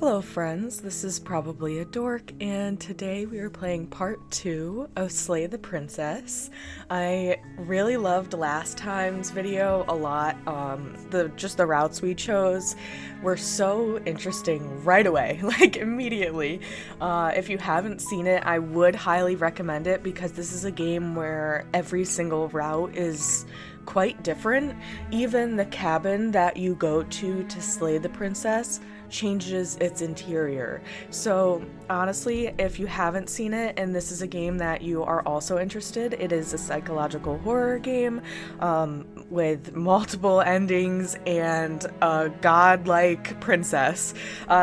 Hello friends, this is Probably a Dork, and today we are playing part 2 of Slay the Princess. I really loved last time's video a lot. The routes we chose were so interesting right away, like immediately. If you haven't seen it, I would highly recommend it because this is a game where every single route is quite different. Even the cabin that you go to slay the princess changes its interior. So honestly, if you haven't seen it and this is a game that you are also interested, it is a psychological horror game with multiple endings and a godlike princess.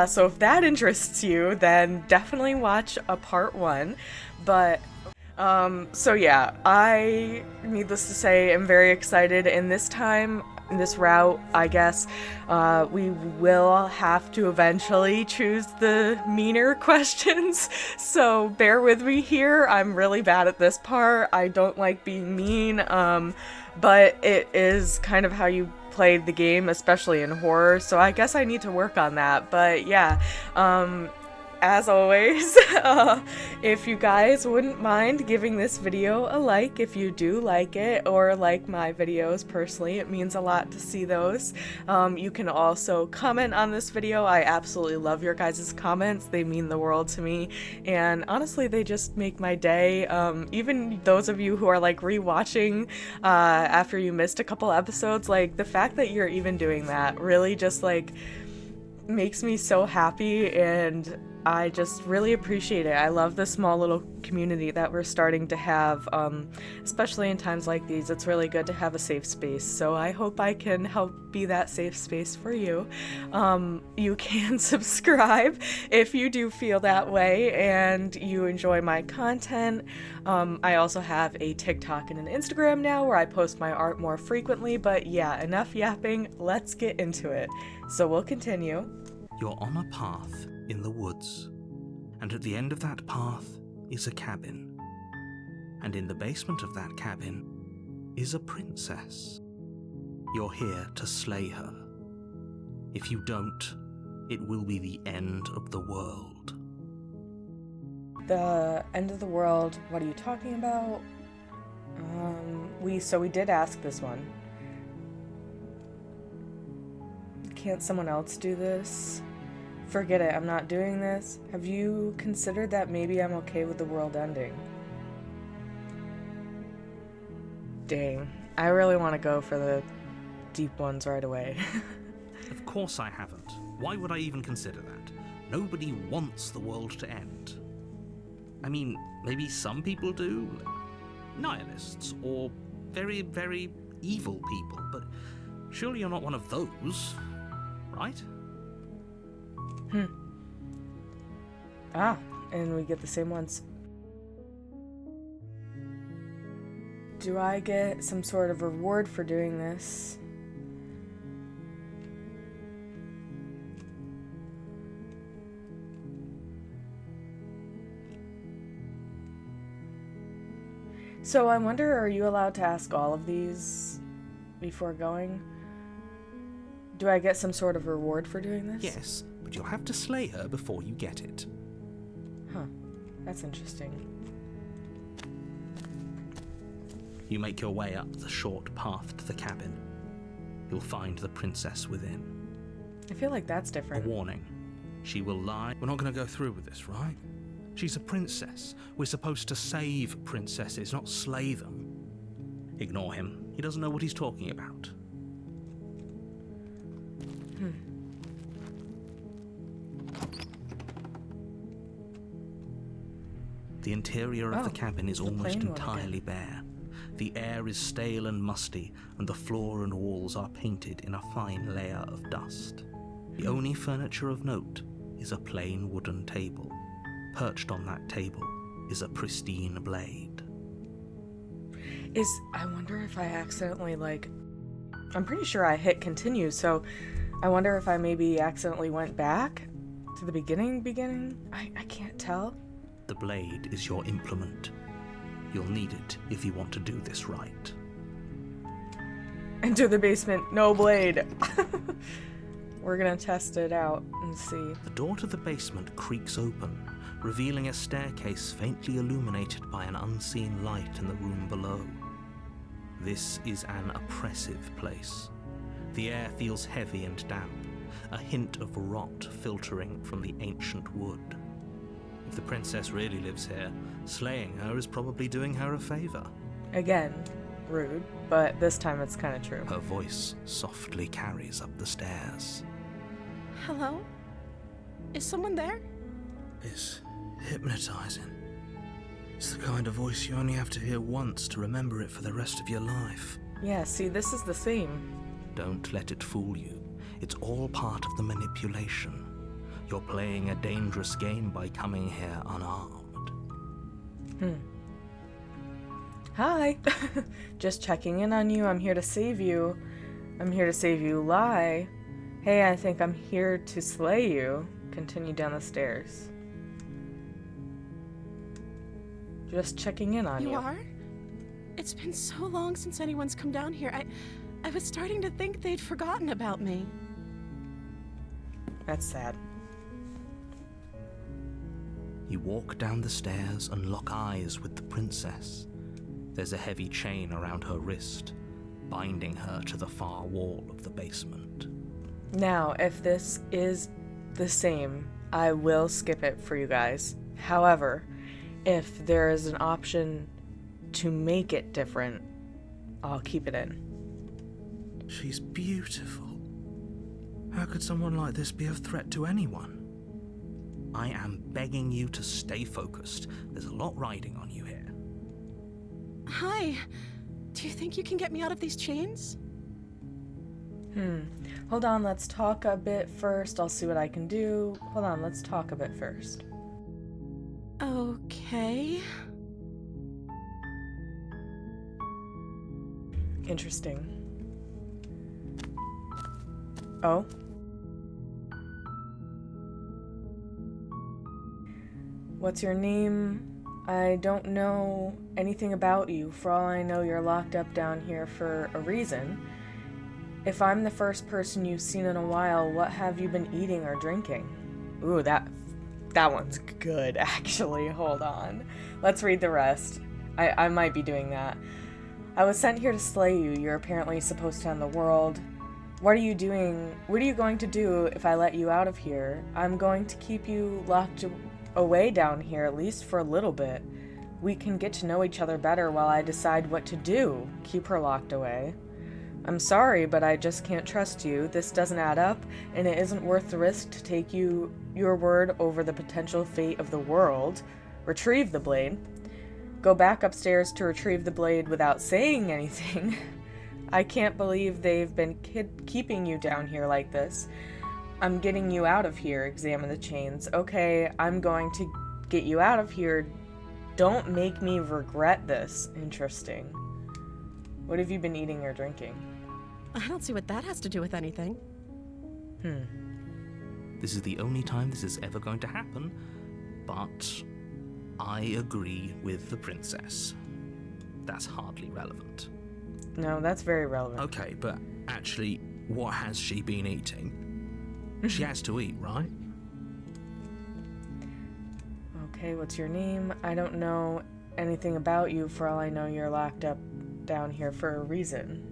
So if that interests you, then definitely watch a part 1. But so yeah, I, needless to say, am very excited, and this time, in this route, I guess, we will have to eventually choose the meaner questions, so bear with me here. I'm really bad at this part. I don't like being mean, but it is kind of how you played the game, especially in horror, so I guess I need to work on that, but yeah, as always, if you guys wouldn't mind giving this video a like if you do like it, or like my videos personally, it means a lot to see those. You can also comment on this video. I absolutely love your guys' comments. They mean the world to me, and honestly, they just make my day. Even those of you who are like rewatching after you missed a couple episodes, like the fact that you're even doing that really just like makes me so happy, and I just really appreciate it. I love the small little community that we're starting to have, especially in times like these. It's really good to have a safe space, so I hope I can help be that safe space for you. You can subscribe if you do feel that way and you enjoy my content. I also have a TikTok and an Instagram now where I post my art more frequently, but yeah, enough yapping, let's get into it. So we'll continue. You're on a path in the woods, and at the end of that path is a cabin. And in the basement of that cabin is a princess. You're here to slay her. If you don't, it will be the end of the world. The end of the world, what are you talking about? We did ask this one. Can't someone else do this? Forget it, I'm not doing this. Have you considered that maybe I'm okay with the world ending? Dang, I really want to go for the deep ones right away. Of course I haven't. Why would I even consider that? Nobody wants the world to end. I mean, maybe some people do. Nihilists, or very, very evil people, but surely you're not one of those, right? And we get the same ones. Do I get some sort of reward for doing this? So I wonder, are you allowed to ask all of these before going? Do I get some sort of reward for doing this? Yes, but you'll have to slay her before you get it. Huh. That's interesting. You make your way up the short path to the cabin. You'll find the princess within. I feel like that's A different. warning. She will lie. We're not going to go through with this, right? She's a princess. We're supposed to save princesses, not slay them. Ignore him. He doesn't know what he's talking about. The interior of the cabin is almost entirely bare. The air is stale and musty, and the floor and walls are painted in a fine layer of dust. The only furniture of note is a plain wooden table. Perched on that table is a pristine blade. I wonder if I accidentally, I'm pretty sure I hit continue, so I wonder if I maybe accidentally went back to the beginning? I can't tell. The blade is your implement. You'll need it if you want to do this right. Enter the basement, no blade. We're gonna test it out and see. The door to the basement creaks open, revealing a staircase faintly illuminated by an unseen light in the room below. This is an oppressive place. The air feels heavy and damp, a hint of rot filtering from the ancient wood. If the princess really lives here, slaying her is probably doing her a favor. Again, rude, but this time it's kind of true. Her voice softly carries up the stairs. Hello? Is someone there? It's hypnotizing. It's the kind of voice you only have to hear once to remember it for the rest of your life. Yeah, see, this is the same. Don't let it fool you. It's all part of the manipulation. You're playing a dangerous game by coming here unarmed. Hi. Just checking in on you. I'm here to save you. I'm here to save you. Lie. Hey, I think I'm here to slay you. Continue down the stairs. Just checking in on you. You are? It's been so long since anyone's come down here. I was starting to think they'd forgotten about me. That's sad. You walk down the stairs and lock eyes with the princess. There's a heavy chain around her wrist, binding her to the far wall of the basement. Now, if this is the same, I will skip it for you guys. However, if there is an option to make it different, I'll keep it in. She's beautiful. How could someone like this be a threat to anyone? I am begging you to stay focused. There's a lot riding on you here. Hi. Do you think you can get me out of these chains? Hold on, let's talk a bit first. I'll see what I can do. Hold on, let's talk a bit first. Okay. Interesting. Oh? What's your name? I don't know anything about you. For all I know, you're locked up down here for a reason. If I'm the first person you've seen in a while, what have you been eating or drinking? Ooh, that one's good, actually. Hold on. Let's read the rest. I might be doing that. I was sent here to slay you. You're apparently supposed to end the world. What are you doing? What are you going to do if I let you out of here? I'm going to keep you locked away down here, at least for a little bit. We can get to know each other better while I decide what to do. Keep her locked away. I'm sorry, but I just can't trust you. This doesn't add up, and it isn't worth the risk to take your word over the potential fate of the world. Retrieve the blade. Go back upstairs to retrieve the blade without saying anything. I can't believe they've been keeping you down here like this. I'm getting you out of here. Examine the chains. Okay, I'm going to get you out of here. Don't make me regret this. Interesting. What have you been eating or drinking? I don't see what that has to do with anything. This is the only time this is ever going to happen, but I agree with the princess. That's hardly relevant. No, that's very relevant. Okay, but actually, what has she been eating? She has to eat, right? Okay, what's your name? I don't know anything about you. For all I know, you're locked up down here for a reason.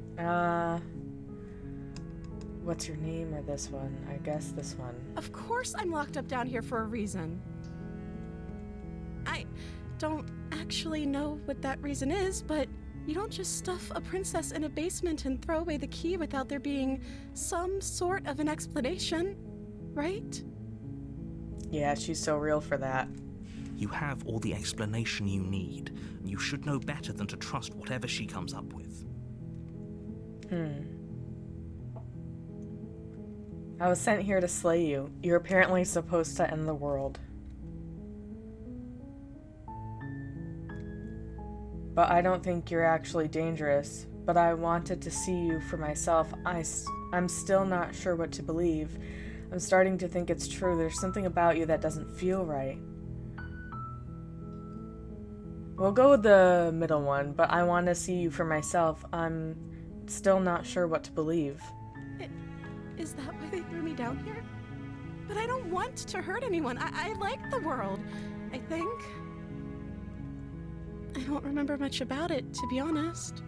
What's your name or this one? I guess this one. Of course I'm locked up down here for a reason. I don't actually know what that reason is, but you don't just stuff a princess in a basement and throw away the key without there being some sort of an explanation, right? Yeah, she's so real for that. You have all the explanation you need, and you should know better than to trust whatever she comes up with. I was sent here to slay you. You're apparently supposed to end the world. But I don't think you're actually dangerous. But I wanted to see you for myself. I'm still not sure what to believe. I'm starting to think it's true. There's something about you that doesn't feel right. We'll go with the middle one, but I want to see you for myself. I'm still not sure what to believe. Is that why they threw me down here? But I don't want to hurt anyone. I like the world, I think. I don't remember much about it, to be honest.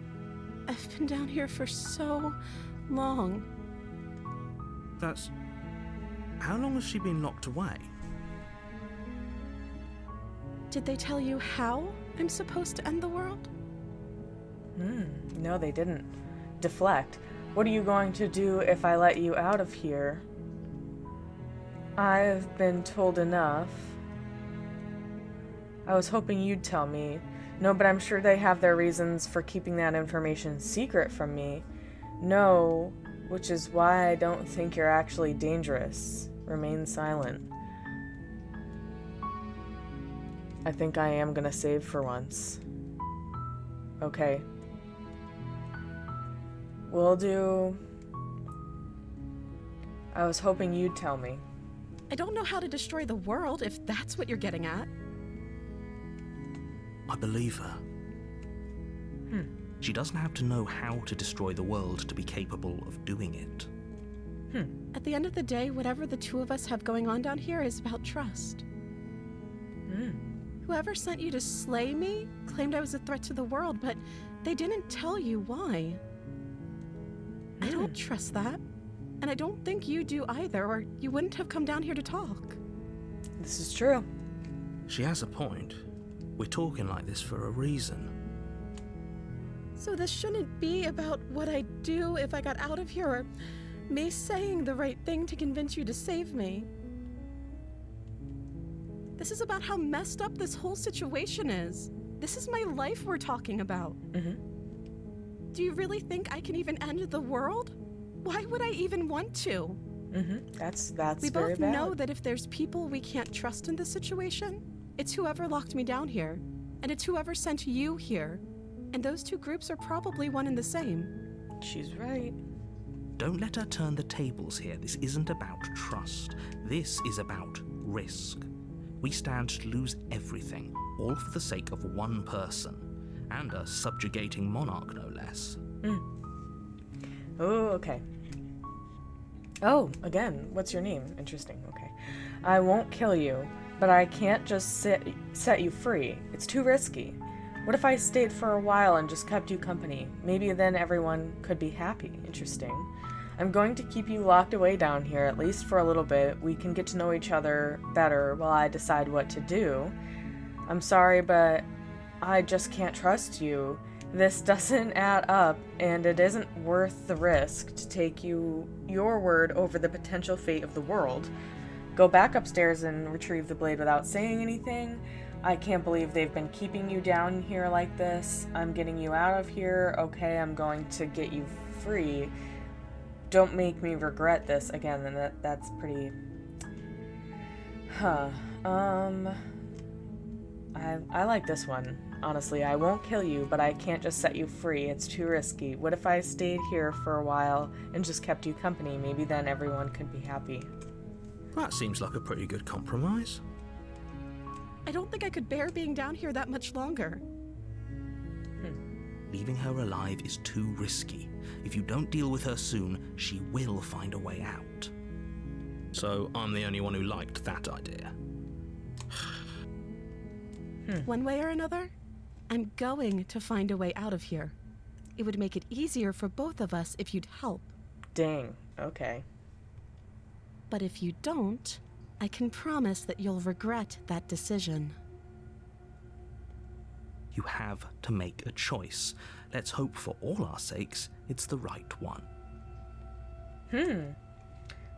I've been down here for so long. That's... How long has she been locked away? Did they tell you how I'm supposed to end the world? No, they didn't. Deflect. What are you going to do if I let you out of here? I've been told enough. I was hoping you'd tell me. No, but I'm sure they have their reasons for keeping that information secret from me. No, which is why I don't think you're actually dangerous. Remain silent. I think I am gonna save for once. Okay. Will do. I was hoping you'd tell me. I don't know how to destroy the world, if that's what you're getting at. I believe her. She doesn't have to know how to destroy the world to be capable of doing it. At the end of the day, whatever the two of us have going on down here is about trust. Whoever sent you to slay me claimed I was a threat to the world, but they didn't tell you why. I don't trust that. And I don't think you do either, or you wouldn't have come down here to talk. This is true. She has a point. We're talking like this for a reason. So this shouldn't be about what I'd do if I got out of here, or me saying the right thing to convince you to save me. This is about how messed up this whole situation is. This is my life we're talking about. Do you really think I can even end the world? Why would I even want to? That's We very both valid. know that if there's people we can't trust in this situation, it's whoever locked me down here, and it's whoever sent you here. And those two groups are probably one and the same. She's right. Don't let her turn the tables here. This isn't about trust. This is about risk. We stand to lose everything, all for the sake of one person, and a subjugating monarch, no less. Oh, okay. Oh, again, what's your name? Interesting, okay. I won't kill you, but I can't just set you free. It's too risky. What if I stayed for a while and just kept you company? Maybe then everyone could be happy. Interesting. I'm going to keep you locked away down here, at least for a little bit. We can get to know each other better while I decide what to do. I'm sorry, but I just can't trust you. This doesn't add up, and it isn't worth the risk to take your word over the potential fate of the world. Go back upstairs and retrieve the blade without saying anything. I can't believe they've been keeping you down here like this. I'm getting you out of here. Okay, I'm going to get you free. Don't make me regret this again, and that's pretty... I like this one. Honestly, I won't kill you, but I can't just set you free. It's too risky. What if I stayed here for a while and just kept you company? Maybe then everyone could be happy. That seems like a pretty good compromise. I don't think I could bear being down here that much longer. Leaving her alive is too risky. If you don't deal with her soon, she will find a way out. So I'm the only one who liked that idea. One way or another, I'm going to find a way out of here. It would make it easier for both of us if you'd help. Dang, okay. But if you don't, I can promise that you'll regret that decision. You have to make a choice. Let's hope for all our sakes it's the right one.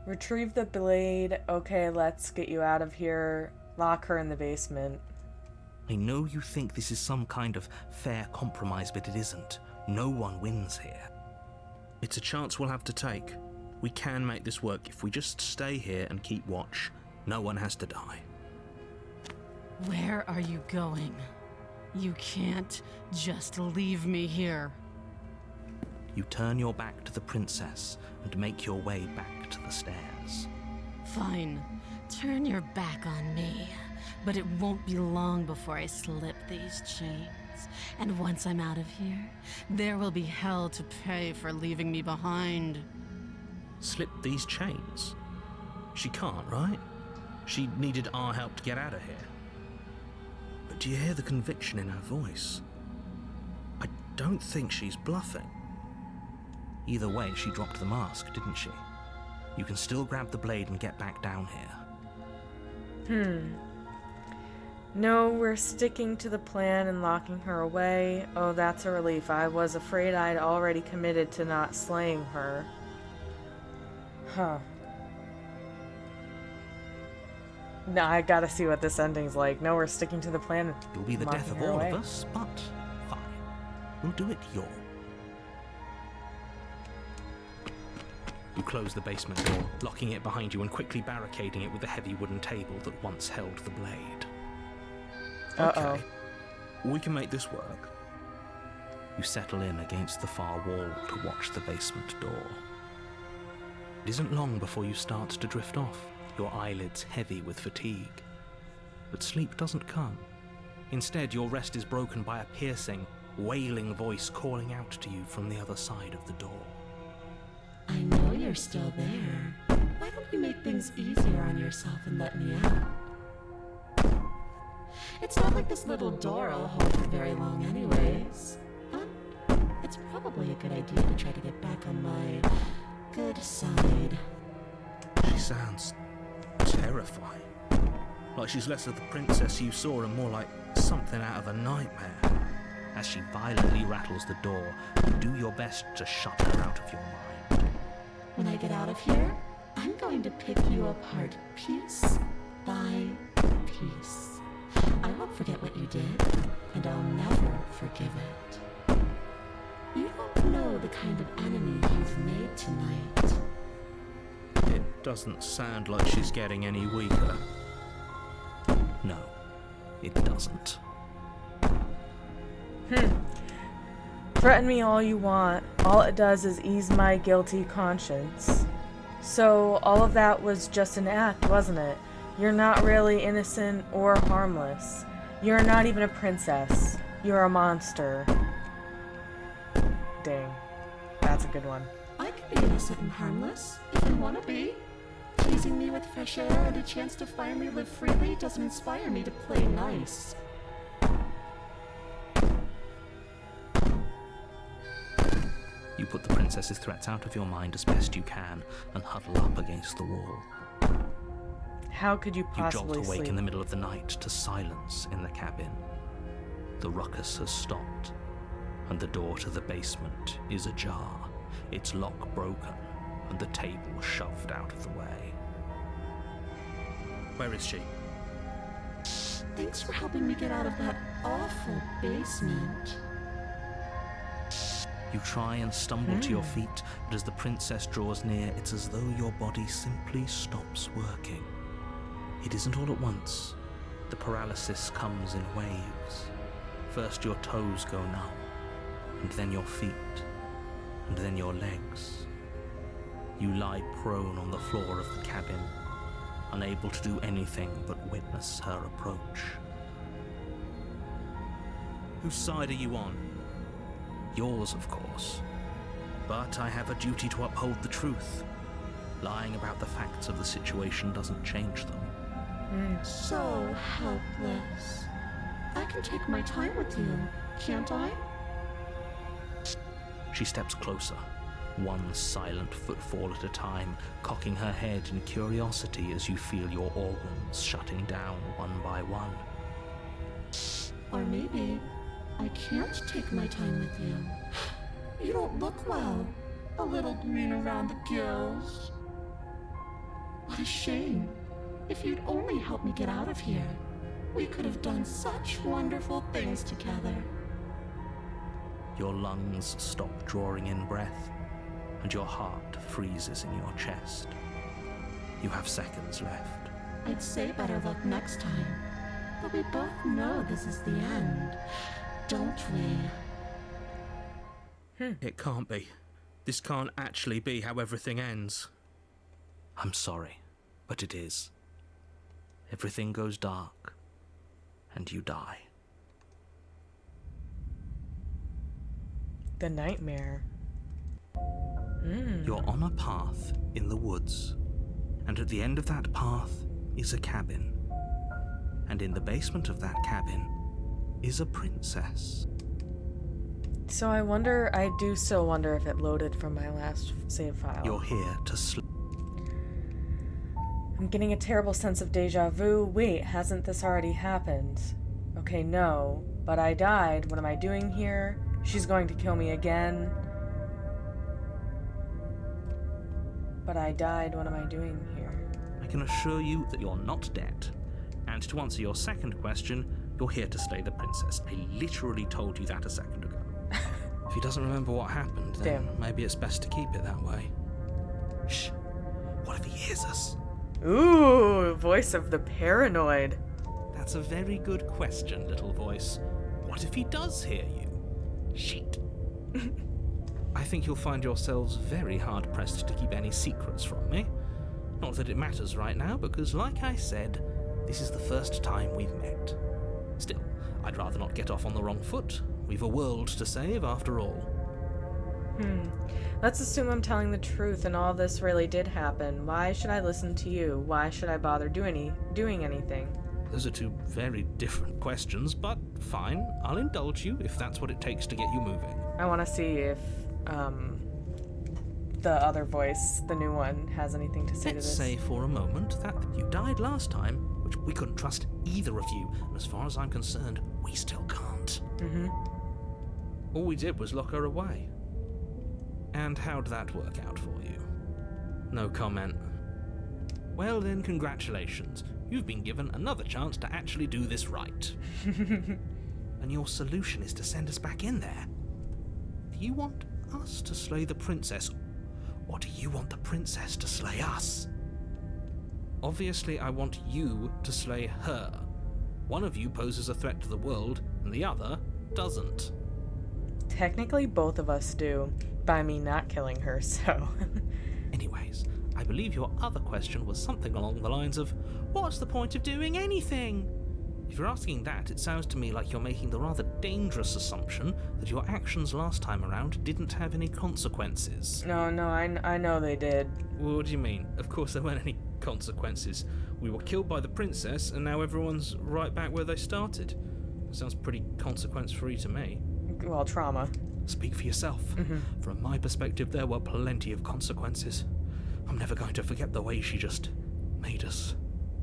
Retrieve the blade. Okay, let's get you out of here. Lock her in the basement. I know you think this is some kind of fair compromise, but it isn't. No one wins here. It's a chance we'll have to take. We can make this work if we just stay here and keep watch. No one has to die. Where are you going? You can't just leave me here. You turn your back to the princess and make your way back to the stairs. Fine. Turn your back on me. But it won't be long before I slip these chains. And once I'm out of here, there will be hell to pay for leaving me behind. slip these chains? She can't, right? She needed our help to get out of here. But do you hear the conviction in her voice? I don't think she's bluffing. Either way, she dropped the mask, didn't she? You can still grab the blade and get back down here. No, we're sticking to the plan and locking her away. Oh, that's a relief. I was afraid I'd already committed to not slaying her. Huh. No, I gotta see what this ending's like. No, we're sticking to the plan. You'll be the death of all of us, but fine. We'll do it your. You close the basement door, locking it behind you and quickly barricading it with the heavy wooden table that once held the blade. Okay, we can make this work. You settle in against the far wall to watch the basement door. It isn't long before you start to drift off, your eyelids heavy with fatigue. But sleep doesn't come. Instead, your rest is broken by a piercing, wailing voice calling out to you from the other side of the door. I know you're still there. Why don't you make things easier on yourself and let me out? It's not like this little door will hold for very long anyways. But it's probably a good idea to try to get back on my good side. She sounds terrifying. Like she's less of the princess you saw and more like something out of a nightmare. As she violently rattles the door, you do your best to shut her out of your mind. When I get out of here, I'm going to pick you apart piece by piece. I won't forget what you did, and I'll never forgive it. You don't know the kind of enemy you've made tonight. It doesn't sound like she's getting any weaker. No, it doesn't. Threaten me all you want. All it does is ease my guilty conscience. So all of that was just an act, wasn't it? You're not really innocent or harmless. You're not even a princess. You're a monster. Dang. That's a good one. I can be innocent and harmless, if you want to be. Teasing me with fresh air and a chance to finally live freely doesn't inspire me to play nice. You put the princess's threats out of your mind as best you can and huddle up against the wall. How could you possibly You jolt awake sleep? in the middle of the night to silence in the cabin. The ruckus has stopped, and the door to the basement is ajar, its lock broken, and the table shoved out of the way. Where is she? Thanks for helping me get out of that awful basement. You try and stumble to your feet, but as the princess draws near, it's as though your body simply stops working. It isn't all at once. The paralysis comes in waves. First your toes go numb, and then your feet, and then your legs. You lie prone on the floor of the cabin, unable to do anything but witness her approach. Whose side are you on? Yours, of course. But I have a duty to uphold the truth. Lying about the facts of the situation doesn't change them. So helpless. I can take my time with you, can't I? She steps closer, one silent footfall at a time, cocking her head in curiosity as you feel your organs shutting down one by one. Or maybe I can't take my time with you. You don't look well. A little green around the gills. What a shame. If you'd only helped me get out of here, we could have done such wonderful things together. Your lungs stop drawing in breath, and your heart freezes in your chest. You have seconds left. I'd say better luck next time, but we both know this is the end, don't we? It can't be. This can't actually be how everything ends. I'm sorry, but it is. Everything goes dark, and you die. The nightmare. You're on a path in the woods, and at the end of that path is a cabin. And in the basement of that cabin is a princess. So I do still wonder if it loaded from my last save file. You're here to sleep. I'm getting a terrible sense of deja vu. Wait, hasn't this already happened? Okay, no, but I died. What am I doing here? She's going to kill me again. But I died. What am I doing here? I can assure you that you're not dead. And to answer your second question, you're here to slay the princess. I literally told you that a second ago. If he doesn't remember what happened, then maybe it's best to keep it that way. Shh. What if he hears us? Ooh, voice of the paranoid. That's a very good question, little voice. What if he does hear you? Shit. I think you'll find yourselves very hard-pressed to keep any secrets from me. Not that it matters right now, because like I said, this is the first time we've met. Still, I'd rather not get off on the wrong foot. We've a world to save, after all. Let's assume I'm telling the truth and all this really did happen. Why should I listen to you? Why should I bother doing anything? Those are two very different questions, but fine. I'll indulge you if that's what it takes to get you moving. I want to see if the other voice, the new one, has anything to say to this. Let's say for a moment that you died last time, which we couldn't trust either of you, and as far as I'm concerned, we still can't. All we did was lock her away. And how'd that work out for you? No comment. Well then, congratulations. You've been given another chance to actually do this right. And your solution is to send us back in there. Do you want us to slay the princess, or do you want the princess to slay us? Obviously, I want you to slay her. One of you poses a threat to the world, and the other doesn't. Technically, both of us do, by me not killing her, so... Anyways, I believe your other question was something along the lines of, what's the point of doing anything? If you're asking that, it sounds to me like you're making the rather dangerous assumption that your actions last time around didn't have any consequences. No, I know they did. What do you mean? Of course there weren't any consequences. We were killed by the princess, and now everyone's right back where they started. Sounds pretty consequence-free to me. Well, trauma. Speak for yourself. From my perspective, there were plenty of consequences. I'm never going to forget the way she just made us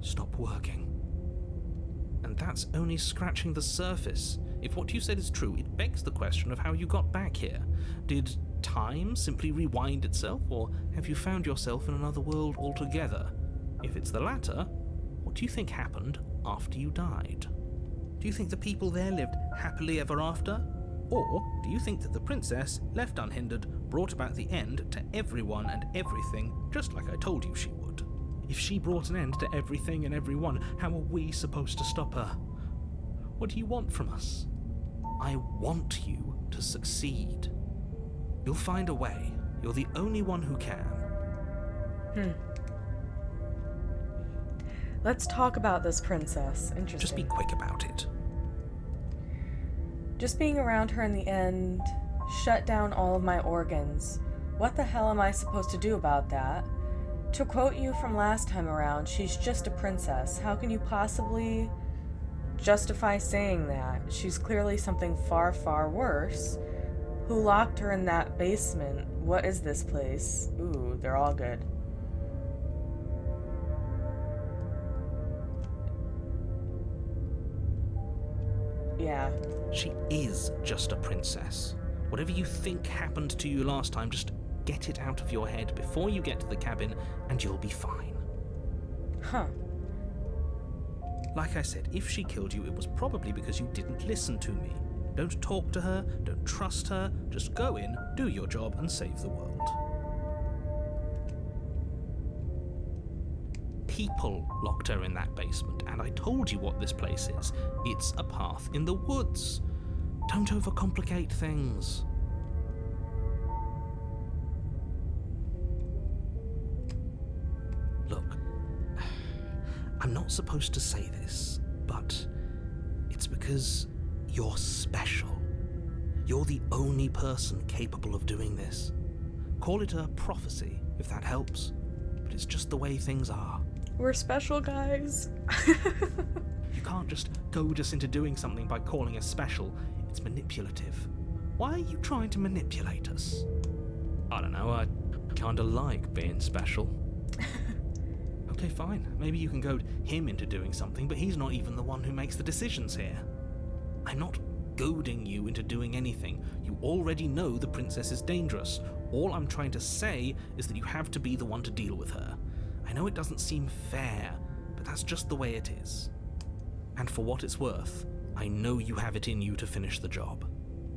stop working. And that's only scratching the surface. If what you said is true, it begs the question of how you got back here. Did time simply rewind itself, or have you found yourself in another world altogether? If it's the latter, what do you think happened after you died? Do you think the people there lived happily ever after? Or do you think that the princess, left unhindered, brought about the end to everyone and everything, just like I told you she would? If she brought an end to everything and everyone, how are we supposed to stop her? What do you want from us? I want you to succeed. You'll find a way. You're the only one who can. Let's talk about this princess. Interesting. Just be quick about it. Just being around her in the end shut down all of my organs. What the hell am I supposed to do about that? To quote you from last time around, she's just a princess. How can you possibly justify saying that? She's clearly something far, far worse. Who locked her in that basement? What is this place? Ooh, they're all good. Yeah. She is just a princess. Whatever you think happened to you last time, just get it out of your head before you get to the cabin, and you'll be fine. Huh. Like I said, if she killed you, it was probably because you didn't listen to me. Don't talk to her, don't trust her, just go in, do your job, and save the world. People locked her in that basement, and I told you what this place is. It's a path in the woods. Don't overcomplicate things. Look, I'm not supposed to say this, but it's because you're special. You're the only person capable of doing this. Call it a prophecy, if that helps. But it's just the way things are. We're special, guys. You can't just goad us into doing something by calling us special. It's manipulative. Why are you trying to manipulate us? I don't know, I kinda like being special. Okay, fine. Maybe you can goad him into doing something, but he's not even the one who makes the decisions here. I'm not goading you into doing anything. You already know the princess is dangerous. All I'm trying to say is that you have to be the one to deal with her. I know it doesn't seem fair, but that's just the way it is. And for what it's worth, I know you have it in you to finish the job.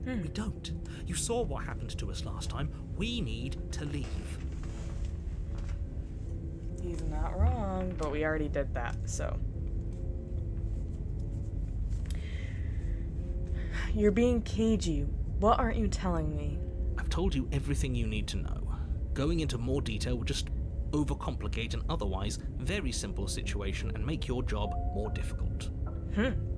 We don't. You saw what happened to us last time. We need to leave. He's not wrong, but we already did that, so. You're being cagey. What aren't you telling me? I've told you everything you need to know. Going into more detail would just overcomplicate an otherwise very simple situation and make your job more difficult.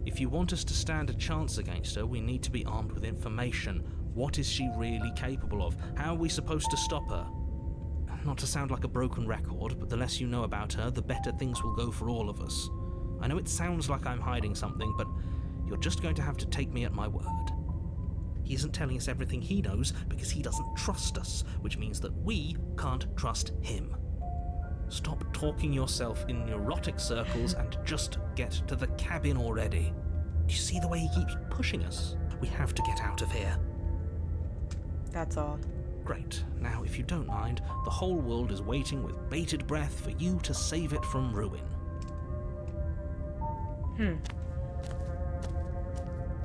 If you want us to stand a chance against her, we need to be armed with information. What is she really capable of? How are we supposed to stop her? Not to sound like a broken record, but the less you know about her, the better things will go for all of us. I know it sounds like I'm hiding something, but you're just going to have to take me at my word. He isn't telling us everything he knows because he doesn't trust us, which means that we can't trust him. Stop talking yourself in neurotic circles and just get to the cabin already. Do you see the way he keeps pushing us? We have to get out of here. That's all. Great. Now, if you don't mind, the whole world is waiting with bated breath for you to save it from ruin.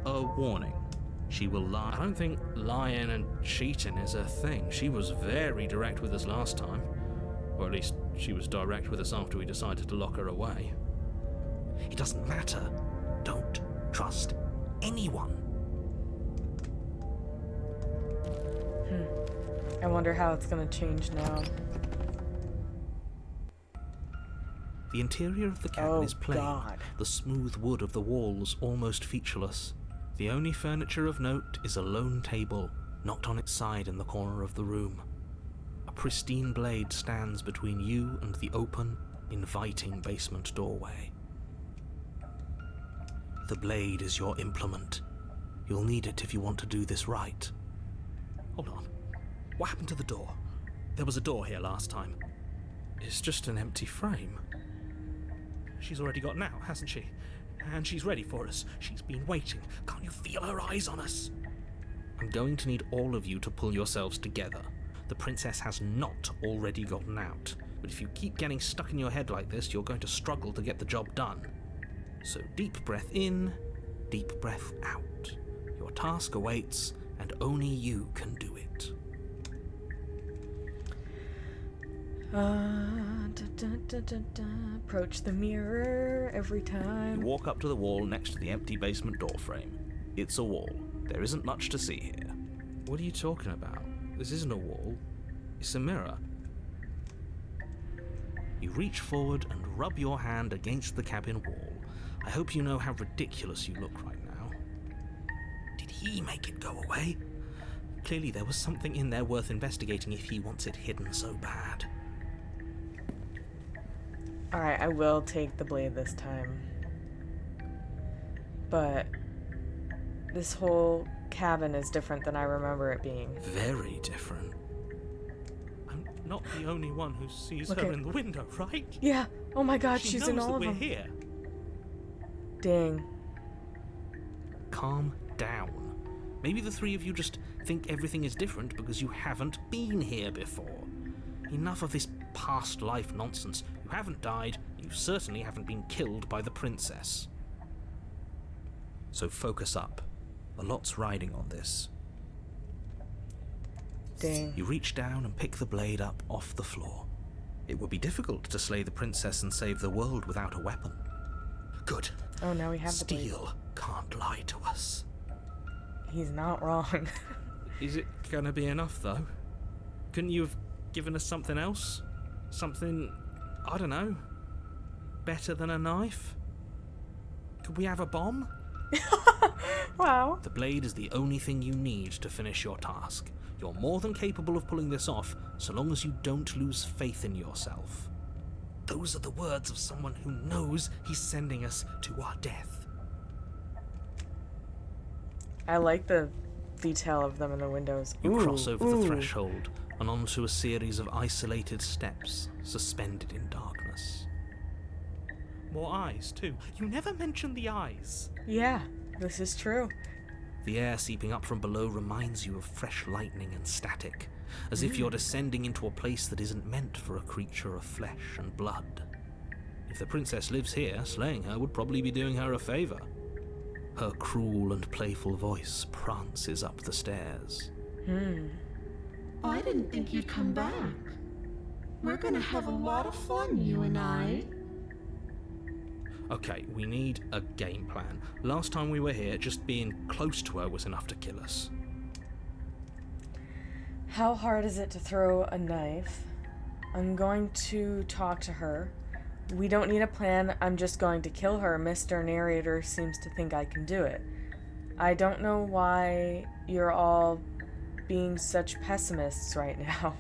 A warning. She will lie. I don't think lying and cheating is a thing. She was very direct with us last time. Or at least, she was direct with us after we decided to lock her away. It doesn't matter. Don't trust anyone. I wonder how it's gonna change now. The interior of the cabin is plain. God. The smooth wood of the walls almost featureless. The only furniture of note is a lone table, knocked on its side in the corner of the room. A pristine blade stands between you and the open, inviting basement doorway. The blade is your implement. You'll need it if you want to do this right. Hold on. What happened to the door? There was a door here last time. It's just an empty frame. She's already got now, hasn't she? And she's ready for us. She's been waiting. Can't you feel her eyes on us? I'm going to need all of you to pull yourselves together. The princess has not already gotten out. But if you keep getting stuck in your head like this, you're going to struggle to get the job done. So deep breath in, deep breath out. Your task awaits, and only you can do it. Approach the mirror every time. You walk up to the wall next to the empty basement door frame. It's a wall. There isn't much to see here. What are you talking about? This isn't a wall. It's a mirror. You reach forward and rub your hand against the cabin wall. I hope you know how ridiculous you look right now. Did he make it go away? Clearly there was something in there worth investigating if he wants it hidden so bad. Alright, I will take the blade this time. But this whole cabin is different than I remember it being. Very different. I'm not the only one who sees Look her at- in the window, right? Yeah. Oh my god, She she's knows in all that of we're them. here. Dang. Calm down. Maybe the three of you just think everything is different because you haven't been here before. Enough of this past life nonsense. You haven't died, you certainly haven't been killed by the princess. So focus up. A lot's riding on this. Dang. You reach down and pick the blade up off the floor. It would be difficult to slay the princess and save the world without a weapon. Good. Oh, now we have the blade. Steel can't lie to us. He's not wrong. Is it gonna be enough, though? Couldn't you have given us something else? Something, I don't know, better than a knife? Could we have a bomb? Wow. The blade is the only thing you need to finish your task. You're more than capable of pulling this off, so long as you don't lose faith in yourself. Those are the words of someone who knows he's sending us to our death. I like the detail of them in the windows. You cross over the threshold and onto a series of isolated steps suspended in darkness. More eyes, too. You never mention the eyes. Yeah, this is true. The air seeping up from below reminds you of fresh lightning and static, as if you're descending into a place that isn't meant for a creature of flesh and blood. If the princess lives here, slaying her would probably be doing her a favor. Her cruel and playful voice prances up the stairs. I didn't think you'd come back. We're gonna have a lot of fun, you and I. Okay, we need a game plan. Last time we were here, just being close to her was enough to kill us. How hard is it to throw a knife? I'm going to talk to her. We don't need a plan, I'm just going to kill her. Mr. Narrator seems to think I can do it. I don't know why you're all being such pessimists right now.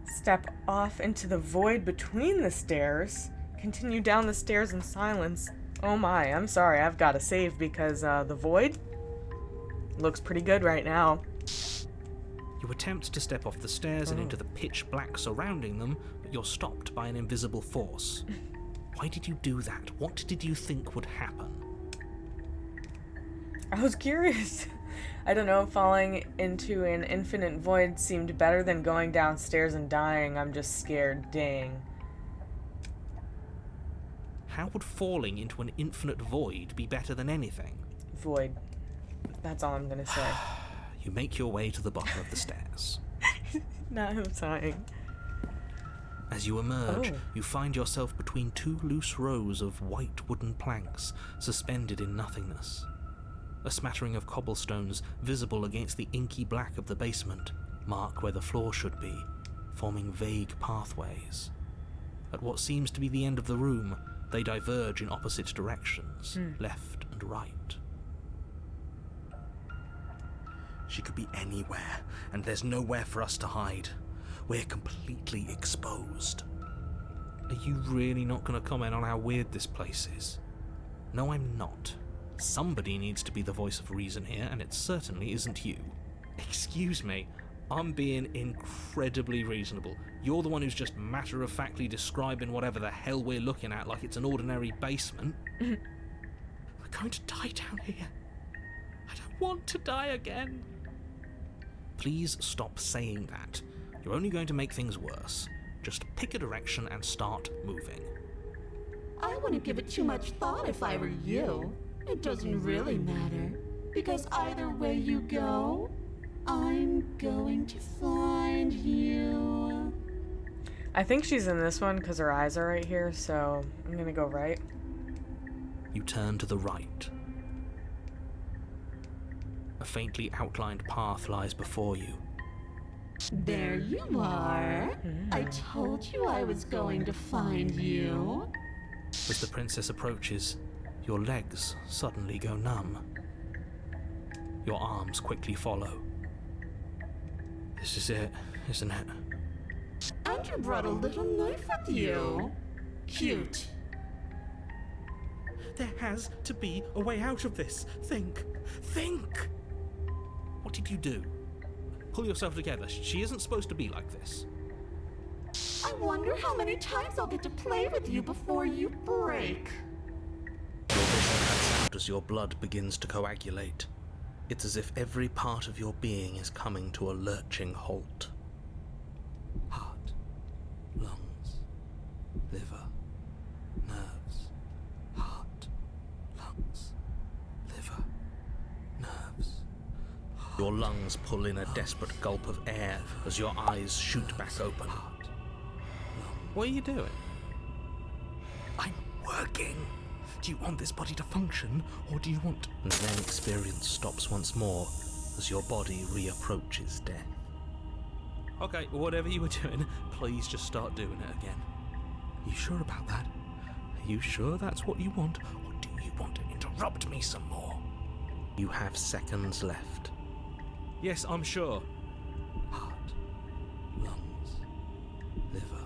Step off into the void between the stairs. Continue down the stairs in silence. Oh my, I'm sorry, I've got to save because the void looks pretty good right now. You attempt to step off the stairs and into the pitch black surrounding them, but you're stopped by an invisible force. Why did you do that? What did you think would happen? I was curious. I don't know, falling into an infinite void seemed better than going downstairs and dying. I'm just scared, dang. How would falling into an infinite void be better than anything? Void. That's all I'm gonna say. You make your way to the bottom of the stairs. Now I'm sighing. As you emerge, you find yourself between two loose rows of white wooden planks suspended in nothingness. A smattering of cobblestones visible against the inky black of the basement mark where the floor should be, forming vague pathways. At what seems to be the end of the room, they diverge in opposite directions, left and right. She could be anywhere, and there's nowhere for us to hide. We're completely exposed. Are you really not going to comment on how weird this place is? No, I'm not. Somebody needs to be the voice of reason here, and it certainly isn't you. Excuse me, I'm being incredibly reasonable. You're the one who's just matter-of-factly describing whatever the hell we're looking at like it's an ordinary basement. We're going to die down here. I don't want to die again. Please stop saying that. You're only going to make things worse. Just pick a direction and start moving. I wouldn't give it too much thought if I were you. It doesn't really matter, because either way you go, I'm going to find you. I think she's in this one because her eyes are right here, so I'm gonna go right. You turn to the right. A faintly outlined path lies before you. There you are. I told you I was going to find you. As the princess approaches, your legs suddenly go numb. Your arms quickly follow. This is it, isn't it? And you brought a little knife with you. Cute. There has to be a way out of this. Think. Think! What did you do? Pull yourself together. She isn't supposed to be like this. I wonder how many times I'll get to play with you before you break. Your vision cuts out as your blood begins to coagulate. It's as if every part of your being is coming to a lurching halt. Heart, lungs, liver, nerves. Heart, lungs, liver, nerves. Your lungs pull in a desperate gulp of air as your eyes shoot back open. What are you doing? I'm working. Do you want this body to function, or do you want... And then experience stops once more as your body reapproaches death. Okay, whatever you were doing, please just start doing it again. Are you sure about that? Are you sure that's what you want, or do you want to interrupt me some more? You have seconds left. Yes, I'm sure. Heart, lungs, liver,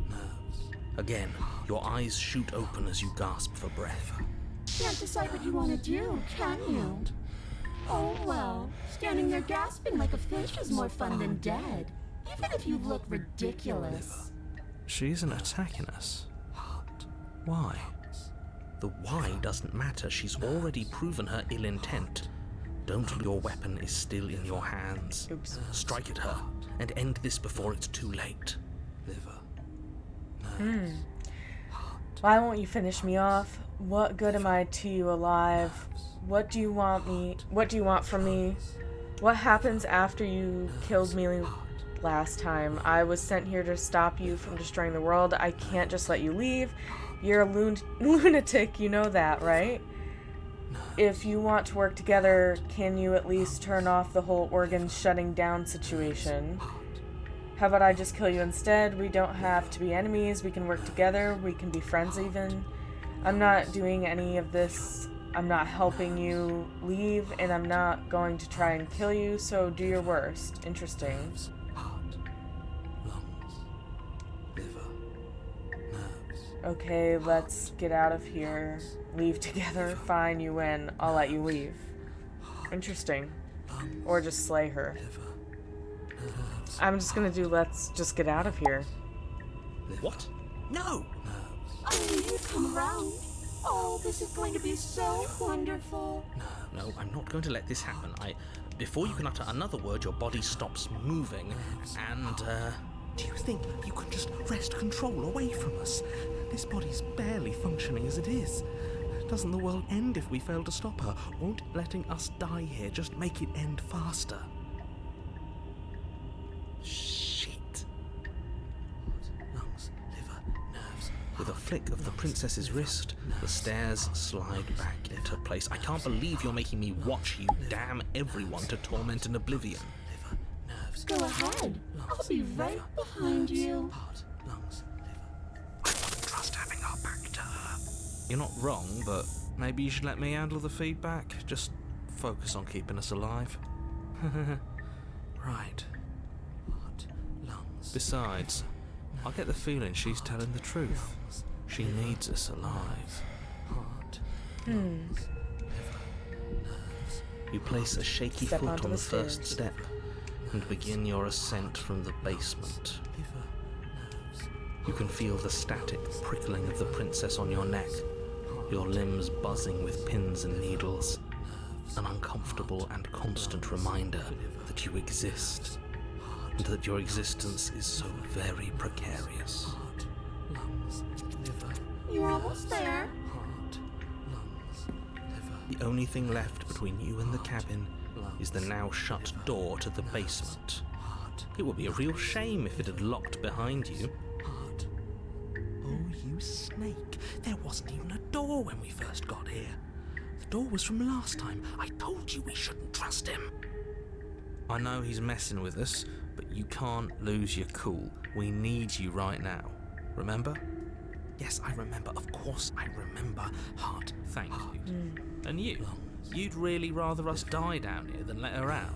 nerves. Again, your eyes shoot open as you gasp for breath. Can't decide what you want to do, can you? Oh well, standing there gasping like a fish is more fun than dead, even if you look ridiculous. She isn't attacking us. Why? The why doesn't matter. She's already proven her ill intent. Don't your weapon is still in your hands. Oops. Strike at her and end this before it's too late. Why won't you finish me off? What good am I to you alive? What do you want from me? What happens after you killed me last time? I was sent here to stop you from destroying the world. I can't just let you leave. You're a lunatic, you know that, right? If you want to work together, can you at least turn off the whole organ shutting down situation? How about I just kill you instead? We don't have to be enemies. We can work together. We can be friends even. I'm not doing any of this. I'm not helping you leave, and I'm not going to try and kill you, so do your worst. Interesting. Okay, let's get out of here. Leave together. Fine, you win. I'll let you leave. Interesting. Or just slay her. I'm just gonna do let's just get out of here. What? No! I knew you'd come around. Oh, this is going to be so wonderful. No, I'm not going to let this happen. Before you can utter another word, your body stops moving, and, do you think you can just wrest control away from us? This body's barely functioning as it is. Doesn't the world end if we fail to stop her? Won't letting us die here just make it end faster? Shit. Lungs, liver, nerves. With a flick of the princess's wrist, the stairs slide back into place. I can't believe you're making me watch you damn everyone to torment and oblivion. Liver, nerves. Go ahead. I'll be right behind you. Heart, lungs, liver. I wouldn't trust having our back to her. You're not wrong, but maybe you should let me handle the feedback. Just focus on keeping us alive. Right. Heart, lungs. Besides, I get the feeling she's telling the truth. She needs us alive. Heart, lungs, liver, nerves. You place a shaky Step foot onto on the the first stairs. step and begin your ascent from the basement. You can feel the static prickling of the princess on your neck, your limbs buzzing with pins and needles, an uncomfortable and constant reminder that you exist, and that your existence is so very precarious. You're almost there. The only thing left between you and the cabin is the now shut door to the basement. It would be a real shame if it had locked behind you. Oh, you snake. There wasn't even a door when we first got here. The door was from last time. I told you we shouldn't trust him. I know he's messing with us, but you can't lose your cool. We need you right now. Remember? Yes, I remember. Of course I remember. Heart, thank you. And you? You'd really rather us die down here than let her out?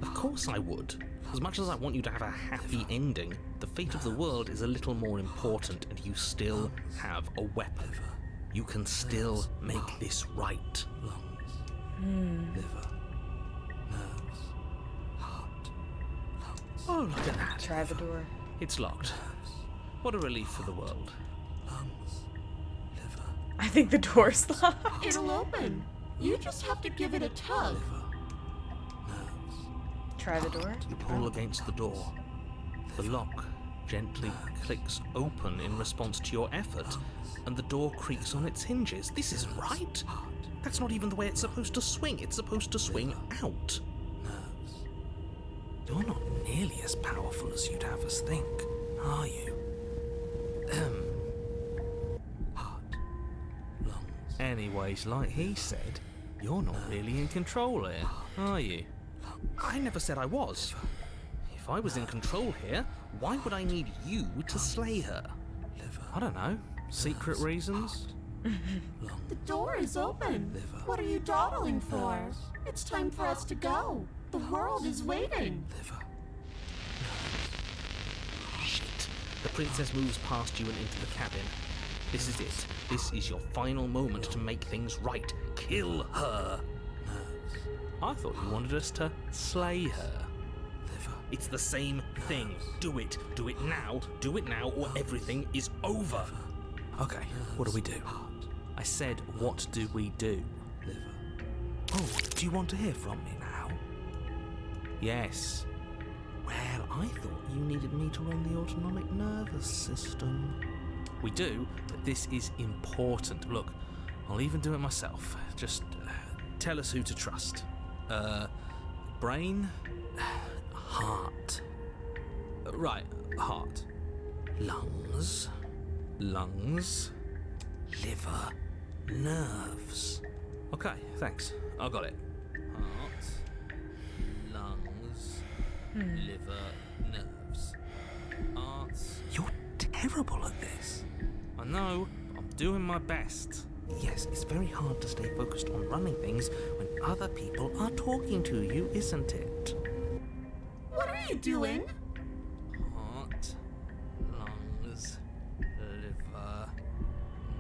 Of course I would. As much as I want you to have a happy ending, the fate of the world is a little more important, and you still have a weapon. You can still make this right. Oh, look at that. Try the door. It's locked. What a relief for the world. I think the door's locked. It'll open. You just have to give it a tug. Try the door. You pull against the door. The lock gently clicks open in response to your effort, and the door creaks on its hinges. This isn't right. That's not even the way it's supposed to swing. It's supposed to swing out. You're not nearly as powerful as you'd have us think, are you? Anyways, like he said, you're not really in control here, are you? I never said I was. If I was in control here, why would I need you to slay her? I don't know. Secret reasons? The door is open. What are you dawdling for? It's time for us to go. The world is waiting. Shit. The princess moves past you and into the cabin. This is it. This is your final moment to make things right. Kill her. I thought you wanted us to slay her. It's the same thing. Do it. Do it now. Do it now, or everything is over. Okay, what do we do? I said, what do we do? Oh, do you want to hear from me now? Yes. Well, I thought you needed me to run the autonomic nervous system. We do, but this is important. Look, I'll even do it myself. Just tell us who to trust. Brain? Heart. Right, heart. Lungs. Lungs. Liver. Nerves. Okay, thanks. I got it. Heart. Lungs. Liver. Nerves. Heart. You're terrible at this. I know. I'm doing my best. Yes, it's very hard to stay focused on running things when other people are talking to you, isn't it? What are you doing? Heart, lungs, liver,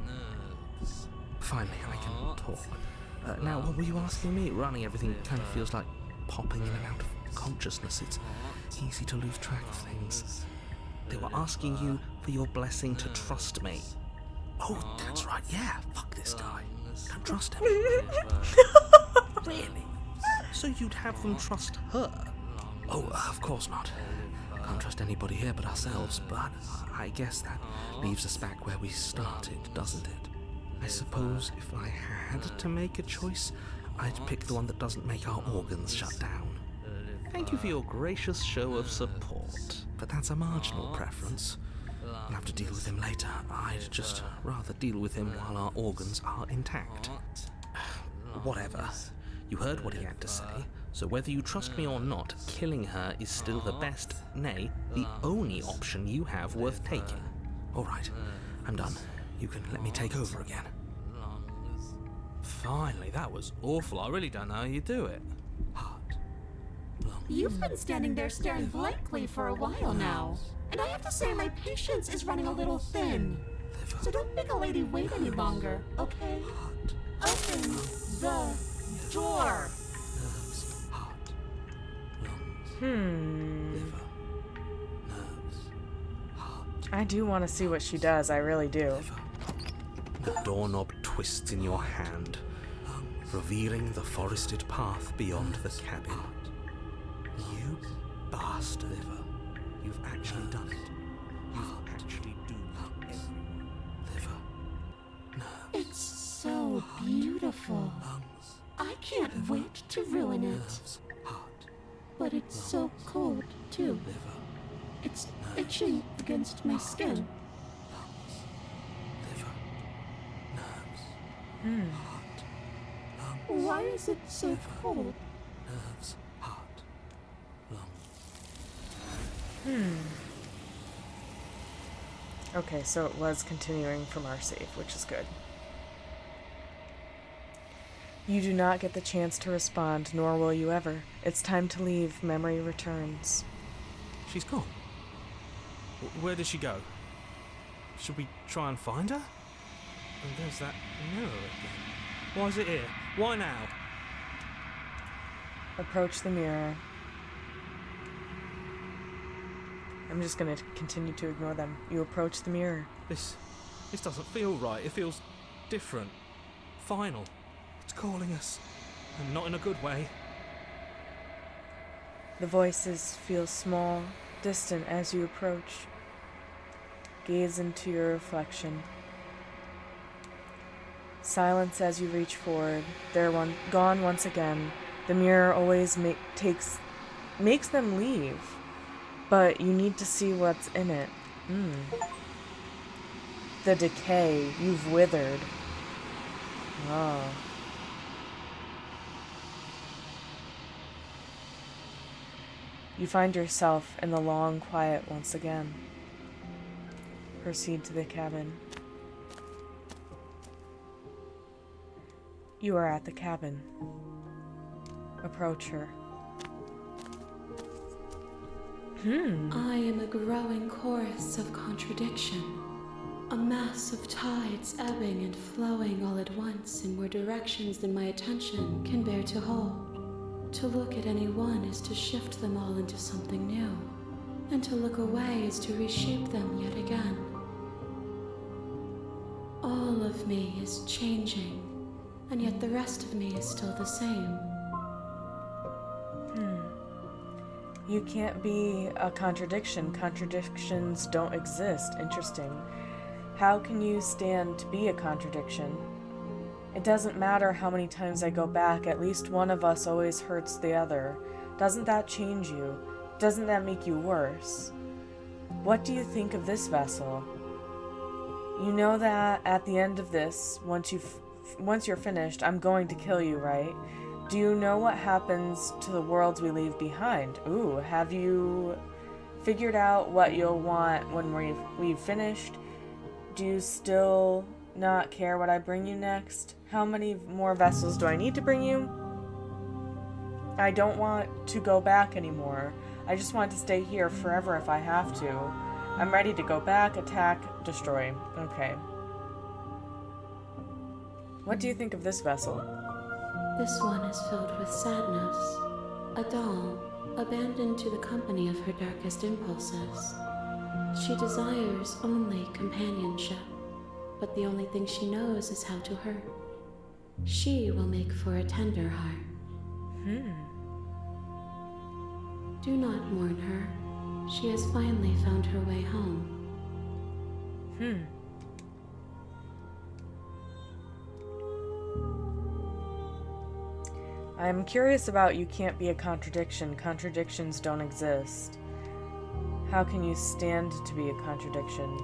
nerves. Finally, I can talk. Now, what were you asking me? Running everything kind of feels like popping in and out of consciousness. It's easy to lose track of things. They were asking you for your blessing to trust me. Oh, that's right, yeah. Fuck this guy. Don't trust him. Really? So you'd have them trust her? Oh, of course not. Can't trust anybody here but ourselves, but I guess that leaves us back where we started, doesn't it? I suppose if I had to make a choice, I'd pick the one that doesn't make our organs shut down. Thank you for your gracious show of support, but that's a marginal preference. We'll have to deal with him later. I'd just rather deal with him while our organs are intact. Whatever. You heard what he had to say, so whether you trust me or not, killing her is still the best, nay, the only option you have worth taking. Alright, I'm done. You can let me take over again. Finally, that was awful. I really don't know how you do it. Heart. You've been standing there staring blankly for a while now. And I have to say my patience is running a little thin. So don't make a lady wait any longer, okay? Open the door. I do want to see what she does, I really do. The doorknob twists in your hand, revealing the forested path beyond the cabin. You bastard. You've actually done it. You've actually doomed everyone. Liver. It's so beautiful. I can't wait to ruin it. But it's so cold, too. It's itching against my skin. Why is it so cold? Nerves, heart, lungs. Okay, so it was continuing from our save, which is good. You do not get the chance to respond, nor will you ever. It's time to leave. Memory returns. She's gone. Where did she go? Should we try and find her? And there's that mirror again. Why is it here? Why now? Approach the mirror. I'm just gonna continue to ignore them. You approach the mirror. This doesn't feel right. It feels different. Final. It's calling us. And not in a good way. The voices feel small, distant as you approach. Gaze into your reflection. Silence as you reach forward. They're gone once again. The mirror always makes them leave. But you need to see what's in it. The decay. You've withered. Oh. You find yourself in the long quiet once again. Proceed to the cabin. You are at the cabin. Approach her. I am a growing chorus of contradiction. A mass of tides ebbing and flowing all at once in more directions than my attention can bear to hold. To look at any one is to shift them all into something new, and to look away is to reshape them yet again. All of me is changing, and yet the rest of me is still the same. You can't be a contradiction. Contradictions don't exist. Interesting. How can you stand to be a contradiction? It doesn't matter how many times I go back, at least one of us always hurts the other. Doesn't that change you? Doesn't that make you worse? What do you think of this vessel? You know that at the end of this, once you're finished, I'm going to kill you, right? Do you know what happens to the worlds we leave behind? Ooh, have you figured out what you'll want when we've finished? Do you still not care what I bring you next? How many more vessels do I need to bring you? I don't want to go back anymore. I just want to stay here forever if I have to. I'm ready to go back, attack, destroy. Okay. What do you think of this vessel? This one is filled with sadness. A doll, abandoned to the company of her darkest impulses. She desires only companionship, but the only thing she knows is how to hurt. She will make for a tender heart. Do not mourn her. She has finally found her way home. I'm curious about you can't be a contradiction. Contradictions don't exist. How can you stand to be a contradiction?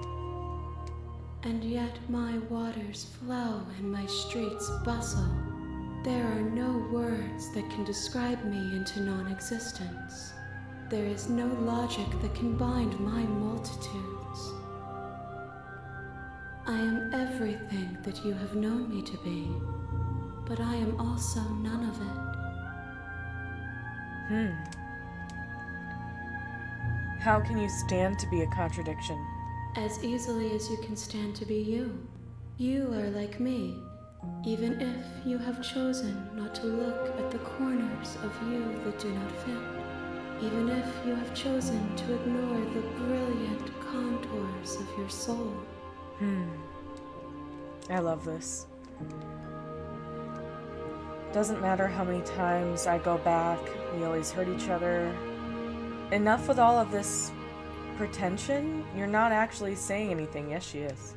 And yet my waters flow and my streets bustle. There are no words that can describe me into non-existence. There is no logic that can bind my multitudes. I am everything that you have known me to be, but I am also none of it. How can you stand to be a contradiction? As easily as you can stand to be you. You are like me, even if you have chosen not to look at the corners of you that do not fit. Even if you have chosen to ignore the brilliant contours of your soul. I love this. Doesn't matter how many times I go back, we always hurt each other. Enough with all of this pretension. You're not actually saying anything. Yes, she is.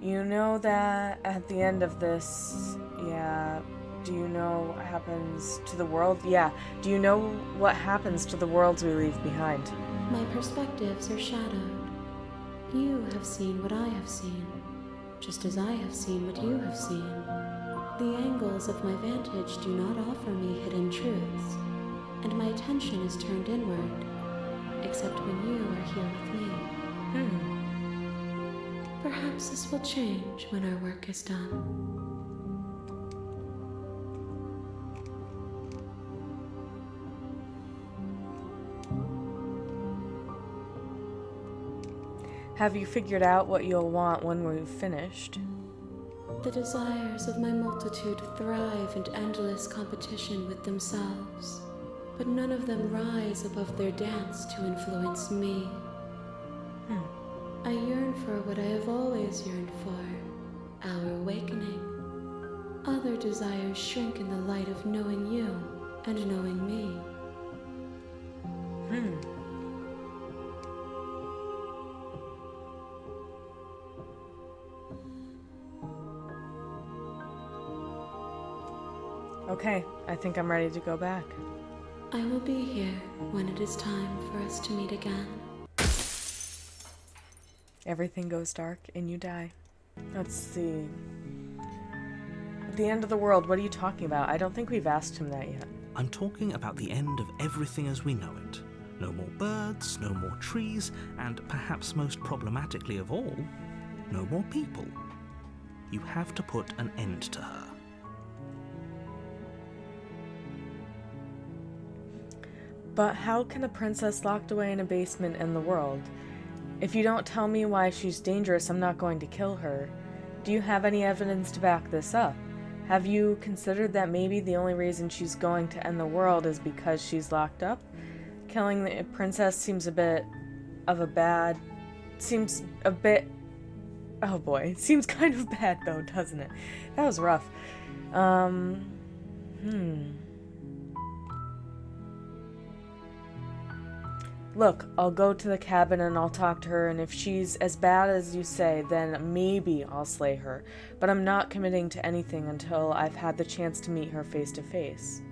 You know that at the end of this, do you know what happens to the world? Do you know what happens to the worlds we leave behind? My perspectives are shadowed. You have seen what I have seen, just as I have seen what you have seen. The angles of my vantage do not offer me hidden truths, and my attention is turned inward, except when you are here with me. Perhaps this will change when our work is done. Have you figured out what you'll want when we've finished? The desires of my multitude thrive in endless competition with themselves, but none of them rise above their dance to influence me. I yearn for what I have always yearned for, our awakening. Other desires shrink in the light of knowing you and knowing me. Okay, I think I'm ready to go back. I will be here when it is time for us to meet again. Everything goes dark and you die. Let's see. The end of the world, what are you talking about? I don't think we've asked him that yet. I'm talking about the end of everything as we know it. No more birds, no more trees, and perhaps most problematically of all, no more people. You have to put an end to her. But how can a princess locked away in a basement in the world? If you don't tell me why she's dangerous, I'm not going to kill her. Do you have any evidence to back this up? Have you considered that maybe the only reason she's going to end the world is because she's locked up? Killing the princess seems a bit... oh boy, seems kind of bad though, doesn't it? That was rough. Look, I'll go to the cabin and I'll talk to her, and if she's as bad as you say, then maybe I'll slay her. But I'm not committing to anything until I've had the chance to meet her face to face.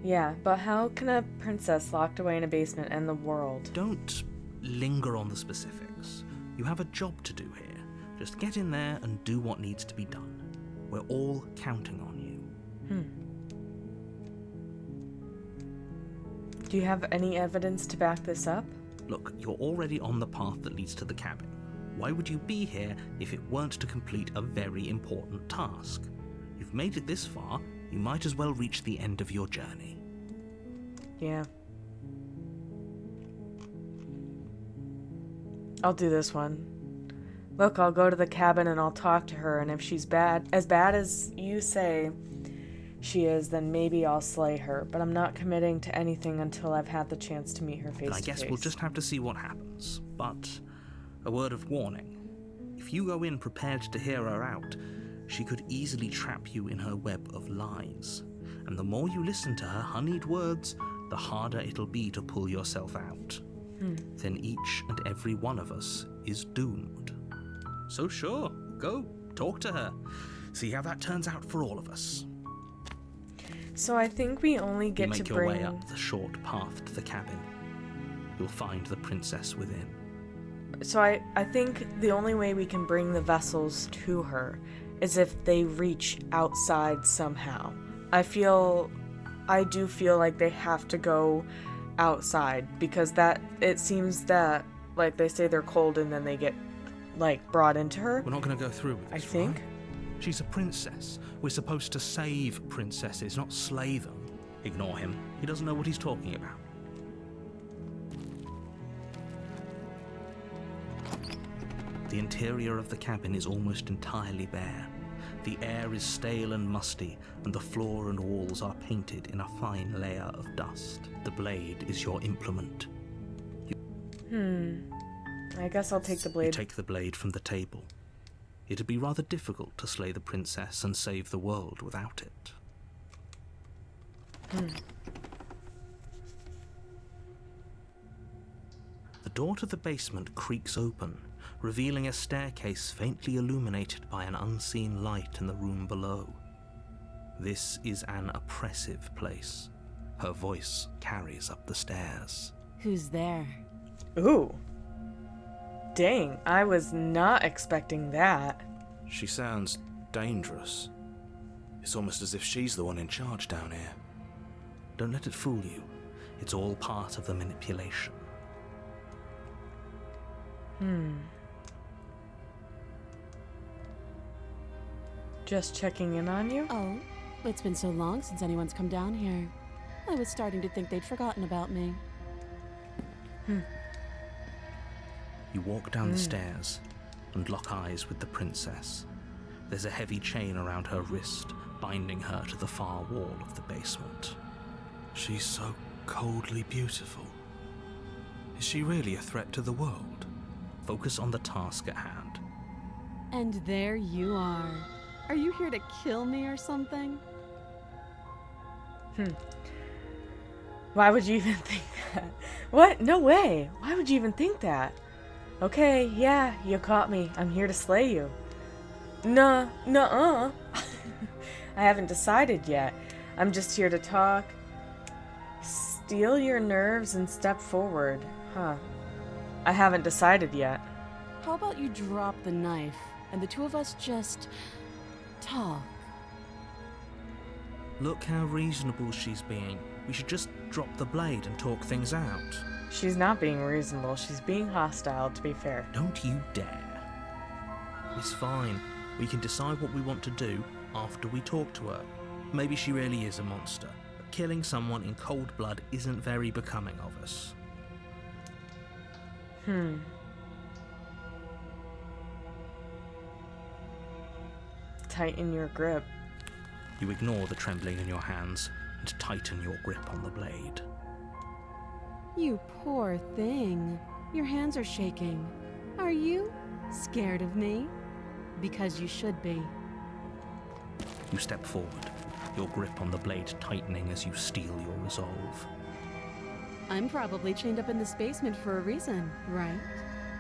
Yeah, but how can a princess locked away in a basement end the world? Don't linger on the specifics. You have a job to do here. Just get in there and do what needs to be done. We're all counting on you. Do you have any evidence to back this up? Look, you're already on the path that leads to the cabin. Why would you be here if it weren't to complete a very important task? You've made it this far, you might as well reach the end of your journey. Yeah. I'll do this one. Look, I'll go to the cabin and I'll talk to her, and if she's as bad as you say she is, then maybe I'll slay her. But I'm not committing to anything until I've had the chance to meet her face to face. I guess we'll just have to see what happens. But a word of warning. If you go in prepared to hear her out, she could easily trap you in her web of lies. And the more you listen to her honeyed words, the harder it'll be to pull yourself out. Then each and every one of us is doomed. So sure, go, talk to her. See how that turns out for all of us. So I think we only get to bring... You make your way up the short path to the cabin. You'll find the princess within. So I think the only way we can bring the vessels to her is if they reach outside somehow. I do feel like they have to go outside, because it seems that, like, they say they're cold and then they get, like, brought into her. We're not going to go through with this, I think. right? She's a princess. We're supposed to save princesses, not slay them. Ignore him. He doesn't know what he's talking about. The interior of the cabin is almost entirely bare. The air is stale and musty, and the floor and walls are painted in a fine layer of dust. The blade is your implement. I guess I'll take the blade. You take the blade from the table. It'd be rather difficult to slay the princess and save the world without it. The door to the basement creaks open, revealing a staircase faintly illuminated by an unseen light in the room below. This is an oppressive place. Her voice carries up the stairs. Who's there? Ooh. Dang, I was not expecting that. She sounds dangerous. It's almost as if she's the one in charge down here. Don't let it fool you. It's all part of the manipulation. Just checking in on you? Oh, it's been so long since anyone's come down here. I was starting to think they'd forgotten about me. You walk down the stairs and lock eyes with the princess. There's a heavy chain around her wrist, binding her to the far wall of the basement. She's so coldly beautiful. Is she really a threat to the world? Focus on the task at hand. And there you are. Are you here to kill me or something? Why would you even think that? What? No way. Why would you even think that? Okay, yeah, you caught me. I'm here to slay you. Nuh-uh. I haven't decided yet. I'm just here to talk. Steel your nerves and step forward. Huh. I haven't decided yet. How about you drop the knife and the two of us just talk? Look how reasonable she's being. We should just drop the blade and talk things out. She's not being reasonable. She's being hostile, to be fair. Don't you dare. It's fine. We can decide what we want to do after we talk to her. Maybe she really is a monster, but killing someone in cold blood isn't very becoming of us. Tighten your grip. You ignore the trembling in your hands and tighten your grip on the blade. You poor thing. Your hands are shaking. Are you scared of me? Because you should be. You step forward, your grip on the blade tightening as you steel your resolve. I'm probably chained up in this basement for a reason, right?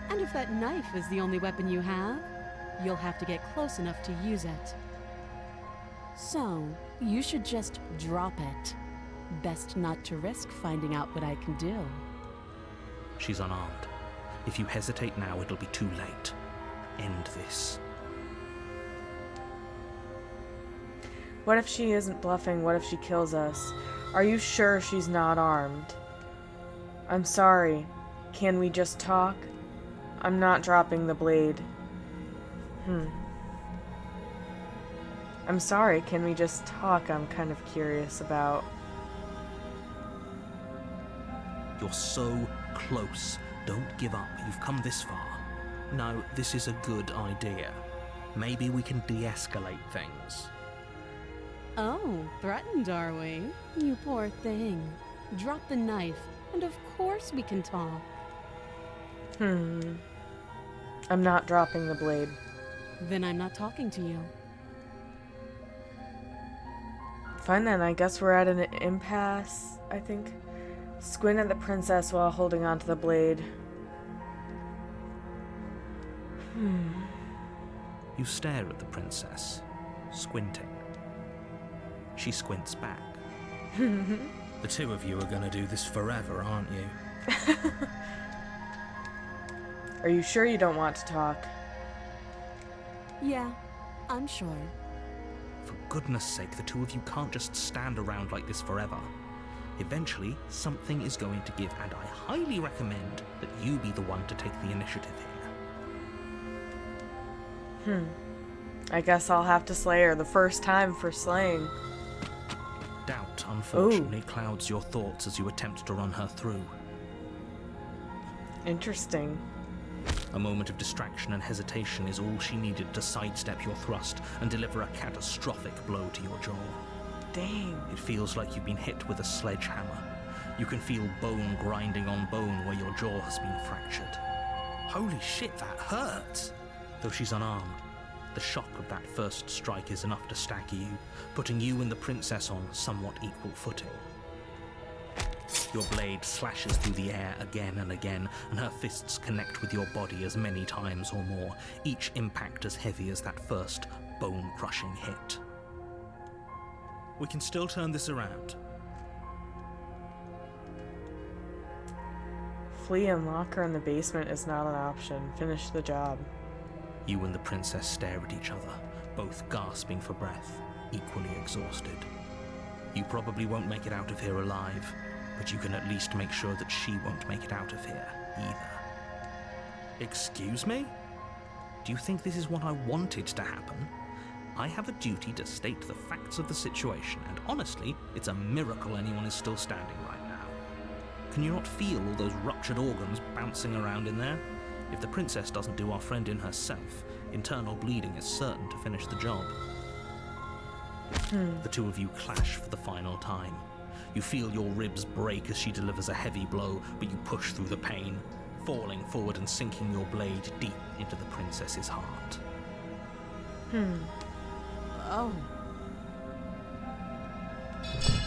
And if that knife is the only weapon you have, you'll have to get close enough to use it. So, you should just drop it. Best not to risk finding out what I can do. She's unarmed. If you hesitate now, it'll be too late. End this. What if she isn't bluffing? What if she kills us? Are you sure she's not armed? I'm sorry. Can we just talk? I'm not dropping the blade. I'm sorry, can we just talk? I'm kind of curious about... You're so close. Don't give up. You've come this far. No, this is a good idea. Maybe we can de-escalate things. Oh, threatened, are we? You poor thing. Drop the knife, and of course we can talk. I'm not dropping the blade. Then I'm not talking to you. Fine then, I guess we're at an impasse, I think. Squint at the princess while holding onto the blade. You stare at the princess, squinting. She squints back. The two of you are gonna do this forever, aren't you? Are you sure you don't want to talk? Yeah, I'm sure. For goodness sake, the two of you can't just stand around like this forever. Eventually, something is going to give, and I highly recommend that you be the one to take the initiative here. I guess I'll have to slay her the first time for slaying. Doubt, unfortunately, clouds your thoughts as you attempt to run her through. Interesting. A moment of distraction and hesitation is all she needed to sidestep your thrust and deliver a catastrophic blow to your jaw. Dang. It feels like you've been hit with a sledgehammer. You can feel bone grinding on bone where your jaw has been fractured. Holy shit, that hurts! Though she's unarmed, the shock of that first strike is enough to stagger you, putting you and the princess on somewhat equal footing. Your blade slashes through the air again and again, and her fists connect with your body as many times or more, each impact as heavy as that first bone-crushing hit. We can still turn this around. Flee and lock her in the basement is not an option. Finish the job. You and the princess stare at each other, both gasping for breath, equally exhausted. You probably won't make it out of here alive, but you can at least make sure that she won't make it out of here, either. Excuse me? Do you think this is what I wanted to happen? I have a duty to state the facts of the situation, and honestly, it's a miracle anyone is still standing right now. Can you not feel all those ruptured organs bouncing around in there? If the princess doesn't do our friend in herself, internal bleeding is certain to finish the job. The two of you clash for the final time. You feel your ribs break as she delivers a heavy blow, but you push through the pain, falling forward and sinking your blade deep into the princess's heart. Oh.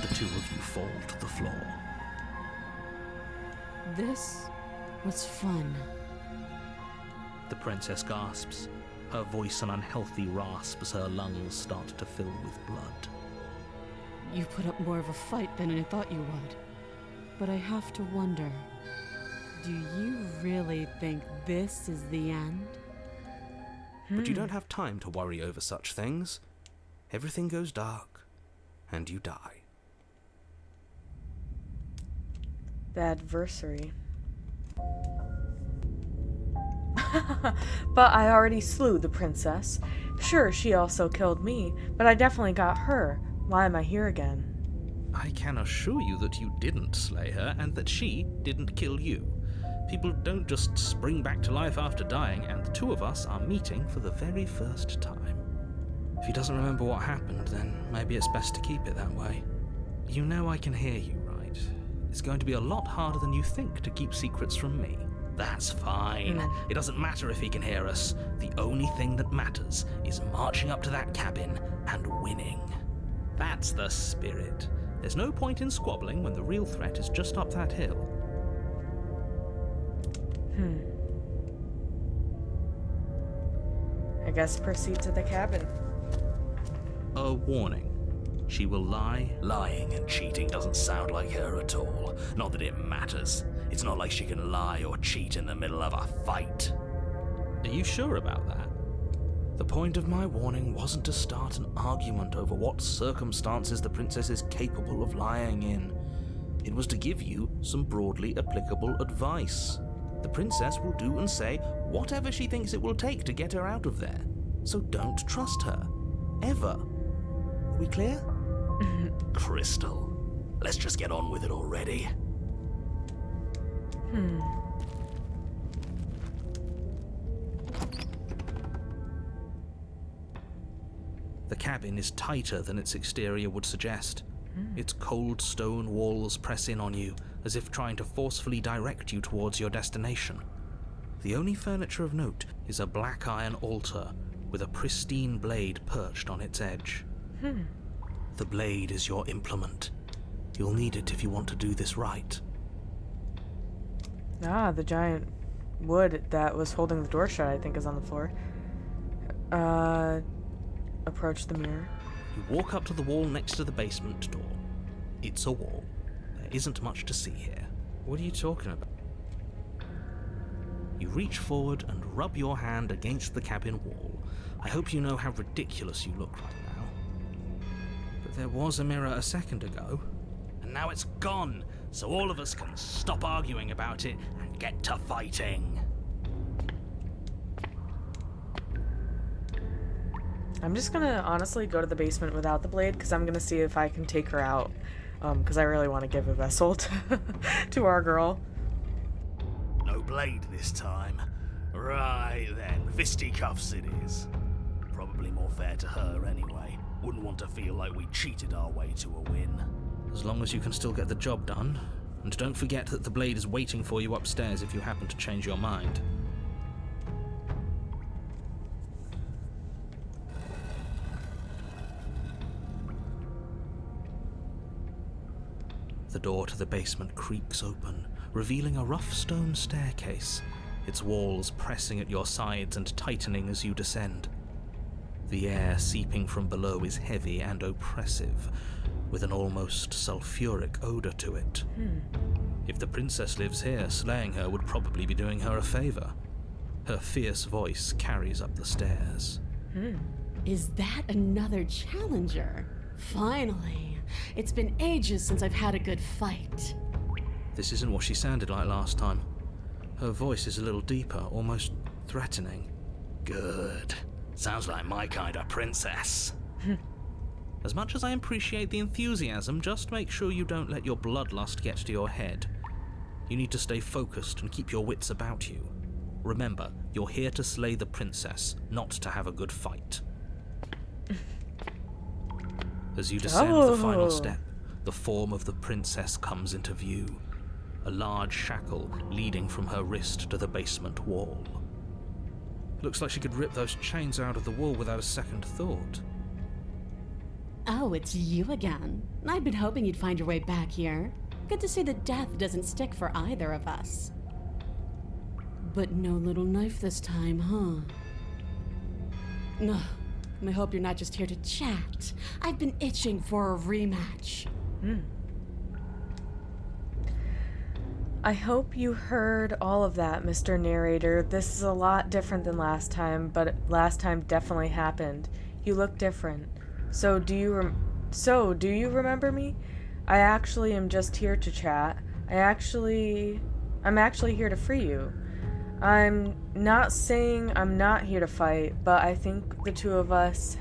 The two of you fall to the floor. This was fun. The princess gasps, her voice an unhealthy rasp as her lungs start to fill with blood. You put up more of a fight than I thought you would. But I have to wonder, do you really think this is the end? But you don't have time to worry over such things. Everything goes dark, and you die. The adversary. But I already slew the princess. Sure, she also killed me, but I definitely got her. Why am I here again? I can assure you that you didn't slay her and that she didn't kill you. People don't just spring back to life after dying, and the two of us are meeting for the very first time. If he doesn't remember what happened, then maybe it's best to keep it that way. You know I can hear you, right? It's going to be a lot harder than you think to keep secrets from me. That's fine. It doesn't matter if he can hear us. The only thing that matters is marching up to that cabin and winning. That's the spirit. There's no point in squabbling when the real threat is just up that hill. I guess proceed to the cabin. A warning. She will lie. Lying and cheating doesn't sound like her at all. Not that it matters. It's not like she can lie or cheat in the middle of a fight. Are you sure about that? The point of my warning wasn't to start an argument over what circumstances the princess is capable of lying in. It was to give you some broadly applicable advice. The princess will do and say whatever she thinks it will take to get her out of there. So don't trust her. Ever. Are we clear? Crystal, let's just get on with it already. The cabin is tighter than its exterior would suggest. Its cold stone walls press in on you, as if trying to forcefully direct you towards your destination. The only furniture of note is a black iron altar with a pristine blade perched on its edge. The blade is your implement. You'll need it if you want to do this right. Ah, the giant wood that was holding the door shut, I think, is on the floor. Approach the mirror. You walk up to the wall next to the basement door. It's a wall. There isn't much to see here. What are you talking about? You reach forward and rub your hand against the cabin wall. I hope you know how ridiculous you look right now. But there was a mirror a second ago, and now it's gone, so all of us can stop arguing about it and get to fighting. I'm just gonna honestly go to the basement without the blade, because I'm gonna see if I can take her out. Because I really want to give a vessel to our girl. No blade this time. Right then, fisticuffs it is. Probably more fair to her anyway. Wouldn't want to feel like we cheated our way to a win. As long as you can still get the job done. And don't forget that the blade is waiting for you upstairs if you happen to change your mind. The door to the basement creaks open, revealing a rough stone staircase, its walls pressing at your sides and tightening as you descend. The air seeping from below is heavy and oppressive, with an almost sulfuric odor to it. If the princess lives here, slaying her would probably be doing her a favor. Her fierce voice carries up the stairs. Is that another challenger? Finally. It's been ages since I've had a good fight. This isn't what she sounded like last time. Her voice is a little deeper, almost threatening. Good. Sounds like my kind of princess. As much as I appreciate the enthusiasm, just make sure you don't let your bloodlust get to your head. You need to stay focused and keep your wits about you. Remember, you're here to slay the princess, not to have a good fight. As you descend the final step, the form of the princess comes into view. A large shackle leading from her wrist to the basement wall. Looks like she could rip those chains out of the wall without a second thought. Oh, it's you again. I'd been hoping you'd find your way back here. Good to see that death doesn't stick for either of us. But no little knife this time, huh? No. I hope you're not just here to chat. I've been itching for a rematch. I hope you heard all of that, Mr. Narrator. This is a lot different than last time, but last time definitely happened. You look different. So do you remember me? I actually am just here to chat. I'm actually here to free you. I'm not saying I'm not here to fight, but I think the two of us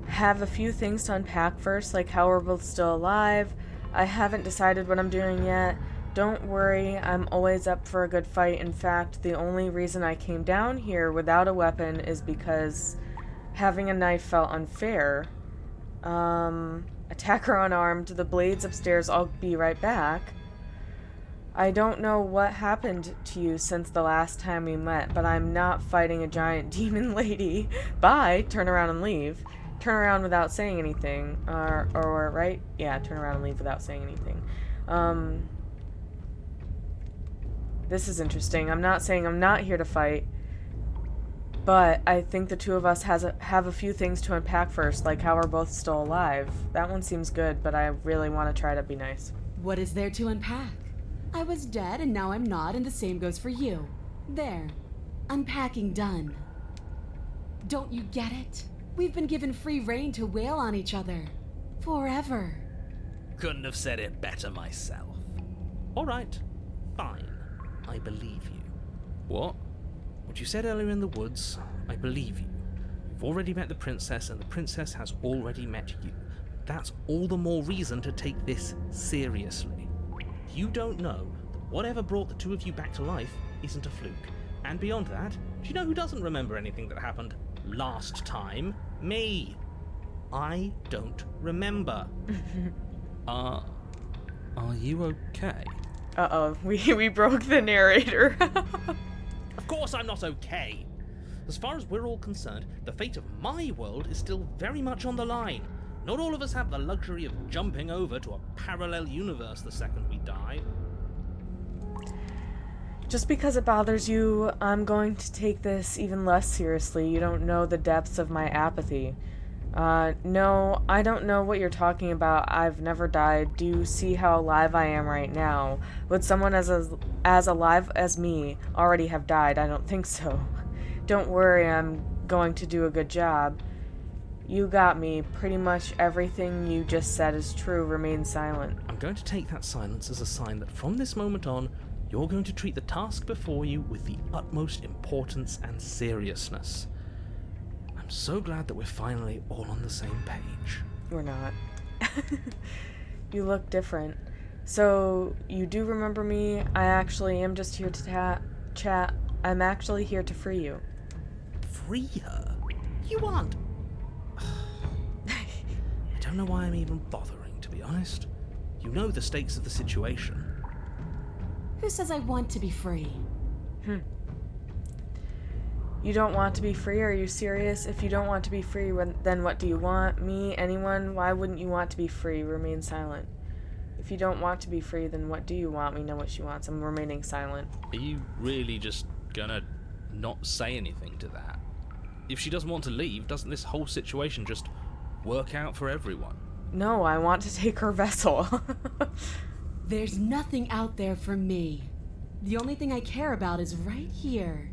have a few things to unpack first, like how we're both still alive. I haven't decided what I'm doing yet. Don't worry, I'm always up for a good fight. In fact, the only reason I came down here without a weapon is because having a knife felt unfair. Attacker unarmed, the blades upstairs, I'll be right back. I don't know what happened to you since the last time we met, but I'm not fighting a giant demon lady. Bye, turn around and leave. Turn around without saying anything. Or right? Yeah, turn around and leave without saying anything. This is interesting. I'm not saying I'm not here to fight, but I think the two of us have a few things to unpack first, like how we're both still alive. That one seems good, but I really want to try to be nice. What is there to unpack? I was dead and now I'm not, and the same goes for you. There. Unpacking done. Don't you get it? We've been given free rein to wail on each other. Forever. Couldn't have said it better myself. All right, fine. I believe you. What? What you said earlier in the woods, I believe you. You've already met the princess, and the princess has already met you. That's all the more reason to take this seriously. You don't know that whatever brought the two of you back to life isn't a fluke. And beyond that, do you know who doesn't remember anything that happened last time? Me. I don't remember. Are you okay? Uh-oh, we broke the narrator. Of course I'm not okay. As far as we're all concerned, the fate of my world is still very much on the line. Not all of us have the luxury of jumping over to a parallel universe the second we die. Just because it bothers you, I'm going to take this even less seriously. You don't know the depths of my apathy. No, I don't know what you're talking about. I've never died. Do you see how alive I am right now? Would someone as alive as me already have died? I don't think so. Don't worry, I'm going to do a good job. You got me. Pretty much everything you just said is true. Remain silent. I'm going to take that silence as a sign that from this moment on, you're going to treat the task before you with the utmost importance and seriousness. I'm so glad that we're finally all on the same page. We're not. You look different. So, you do remember me? I actually am just here to chat. I'm actually here to free you. Free her? You aren't. I don't know why I'm even bothering, to be honest. You know the stakes of the situation. Who says I want to be free? You don't want to be free? Are you serious? If you don't want to be free, then what do you want? Me? Anyone? Why wouldn't you want to be free? Remain silent. If you don't want to be free, then what do you want? We know what she wants. I'm remaining silent. Are you really just gonna not say anything to that? If she doesn't want to leave, doesn't this whole situation just work out for everyone? No, I want to take her vessel. There's nothing out there for me. The only thing I care about is right here.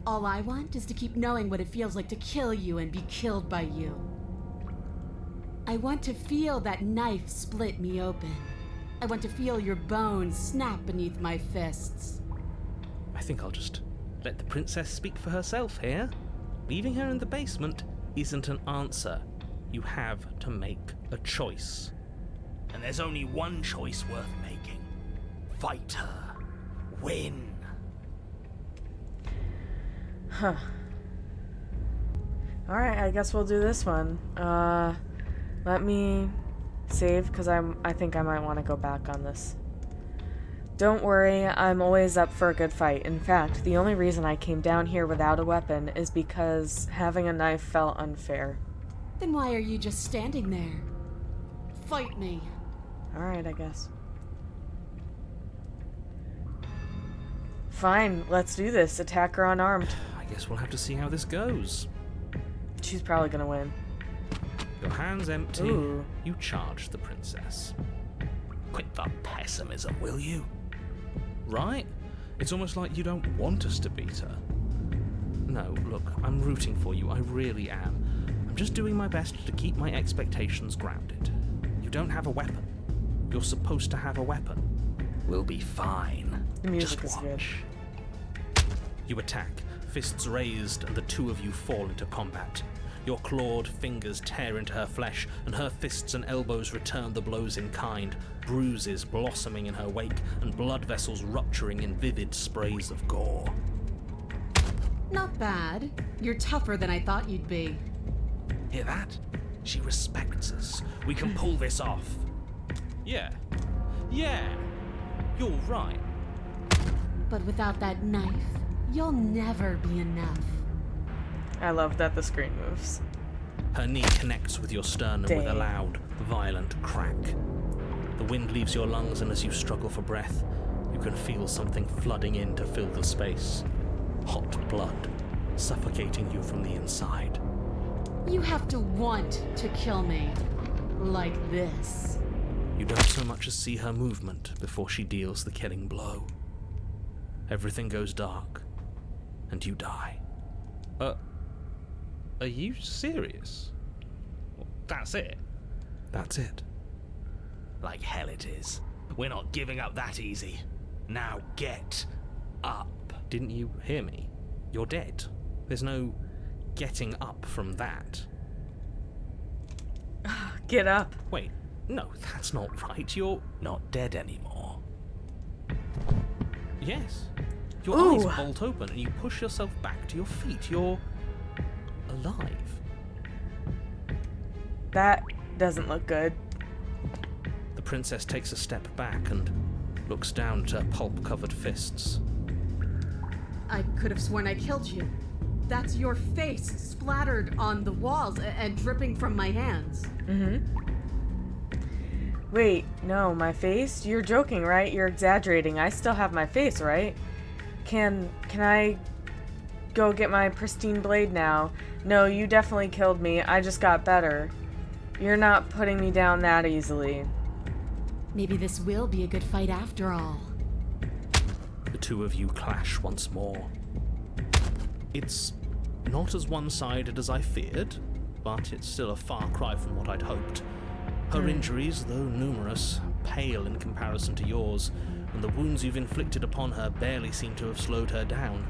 All I want is to keep knowing what it feels like to kill you and be killed by you. I want to feel that knife split me open. I want to feel your bones snap beneath my fists. I think I'll just let the princess speak for herself here. Leaving her in the basement isn't an answer. You have to make a choice. And there's only one choice worth making. Fight her. Win. Huh. Alright, I guess we'll do this one. Let me save, because I think I might want to go back on this. Don't worry, I'm always up for a good fight. In fact, the only reason I came down here without a weapon is because having a knife felt unfair. Then why are you just standing there? Fight me. Alright, I guess. Fine, let's do this. Attacker unarmed. I guess we'll have to see how this goes. She's probably gonna win. Your hands empty, Ooh. you charge the princess. Quit the pessimism, will you? Right? It's almost like you don't want us to beat her. No, look, I'm rooting for you, I really am. I'm just doing my best to keep my expectations grounded. You don't have a weapon. You're supposed to have a weapon. We'll be fine. The music Just is good. watch. You attack, fists raised, and the two of you fall into combat. Your clawed fingers tear into her flesh, and her fists and elbows return the blows in kind, bruises blossoming in her wake, and blood vessels rupturing in vivid sprays of gore. Not bad. You're tougher than I thought you'd be. Hear that? She respects us. We can pull this off. Yeah. You're right. But without that knife, you'll never be enough. I love that the screen moves. Her knee connects with your sternum with a Dang. loud, violent crack. The wind leaves your lungs, and as you struggle for breath, you can feel something flooding in to fill the space. Hot blood, suffocating you from the inside. You have to want to kill me. Like this. You don't so much as see her movement before she deals the killing blow. Everything goes dark, and you die. Are you serious? That's it? That's it. Like hell it is. We're not giving up that easy. Now get up. Didn't you hear me? You're dead. There's no getting up from that. Get up. Wait, no, that's not right. You're not dead anymore. Yes. Your Ooh. eyes bolt open and you push yourself back to your feet. You're alive. That doesn't look good. The princess takes a step back and looks down at her pulp-covered fists. I could have sworn I killed you. That's your face splattered on the walls and dripping from my hands. Wait, no, my face? You're joking, right? You're exaggerating. I still have my face, right? Can I go get my pristine blade now? No, you definitely killed me. I just got better. You're not putting me down that easily. Maybe this will be a good fight after all. The two of you clash once more. It's not as one-sided as I feared, but it's still a far cry from what I'd hoped. Her injuries, though numerous, pale in comparison to yours, and the wounds you've inflicted upon her barely seem to have slowed her down.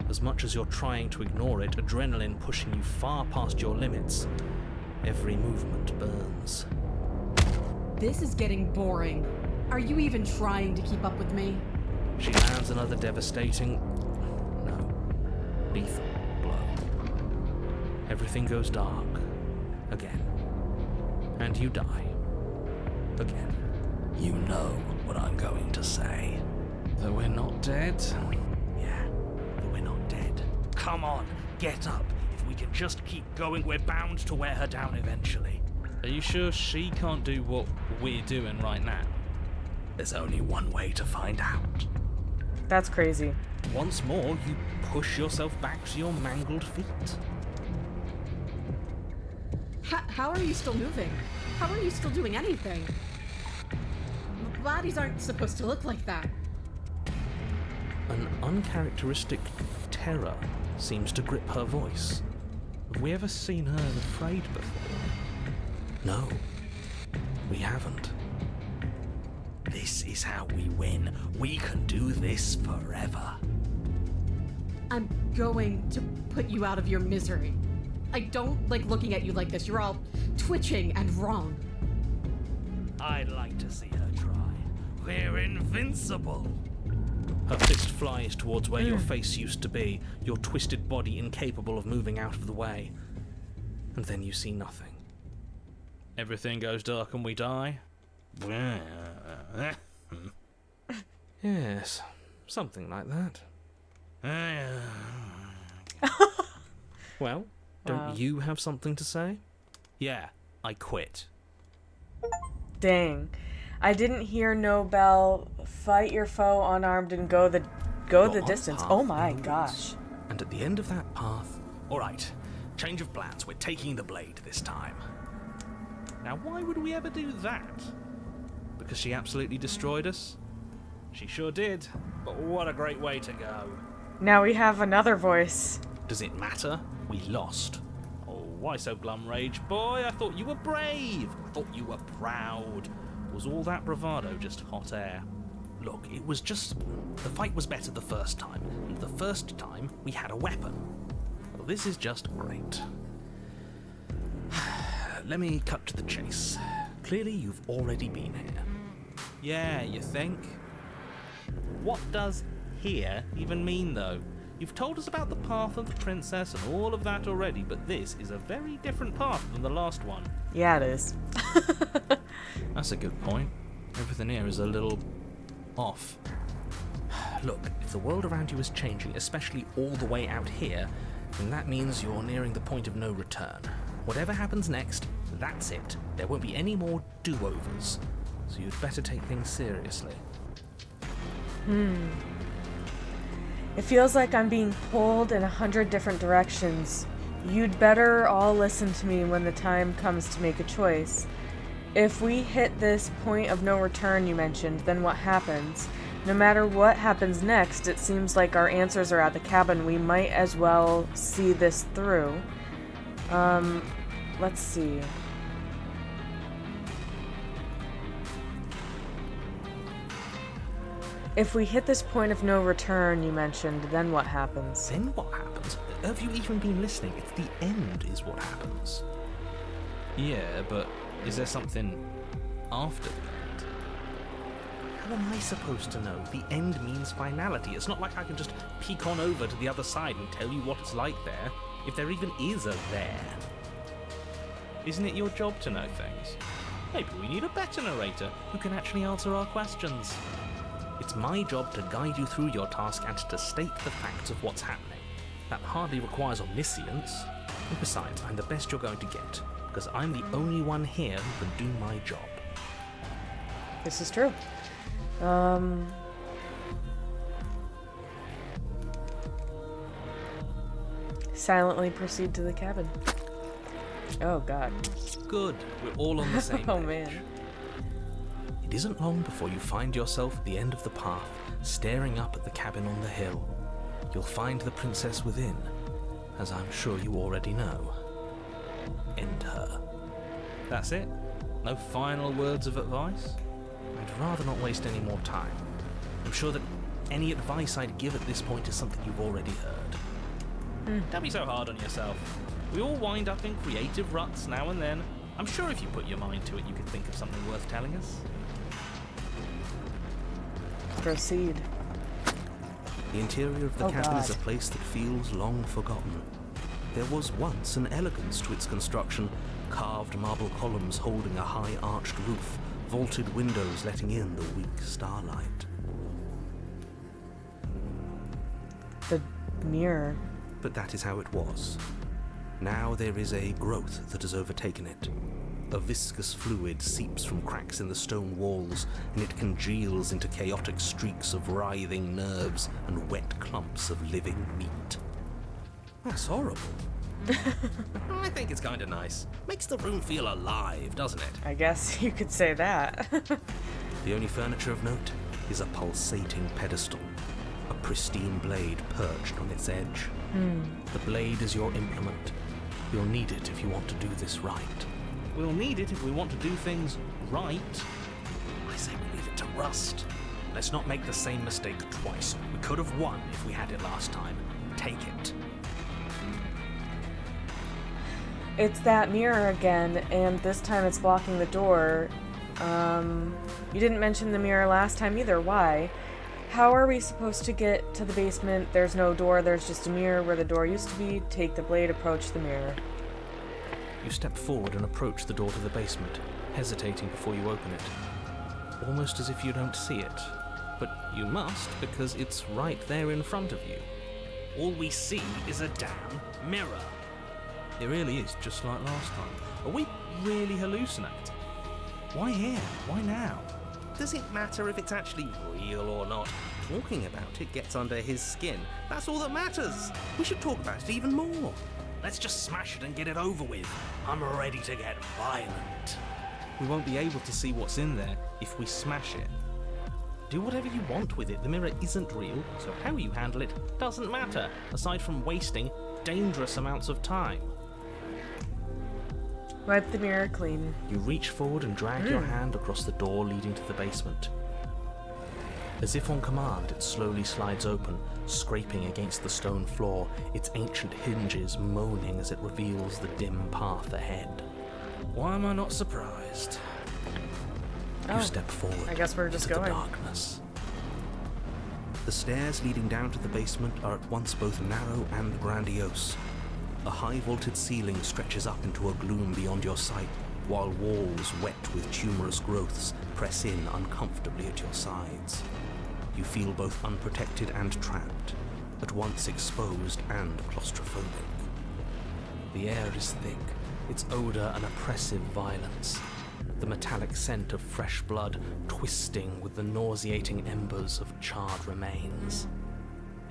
As much as you're trying to ignore it, adrenaline pushing you far past your limits, every movement burns. This is getting boring. Are you even trying to keep up with me? She lands another devastating, lethal blow. Everything goes dark. Again. And you die. Again. You know what I'm going to say. That we're not dead? Yeah, that we're not dead. Come on, get up. If we can just keep going, we're bound to wear her down eventually. Are you sure she can't do what we're doing right now? There's only one way to find out. That's crazy. Once more, you push yourself back to your mangled feet. How are you still moving? How are you still doing anything? Bodies aren't supposed to look like that. An uncharacteristic terror seems to grip her voice. Have we ever seen her afraid before? No, we haven't. This is how we win. We can do this forever. I'm going to put you out of your misery. I don't like looking at you like this. You're all twitching and wrong. I'd like to see her try. We're invincible. Her fist flies towards where your face used to be, your twisted body incapable of moving out of the way. And then you see nothing. Everything goes dark and we die? Yes, something like that. Well, don't you have something to say? Yeah, I quit. Dang. I didn't hear no bell. Fight your foe unarmed and go the distance. path Oh my in the gosh. woods. And at the end of that path... Alright, change of plans. We're taking the blade this time. Now, why would we ever do that? Because she absolutely destroyed us? She sure did, but what a great way to go. Now we have another voice. Does it matter? We lost. Oh, why so glum, Rage Boy? I thought you were brave. I thought you were proud. Was all that bravado just hot air? look, it was just... The fight was better the first time, and the first time we had a weapon. Well, this is just great. Let me cut to the chase. Clearly you've already been here. Yeah, you think? What does here even mean, though? You've told us about the path of the princess and all of that already, but this is a very different path than the last one. Yeah, it is. That's a good point. Everything here is a little off. Look, if the world around you is changing, especially all the way out here, then that means you're nearing the point of no return. Whatever happens next, that's it. There won't be any more do-overs. So you'd better take things seriously. It feels like I'm being pulled in 100 different directions. You'd better all listen to me when the time comes to make a choice. If we hit this point of no return you mentioned, then what happens? No matter what happens next, it seems like our answers are at the cabin. We might as well see this through. Let's see. If we hit this point of no return you mentioned, then what happens? Then what happens? Have you even been listening? It's the end is what happens. Yeah, but is there something after the end? How am I supposed to know? The end means finality. It's not like I can just peek on over to the other side and tell you what it's like there, if there even is a there. Isn't it your job to know things? Maybe we need a better narrator who can actually answer our questions. It's my job to guide you through your task and to state the facts of what's happening. That hardly requires omniscience. And besides, I'm the best you're going to get, because I'm the only one here who can do my job. This is true. Silently proceed to the cabin. Oh, God. Good, we're all on the same Oh, page. man. It isn't long before you find yourself at the end of the path, staring up at the cabin on the hill. You'll find the princess within, as I'm sure you already know. End her. That's it? No final words of advice? I'd rather not waste any more time. I'm sure that any advice I'd give at this point is something you've already heard. Don't be so hard on yourself. We all wind up in creative ruts now and then. I'm sure if you put your mind to it, you could think of something worth telling us. Proceed. The interior of the Oh, cabin is God. a place that feels long forgotten. There was once an elegance to its construction, carved marble columns holding a high arched roof, vaulted windows letting in the weak starlight. The mirror. But that is how it was. Now there is a growth that has overtaken it. A viscous fluid seeps from cracks in the stone walls, and it congeals into chaotic streaks of writhing nerves and wet clumps of living meat. That's horrible. I think it's kind of nice. Makes the room feel alive, doesn't it? I guess you could say that. The only furniture of note is a pulsating pedestal, a pristine blade perched on its edge. The blade is your implement. You'll need it if you want to do this right. We'll need it if we want to do things right. I say we leave it to rust. Let's not make the same mistake twice. We could have won if we had it last time. Take it. It's that mirror again, and this time it's blocking the door. You didn't mention the mirror last time either. Why? How are we supposed to get to the basement? There's no door, there's just a mirror where the door used to be. Take the blade, approach the mirror. You step forward and approach the door to the basement, hesitating before you open it. Almost as if you don't see it. But you must, because it's right there in front of you. All we see is a damn mirror. It really is just like last time. Are we really hallucinating? Why here? Why now? Does it matter if it's actually real or not? Talking about it gets under his skin. That's all that matters. We should talk about it even more. Let's just smash it and get it over with. I'm ready to get violent. We won't be able to see what's in there if we smash it. Do whatever you want with it. The mirror isn't real, so how you handle it doesn't matter, aside from wasting dangerous amounts of time. Wipe the mirror clean. You reach forward and drag your hand across the door leading to the basement. As if on command, it slowly slides open, scraping against the stone floor, its ancient hinges moaning as it reveals the dim path ahead. Why am I not surprised? Oh, You step forward I guess we're just into the going. darkness. The stairs leading down to the basement are at once both narrow and grandiose. A high-vaulted ceiling stretches up into a gloom beyond your sight, while walls wet with tumorous growths press in uncomfortably at your sides. You feel both unprotected and trapped, at once exposed and claustrophobic. The air is thick, its odor an oppressive violence, the metallic scent of fresh blood twisting with the nauseating embers of charred remains.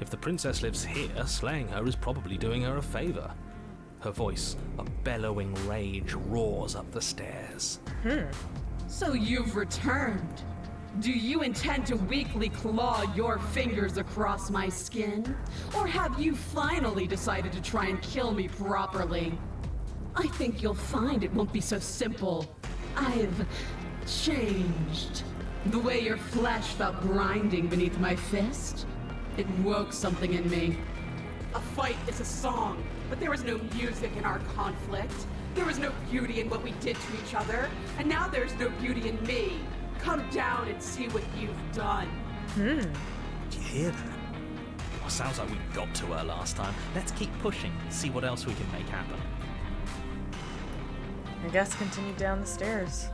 If the princess lives here, slaying her is probably doing her a favor. Her voice, a bellowing rage, roars up the stairs. So you've returned. Do you intend to weakly claw your fingers across my skin? Or have you finally decided to try and kill me properly? I think you'll find it won't be so simple. I've changed. The way your flesh felt grinding beneath my fist, it woke something in me. A fight is a song, but there was no music in our conflict. There was no beauty in what we did to each other, and now there's no beauty in me. Come down and see what you've done. Do you hear that? Well, sounds like we got to her last time. Let's keep pushing, see what else we can make happen. I guess continue down the stairs.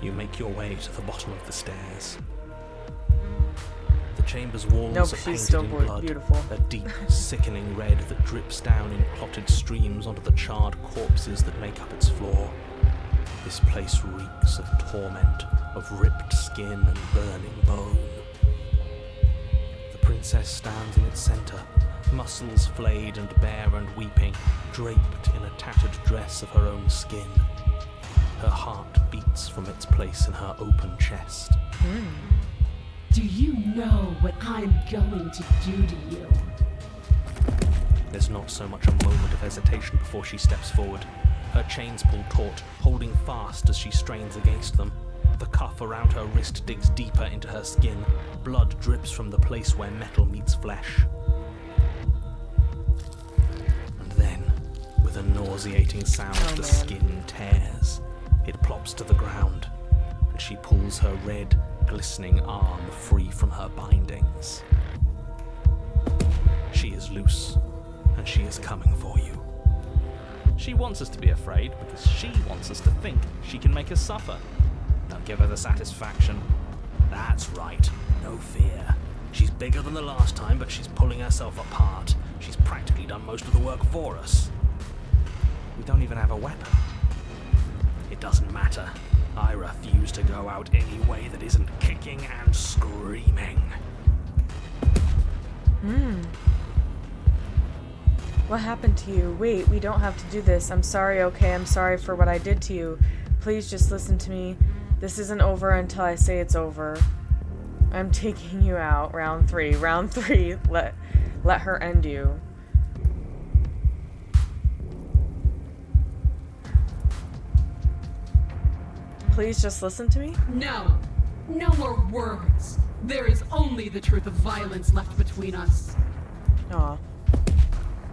You make your way to the bottom of the stairs. The chamber's walls Nope, are she's painted still in blood, beautiful. a deep, sickening red that drips down in clotted streams onto the charred corpses that make up its floor. This place reeks of torment, of ripped skin and burning bone. The princess stands in its center, muscles flayed and bare and weeping, draped in a tattered dress of her own skin. Her heart beats from its place in her open chest. Do you know what I'm going to do to you? There's not so much a moment of hesitation before she steps forward. Her chains pull taut, holding fast as she strains against them. The cuff around her wrist digs deeper into her skin. Blood drips from the place where metal meets flesh. And then, with a nauseating sound, Oh, the man. skin tears. It plops to the ground, and she pulls her red, glistening arm free from her bindings. She is loose, and she is coming for you. She wants us to be afraid because she wants us to think she can make us suffer. Now give her the satisfaction. That's right, no fear. She's bigger than the last time, but she's pulling herself apart. She's practically done most of the work for us. We don't even have a weapon. It doesn't matter. I refuse to go out any way that isn't kicking and screaming. What happened to you? Wait, we don't have to do this. I'm sorry, okay? I'm sorry for what I did to you. Please just listen to me. This isn't over until I say it's over. I'm taking you out. Round 3. Round 3. Let her end you. Please just listen to me? No. No more words. There is only the truth of violence left between us. Aw.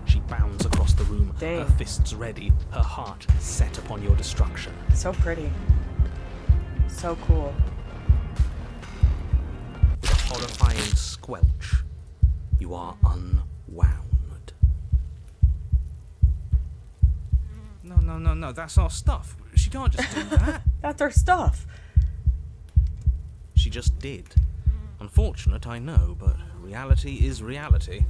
She bounds across the room, Dang. her fists ready, her heart set upon your destruction. So pretty. So cool. With a horrifying squelch, you are unwound. No, that's our stuff. She can't just do that. That's our stuff. She just did. Unfortunate, I know, but reality is reality.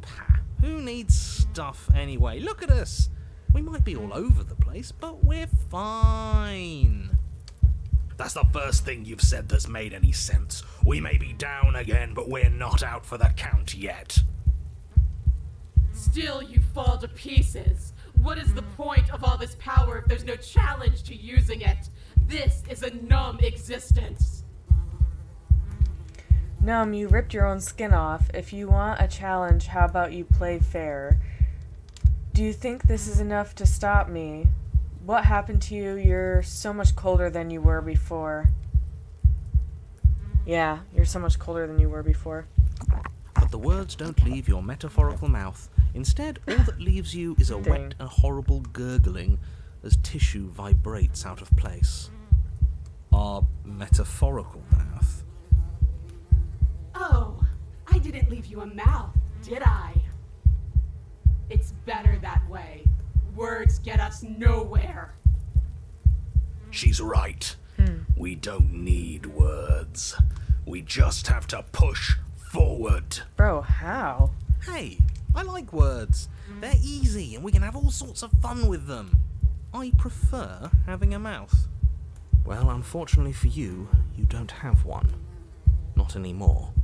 Pah, who needs stuff anyway? Look at us! We might be all over the place, but we're fine. That's the first thing you've said that's made any sense. We may be down again, but we're not out for the count yet. Still, you fall to pieces. What is the point of all this power if there's no challenge to using it? This is a numb existence. Numb, you ripped your own skin off. If you want a challenge, how about you play fair? Do you think this is enough to stop me? What happened to you? You're so much colder than you were before. Yeah, you're so much colder than you were before. But the words don't leave your metaphorical mouth. Instead, all that leaves you is a Dang. wet and horrible gurgling as tissue vibrates out of place. Our metaphorical mouth. Oh, I didn't leave you a mouth, did I? It's better that way. Words get us nowhere. She's right. We don't need words. We just have to push forward. Bro, how? Hey, I like words. They're easy and we can have all sorts of fun with them. I prefer having a mouth. Well, unfortunately for you, you don't have one. Not anymore.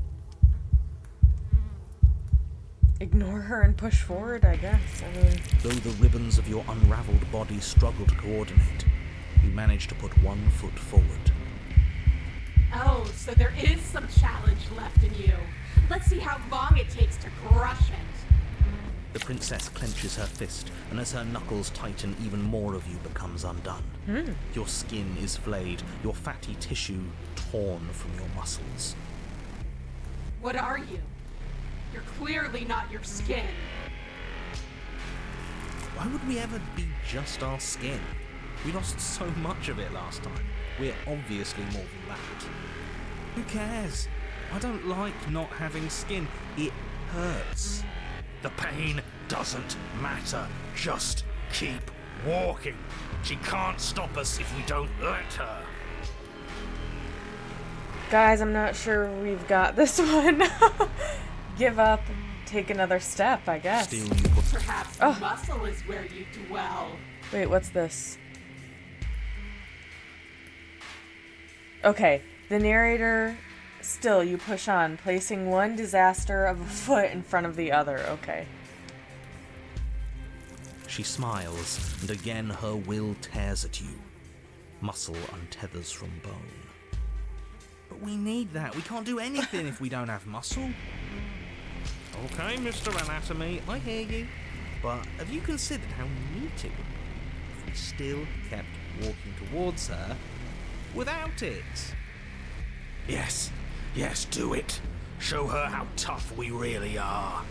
Ignore her and push forward, I guess. I mean, Though the ribbons of your unraveled body struggle to coordinate, you manage to put one foot forward. Oh, so there is some challenge left in you. Let's see how long it takes to crush it. The princess clenches her fist, and as her knuckles tighten, even more of you becomes undone. Your skin is flayed, your fatty tissue torn from your muscles. What are you? You're clearly not your skin. Why would we ever be just our skin? We lost so much of it last time. We're obviously more than that. Who cares? I don't like not having skin. It hurts. The pain doesn't matter. Just keep walking. She can't stop us if we don't let her. guys, I'm not sure we've got this one. Give up, take another step, I guess. Still, you put Perhaps the muscle is where you dwell. Wait, what's this? Okay, the narrator, still you push on, placing one disaster of a foot in front of the other. Okay. She smiles, and again her will tears at you. Muscle untethers from bone. But we need that. We can't do anything if we don't have muscle. Okay, Mr. Anatomy, I hear you. But have you considered how neat it would be if we still kept walking towards her without it? Yes, do it. Show her how tough we really are.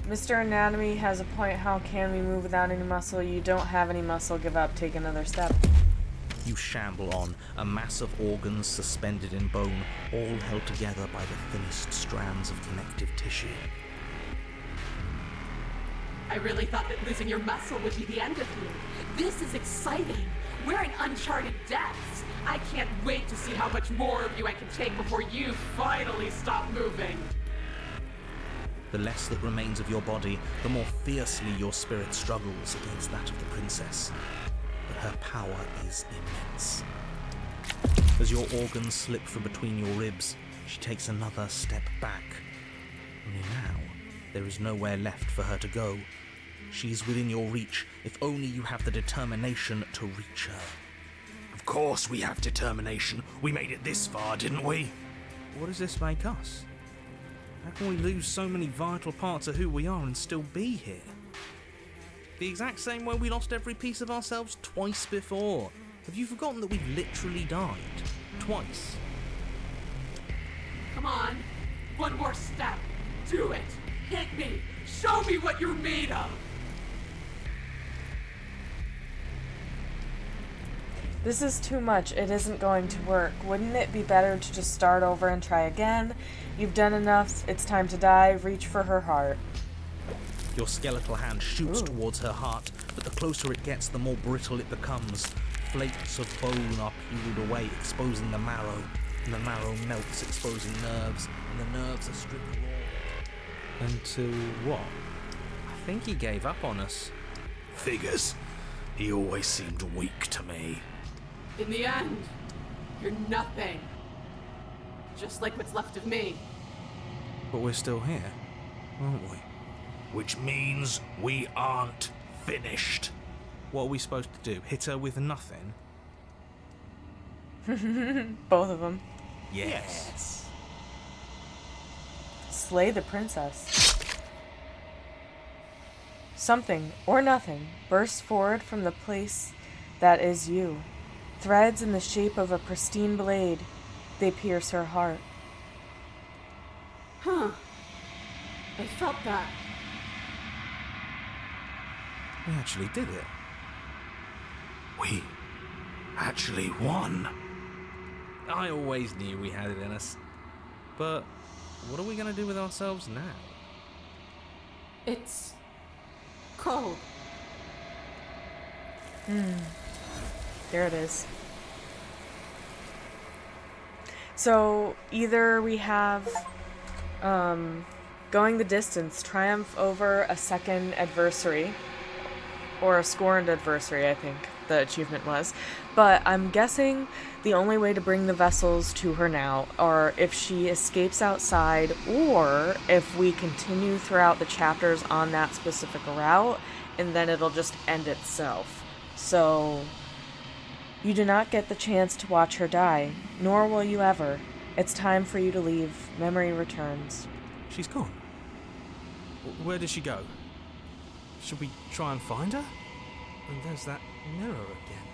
Mr. Anatomy has a point. How can we move without any muscle? You don't have any muscle. Give up. Take another step. You shamble on, a mass of organs suspended in bone, all held together by the thinnest strands of connective tissue. I really thought that losing your muscle would be the end of you. This is exciting. We're in uncharted depths. I can't wait to see how much more of you I can take before you finally stop moving. The less that remains of your body, the more fiercely your spirit struggles against that of the princess. But her power is immense. As your organs slip from between your ribs, she takes another step back. Only now, there is nowhere left for her to go. She's within your reach, if only you have the determination to reach her. Of course we have determination. We made it this far, didn't we? What does this make us? How can we lose so many vital parts of who we are and still be here? The exact same way we lost every piece of ourselves twice before. Have you forgotten that we've literally died? Twice. Come on. One more step. Do it. Hit me. Show me what you're made of. This is too much. It isn't going to work. Wouldn't it be better to just start over and try again? You've done enough. It's time to die. Reach for her heart. Your skeletal hand shoots Ooh. towards her heart, but the closer it gets, the more brittle it becomes. Flakes of bone are peeled away, exposing the marrow, and the marrow melts, exposing nerves, and the nerves are stripped raw. Until what? I think he gave up on us. Figures. He always seemed weak to me. In the end, you're nothing. Just like what's left of me. But we're still here, aren't we? Which means we aren't finished. What are we supposed to do? Hit her with nothing? Both of them. Yes. Slay the princess. Something, or nothing, bursts forward from the place that is you. Threads in the shape of a pristine blade. They pierce her heart. Huh. I felt that. We actually did it. We actually won. I always knew we had it in us. But what are we going to do with ourselves now? It's cold. There it is. So either we have going the distance, triumph over a second adversary, or a scorned adversary, I think the achievement was. But I'm guessing the only way to bring the vessels to her now are if she escapes outside, or if we continue throughout the chapters on that specific route, and then it'll just end itself. So you do not get the chance to watch her die, nor will you ever. It's time for you to leave. Memory returns. She's gone. Where did she go? Should we try and find her? And there's that mirror again.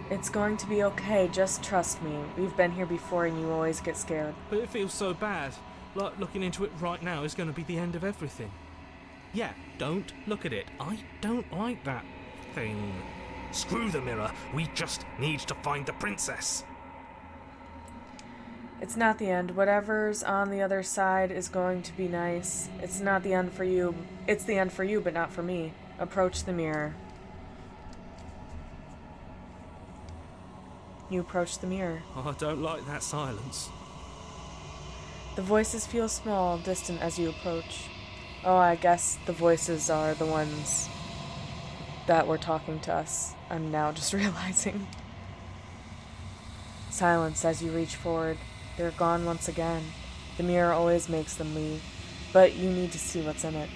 It's going to be okay, just trust me. We've been here before and you always get scared. But it feels so bad. Like looking into it right now is going to be the end of everything. Yeah, don't look at it. I don't like that thing. Screw the mirror. We just need to find the princess. It's not the end. Whatever's on the other side is going to be nice. It's not the end for you. It's the end for you, but not for me. Approach the mirror. You approach the mirror. Oh, I don't like that silence. The voices feel small, distant as you approach. Oh, I guess the voices are the ones that were talking to us. I'm now just realizing. Silence as you reach forward. They're gone once again. The mirror always makes them leave, but you need to see what's in it.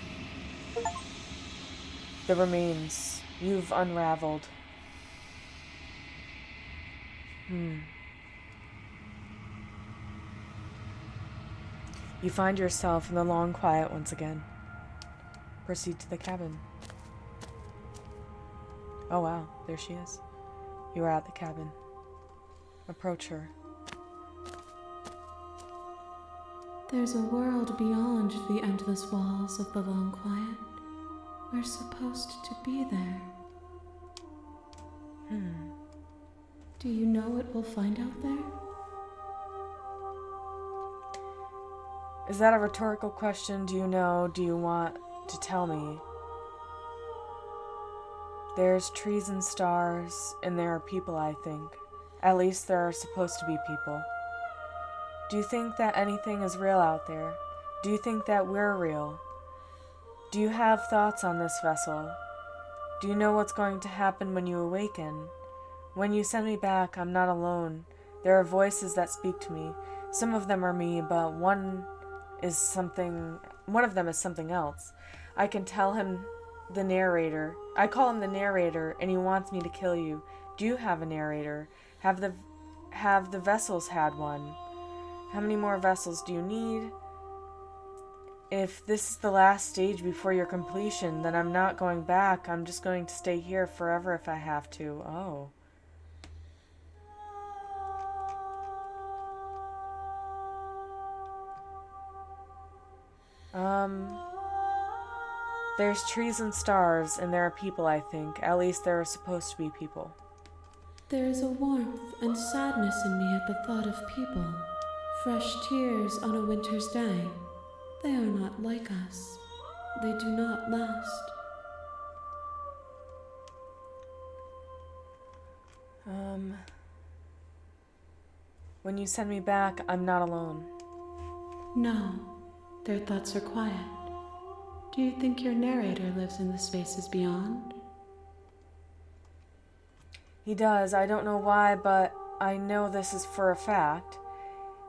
The remains. You've unraveled. You find yourself in the long quiet once again. Proceed to the cabin. Oh wow, there she is. You are at the cabin. Approach her. There's a world beyond the endless walls of the long quiet. We're supposed to be there. Do you know what we'll find out there? Is that a rhetorical question? Do you know? Do you want to tell me? There's trees and stars, and there are people, I think. At least there are supposed to be people. Do you think that anything is real out there? Do you think that we're real? Do you have thoughts on this vessel? Do you know what's going to happen when you awaken? When you send me back, I'm not alone. There are voices that speak to me. Some of them are me, but one of them is something else. I can tell him the narrator. I call him the narrator, and he wants me to kill you. Do you have a narrator? Have the vessels had one? How many more vessels do you need? If this is the last stage before your completion, then I'm not going back. I'm just going to stay here forever if I have to. Oh. There's trees and stars, and there are people, I think. At least there are supposed to be people. There is a warmth and sadness in me at the thought of people. Fresh tears on a winter's day. They are not like us. They do not last. When you send me back, I'm not alone. No, their thoughts are quiet. Do you think your narrator lives in the spaces beyond? He does. I don't know why, but I know this is for a fact.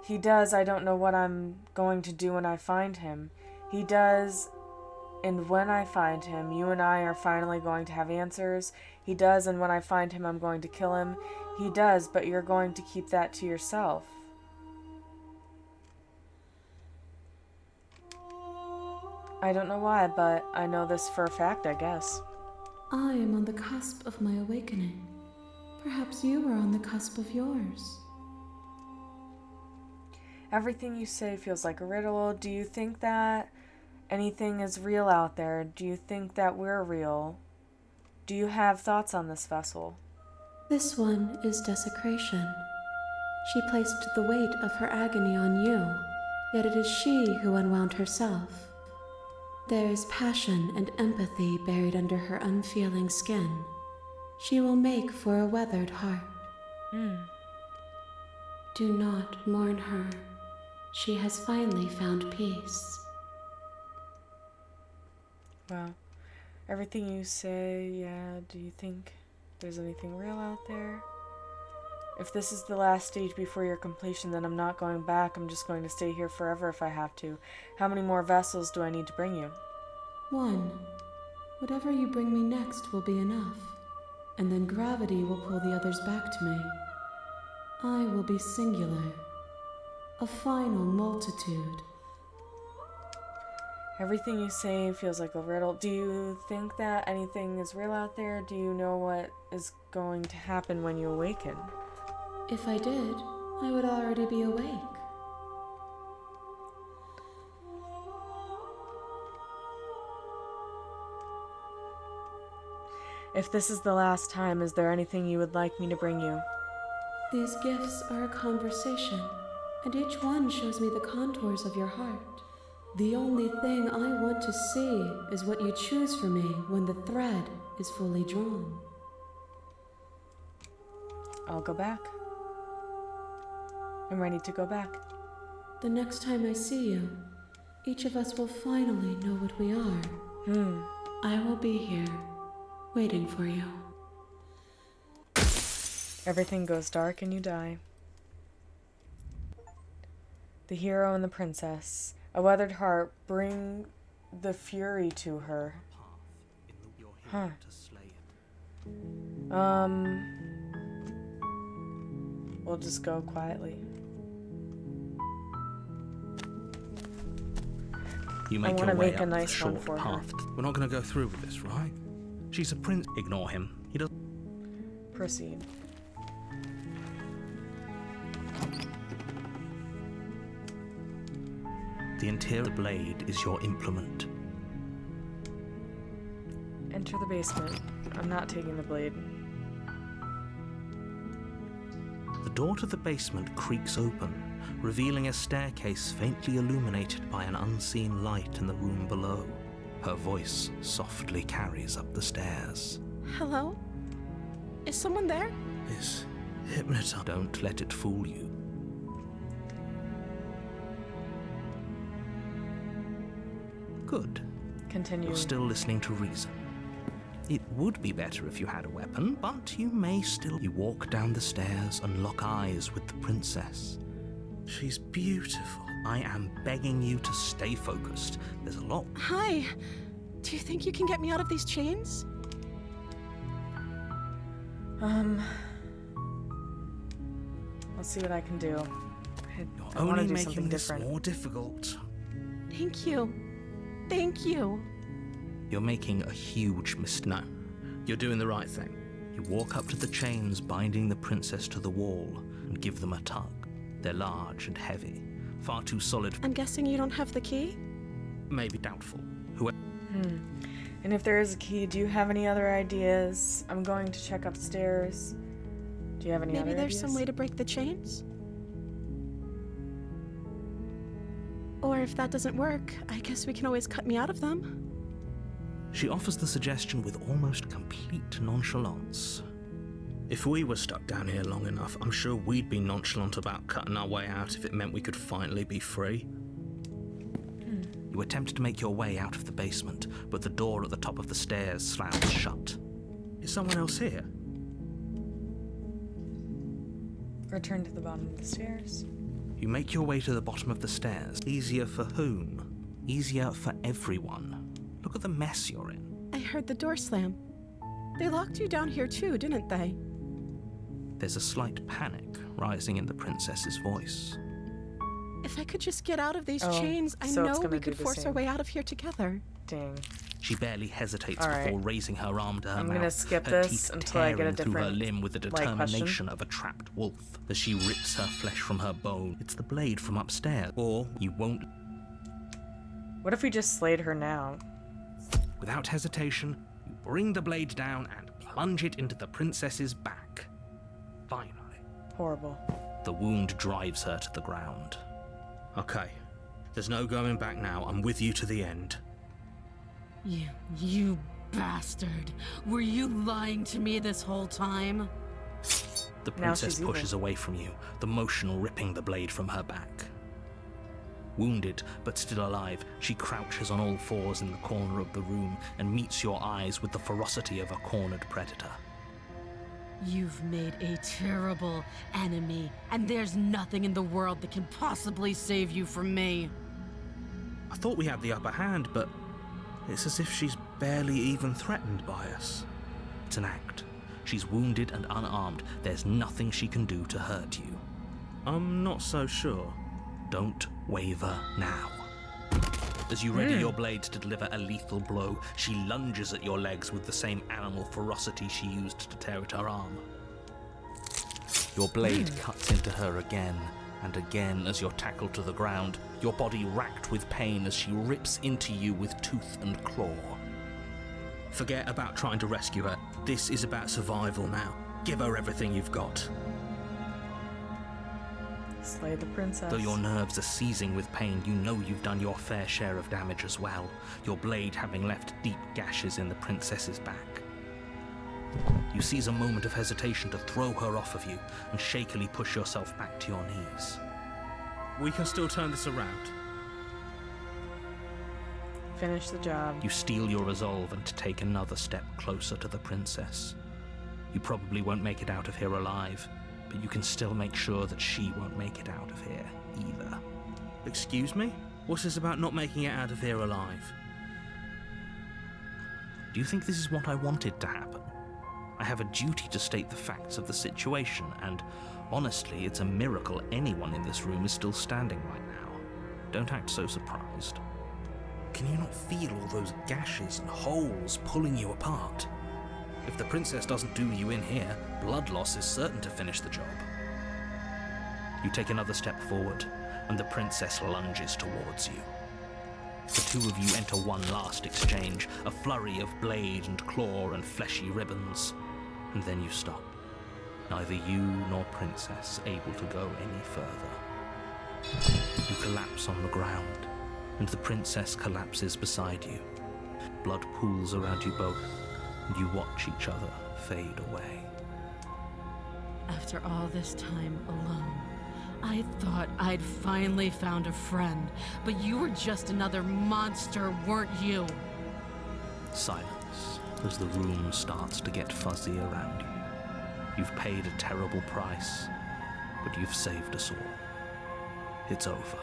He does. I don't know what I'm going to do when I find him. He does, and when I find him, you and I are finally going to have answers. He does, and when I find him, I'm going to kill him. He does, but you're going to keep that to yourself. I don't know why, but I know this for a fact, I guess. I am on the cusp of my awakening. Perhaps you are on the cusp of yours. Everything you say feels like a riddle. Do you think that anything is real out there? Do you think that we're real? Do you have thoughts on this vessel? This one is desecration. She placed the weight of her agony on you, yet it is she who unwound herself. There is passion and empathy buried under her unfeeling skin. She will make for a weathered heart. Do not mourn her. She has finally found peace. Well, everything you say, yeah, do you think there's anything real out there? If this is the last stage before your completion, then I'm not going back. I'm just going to stay here forever if I have to. How many more vessels do I need to bring you? 1. Whatever you bring me next will be enough, and then gravity will pull the others back to me. I will be singular, a final multitude. Everything you say feels like a riddle. Do you think that anything is real out there? Do you know what is going to happen when you awaken? If I did, I would already be awake. If this is the last time, is there anything you would like me to bring you? These gifts are a conversation, and each one shows me the contours of your heart. The only thing I want to see is what you choose for me when the thread is fully drawn. I'll go back. I'm ready to go back. The next time I see you, each of us will finally know what we are. I will be here, waiting for you. Everything goes dark and you die. The hero and the princess. A weathered heart, bring the fury to her. Huh. We'll just go quietly. You make I your wanna way make a up nice the one short for her. path. We're not going to go through with this, right? She's a prince. Ignore him. He doesn't. Proceed. The interior blade is your implement. Enter the basement. I'm not taking the blade. The door to the basement creaks open, revealing a staircase faintly illuminated by an unseen light in the room below. Her voice softly carries up the stairs. Hello? Is someone there? Is hypnotized. Don't let it fool you. Good. Continue. You're still listening to reason. It would be better if you had a weapon, but you may still. You walk down the stairs and lock eyes with the princess. She's beautiful. I am begging you to stay focused. There's a lot. Hi. Do you think you can get me out of these chains? Let's see what I can do. I You're want to only do making something this different. more difficult. Thank you. Thank you. You're making a huge mistake. No, you're doing the right thing. You walk up to the chains binding the princess to the wall and give them a tug. They're large and heavy, far too solid. I'm guessing you don't have the key? Maybe doubtful. Whoever. And if there is a key, do you have any other ideas? I'm going to check upstairs. Do you have any Maybe other there's ideas? some way to break the chains? Or if that doesn't work, I guess we can always cut me out of them. She offers the suggestion with almost complete nonchalance. If we were stuck down here long enough, I'm sure we'd be nonchalant about cutting our way out if it meant we could finally be free. You attempt to make your way out of the basement, but the door at the top of the stairs slams shut. Is someone else here? Return to the bottom of the stairs. You make your way to the bottom of the stairs. Easier for whom? Easier for everyone. Look at the mess you're in. I heard the door slam. They locked you down here too, didn't they? There's a slight panic rising in the princess's voice. If I could just get out of these Oh, chains, I so it's know gonna we do could the force our same. way out of here together. Dang. She barely hesitates All right. before raising her arm to her I'm mouth, gonna skip her this teeth until I get a tearing through her different, limb with the like, question. determination of a trapped wolf as she rips her flesh from her bone. It's the blade from upstairs, or you won't. What if we just slayed her now? Without hesitation, you bring the blade down and plunge it into the princess's back. Finally, Horrible. the wound drives her to the ground. Okay, there's no going back now. I'm with you to the end. You bastard. Were you lying to me this whole time? The Now princess she's evil. pushes away from you, the motion ripping the blade from her back. Wounded, but still alive, she crouches on all fours in the corner of the room and meets your eyes with the ferocity of a cornered predator. You've made a terrible enemy, and there's nothing in the world that can possibly save you from me. I thought we had the upper hand, but it's as if she's barely even threatened by us. It's an act. She's wounded and unarmed. There's nothing she can do to hurt you. I'm not so sure. Don't waver now. As you ready your blade to deliver a lethal blow, she lunges at your legs with the same animal ferocity she used to tear at her arm. Your blade cuts into her again and again as you're tackled to the ground, your body racked with pain as she rips into you with tooth and claw. Forget about trying to rescue her. This is about survival now. Give her everything you've got. Slay the princess. Though your nerves are seizing with pain, you know you've done your fair share of damage as well, your blade having left deep gashes in the princess's back. You seize a moment of hesitation to throw her off of you and shakily push yourself back to your knees. We can still turn this around. Finish the job. You steel your resolve and take another step closer to the princess. You probably won't make it out of here alive, but you can still make sure that she won't make it out of here either. Excuse me? What's this about not making it out of here alive? Do you think this is what I wanted to happen? I have a duty to state the facts of the situation, and honestly, it's a miracle anyone in this room is still standing right now. Don't act so surprised. Can you not feel all those gashes and holes pulling you apart? If the princess doesn't do you in here, blood loss is certain to finish the job. You take another step forward, and the princess lunges towards you. The two of you enter one last exchange, a flurry of blade and claw and fleshy ribbons, and then you stop. Neither you nor princess able to go any further. You collapse on the ground, and the princess collapses beside you. Blood pools around you both, and you watch each other fade away. After all this time alone, I thought I'd finally found a friend, but you were just another monster, weren't you? Silence as the room starts to get fuzzy around you. You've paid a terrible price, but you've saved us all. It's over.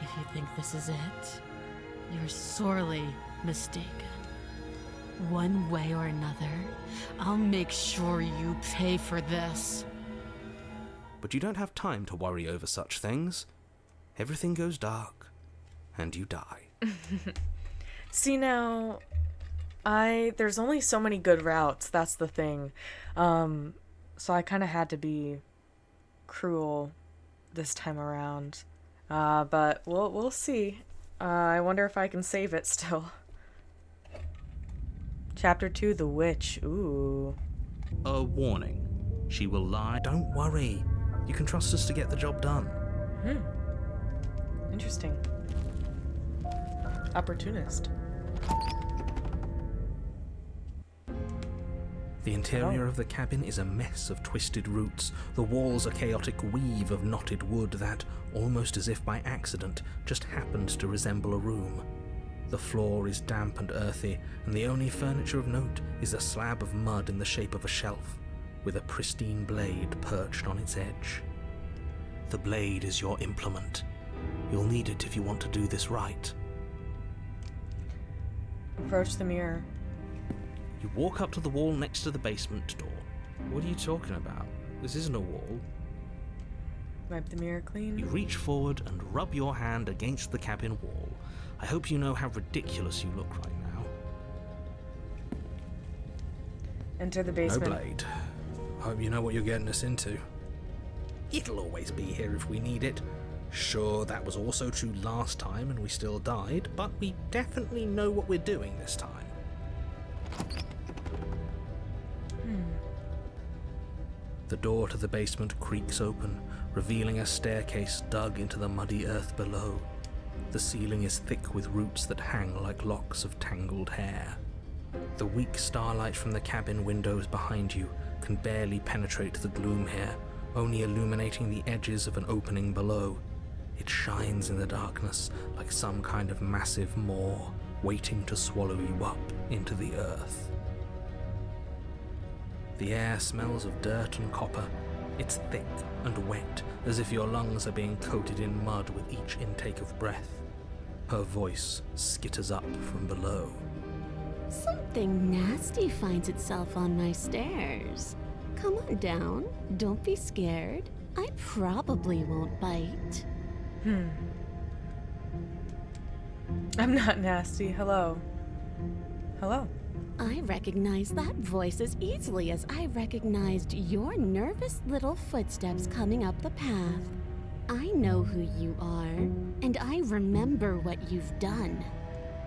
If you think this is it, you're sorely mistaken. One way or another, I'll make sure you pay for this. But you don't have time to worry over such things. Everything goes dark, and you die. See, now, there's only so many good routes, that's the thing. So I kind of had to be cruel this time around. But we'll see. I wonder if I can save it still. Chapter 2, The Witch. Ooh. A warning. She will lie. Don't worry. You can trust us to get the job done. Interesting. Opportunist. The interior of the cabin is a mess of twisted roots. The walls a chaotic weave of knotted wood that, almost as if by accident, just happened to resemble a room. The floor is damp and earthy, and the only furniture of note is a slab of mud in the shape of a shelf, with a pristine blade perched on its edge. The blade is your implement. You'll need it if you want to do this right. Approach the mirror. You walk up to the wall next to the basement door. What are you talking about? This isn't a wall. Wipe the mirror clean. You reach forward and rub your hand against the cabin wall. I hope you know how ridiculous you look right now. Enter the No basement. blade. Hope you know what you're getting us into. It'll always be here if we need it. Sure, that was also true last time and we still died, but we definitely know what we're doing this time. The door to the basement creaks open, revealing a staircase dug into the muddy earth below. The ceiling is thick with roots that hang like locks of tangled hair. The weak starlight from the cabin windows behind you can barely penetrate the gloom here, only illuminating the edges of an opening below. It shines in the darkness like some kind of massive maw, waiting to swallow you up into the earth. The air smells of dirt and copper. It's thick and wet, as if your lungs are being coated in mud with each intake of breath. Her voice skitters up from below. Something nasty finds itself on my stairs. Come on down. Don't be scared. I probably won't bite. I'm not nasty. Hello. Hello. I recognize that voice as easily as I recognized your nervous little footsteps coming up the path. I know who you are, and I remember what you've done.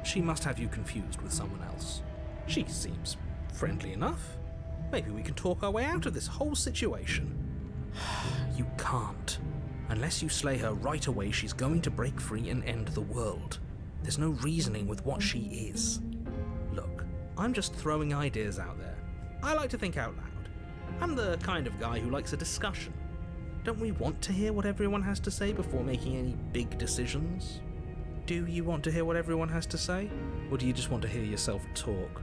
She must have you confused with someone else. She seems friendly enough. Maybe we can talk our way out of this whole situation. You can't. Unless you slay her right away, she's going to break free and end the world. There's no reasoning with what she is. Look, I'm just throwing ideas out there. I like to think out loud. I'm the kind of guy who likes a discussion. Don't we want to hear what everyone has to say before making any big decisions? Do you want to hear what everyone has to say? Or do you just want to hear yourself talk?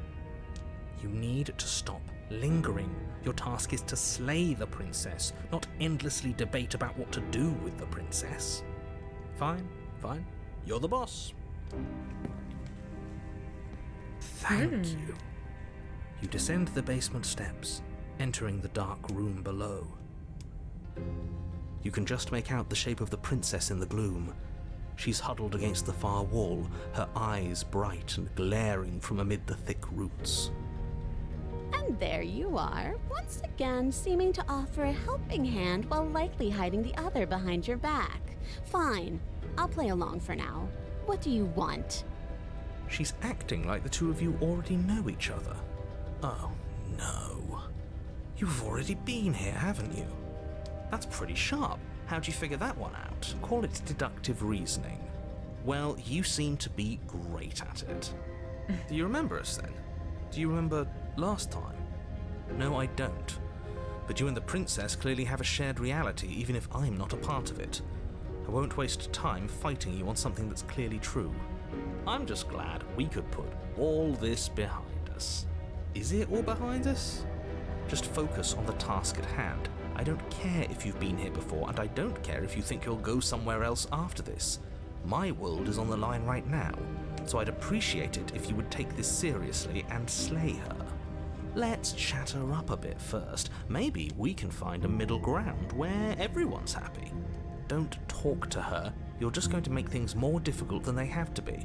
You need to stop lingering. Your task is to slay the princess, not endlessly debate about what to do with the princess. Fine. You're the boss. Thank you. You descend the basement steps, entering the dark room below. You can just make out the shape of the princess in the gloom. She's huddled against the far wall, her eyes bright and glaring from amid the thick roots. And there you are, once again seeming to offer a helping hand while likely hiding the other behind your back. Fine, I'll play along for now. What do you want? She's acting like the two of you already know each other. Oh, no. You've already been here, haven't you? That's pretty sharp. How'd you figure that one out? Call it deductive reasoning. Well, you seem to be great at it. Do you remember us then? Do you remember last time? No, I don't. But you and the princess clearly have a shared reality, even if I'm not a part of it. I won't waste time fighting you on something that's clearly true. I'm just glad we could put all this behind us. Is it all behind us? Just focus on the task at hand. I don't care if you've been here before, and I don't care if you think you'll go somewhere else after this. My world is on the line right now, so I'd appreciate it if you would take this seriously and slay her. Let's chat her up a bit first. Maybe we can find a middle ground where everyone's happy. Don't talk to her. You're just going to make things more difficult than they have to be.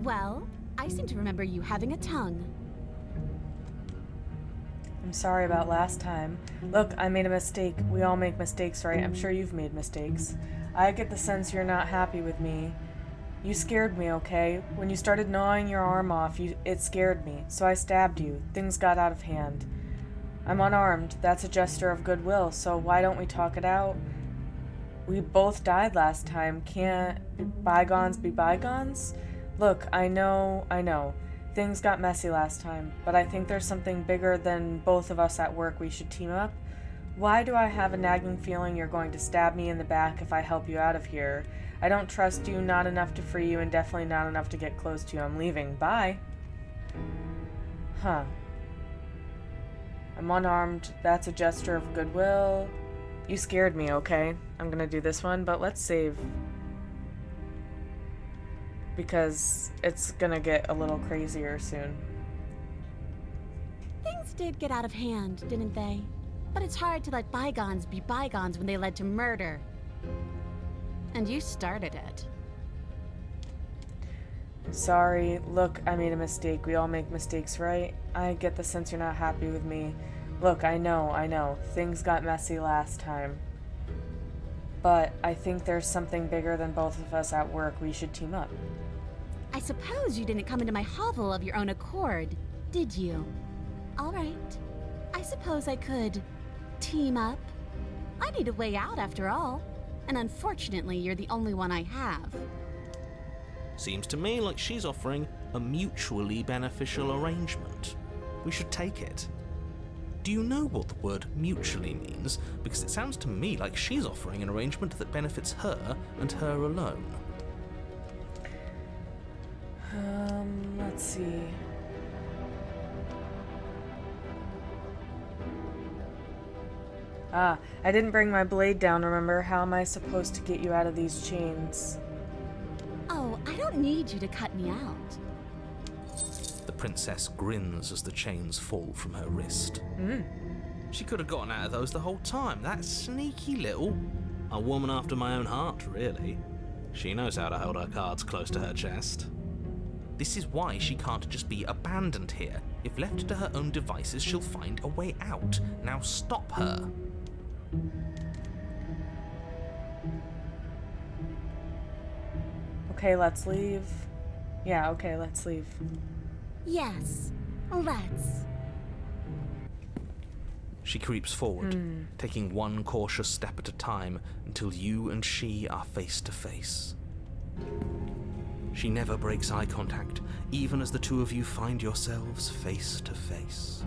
Well, I seem to remember you having a tongue. I'm sorry about last time. Look, I made a mistake. We all make mistakes, right? I'm sure you've made mistakes. I get the sense you're not happy with me. You scared me, okay? When you started gnawing your arm off, it scared me, so I stabbed you. Things got out of hand. I'm unarmed. That's a gesture of goodwill, so why don't we talk it out? We both died last time. Can't bygones be bygones? Look, I know. Things got messy last time, but I think there's something bigger than both of us at work. We should team up. Why do I have a nagging feeling you're going to stab me in the back if I help you out of here? I don't trust you, not enough to free you, and definitely not enough to get close to you. I'm leaving. Bye. Huh. I'm unarmed. That's a gesture of goodwill. You scared me, okay? I'm gonna do this one, but let's save. Because it's gonna get a little crazier soon. Things did get out of hand, didn't they? But it's hard to let bygones be bygones when they led to murder. And you started it. Sorry, look, I made a mistake. We all make mistakes, right? I get the sense you're not happy with me. Look, I know. Things got messy last time. But I think there's something bigger than both of us at work. We should team up. I suppose you didn't come into my hovel of your own accord, did you? All right. I suppose I could team up. I need a way out after all. And unfortunately, you're the only one I have. Seems to me like she's offering a mutually beneficial arrangement. We should take it. Do you know what the word mutually means? Because it sounds to me like she's offering an arrangement that benefits her and her alone. Let's see. Ah, I didn't bring my blade down, remember? How am I supposed to get you out of these chains? Oh, I don't need you to cut me out. The princess grins as the chains fall from her wrist. She could have gotten out of those the whole time. That sneaky little... A woman after my own heart, really. She knows how to hold her cards close to her chest. This is why she can't just be abandoned here. If left to her own devices, she'll find a way out. Now stop her. Okay, let's leave. Yeah, okay, let's leave. Yes, let's. She creeps forward, taking one cautious step at a time until you and she are face to face. She never breaks eye contact, even as the two of you find yourselves face to face.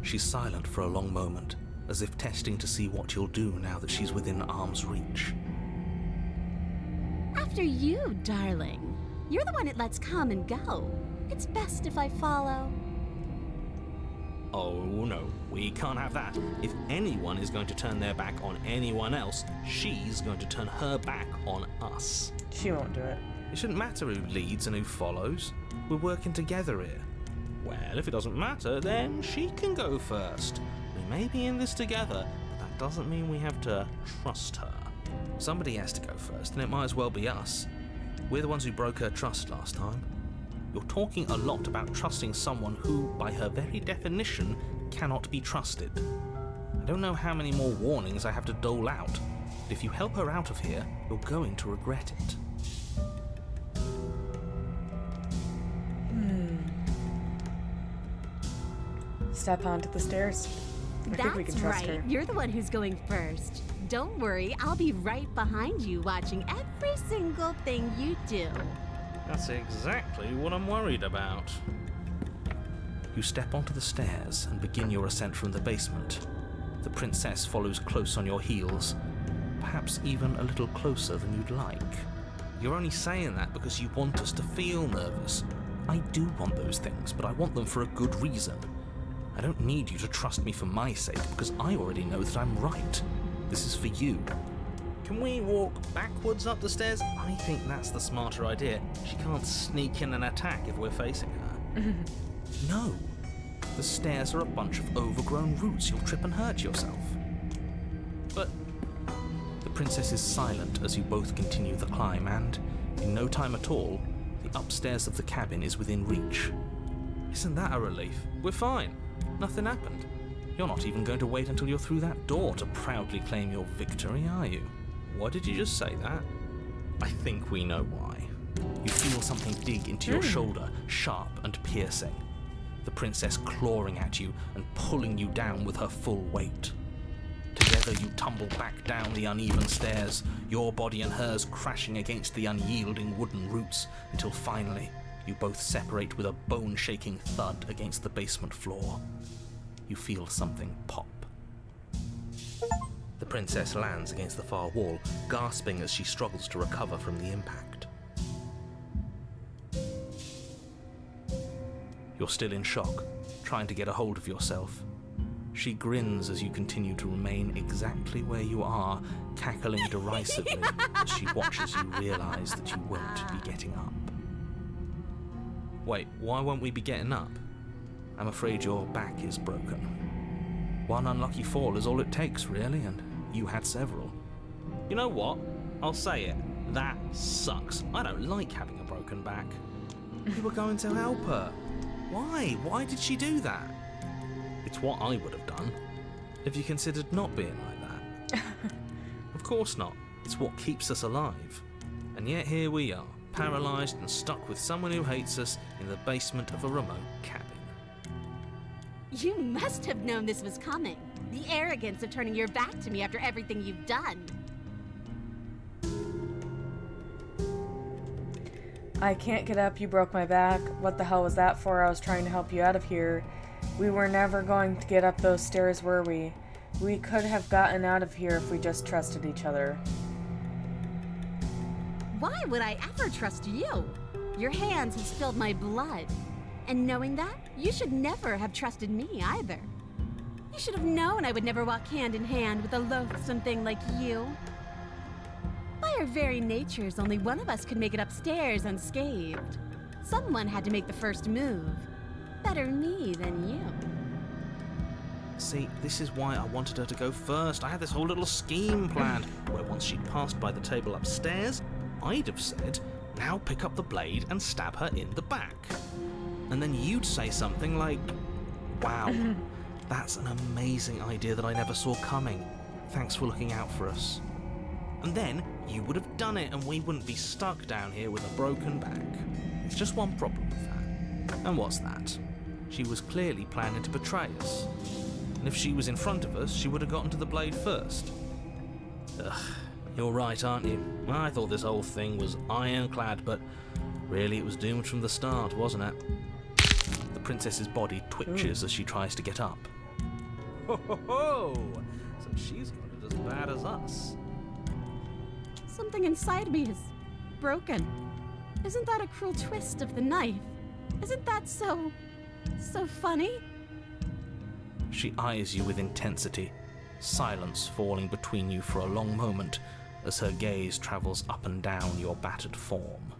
She's silent for a long moment, as if testing to see what you'll do now that she's within arm's reach. After you, darling. You're the one it lets come and go. It's best if I follow. Oh no, we can't have that. If anyone is going to turn their back on anyone else, she's going to turn her back on us. She won't do it. It shouldn't matter who leads and who follows. We're working together here. Well, if it doesn't matter, then she can go first. We may be in this together, but that doesn't mean we have to trust her. Somebody has to go first, and it might as well be us. We're the ones who broke her trust last time. You're talking a lot about trusting someone who, by her very definition, cannot be trusted. I don't know how many more warnings I have to dole out, but if you help her out of here, you're going to regret it. Step onto the stairs. I think we can trust her. You're the one who's going first. Don't worry, I'll be right behind you watching every single thing you do. That's exactly what I'm worried about. You step onto the stairs and begin your ascent from the basement. The princess follows close on your heels, perhaps even a little closer than you'd like. You're only saying that because you want us to feel nervous. I do want those things, but I want them for a good reason. I don't need you to trust me for my sake, because I already know that I'm right. This is for you. Can we walk backwards up the stairs? I think that's the smarter idea. She can't sneak in and attack if we're facing her. No. The stairs are a bunch of overgrown roots. You'll trip and hurt yourself. But the princess is silent as you both continue the climb, and in no time at all, the upstairs of the cabin is within reach. Isn't that a relief? We're fine. Nothing happened. You're not even going to wait until you're through that door to proudly claim your victory, are you? Why did you just say that? I think we know why. You feel something dig into your shoulder, sharp and piercing. The princess clawing at you and pulling you down with her full weight. Together you tumble back down the uneven stairs, your body and hers crashing against the unyielding wooden roots, until finally you both separate with a bone-shaking thud against the basement floor. You feel something pop. The princess lands against the far wall, gasping as she struggles to recover from the impact. You're still in shock, trying to get a hold of yourself. She grins as you continue to remain exactly where you are, cackling derisively as she watches you realize that you won't be getting up. Wait, why won't we be getting up? I'm afraid your back is broken. One unlucky fall is all it takes, really, and you had several. You know what? I'll say it. That sucks. I don't like having a broken back. You were going to help her. Why? Why did she do that? It's what I would have done. Have you considered not being like that? Of course not. It's what keeps us alive. And yet here we are, paralysed and stuck with someone who hates us in the basement of a remote cabin. You must have known this was coming. The arrogance of turning your back to me after everything you've done. I can't get up, you broke my back. What the hell was that for? I was trying to help you out of here. We were never going to get up those stairs, were we? We could have gotten out of here if we just trusted each other. Why would I ever trust you? Your hands have spilled my blood. And knowing that, you should never have trusted me either. You should have known I would never walk hand in hand with a loathsome thing like you. By our very natures, only one of us could make it upstairs unscathed. Someone had to make the first move. Better me than you. See, this is why I wanted her to go first. I had this whole little scheme planned, where once she'd passed by the table upstairs, I'd have said, now pick up the blade and stab her in the back. And then you'd say something like, wow, that's an amazing idea that I never saw coming. Thanks for looking out for us. And then you would have done it and we wouldn't be stuck down here with a broken back. It's just one problem with that. And what's that? She was clearly planning to betray us. And if she was in front of us, she would have gotten to the blade first. Ugh, you're right, aren't you? I thought this whole thing was ironclad, but really it was doomed from the start, wasn't it? The princess's body twitches as she tries to get up. Ho ho ho! So she's got it as bad as us. Something inside me is broken. Isn't that a cruel twist of the knife? Isn't that so funny? She eyes you with intensity, silence falling between you for a long moment as her gaze travels up and down your battered form.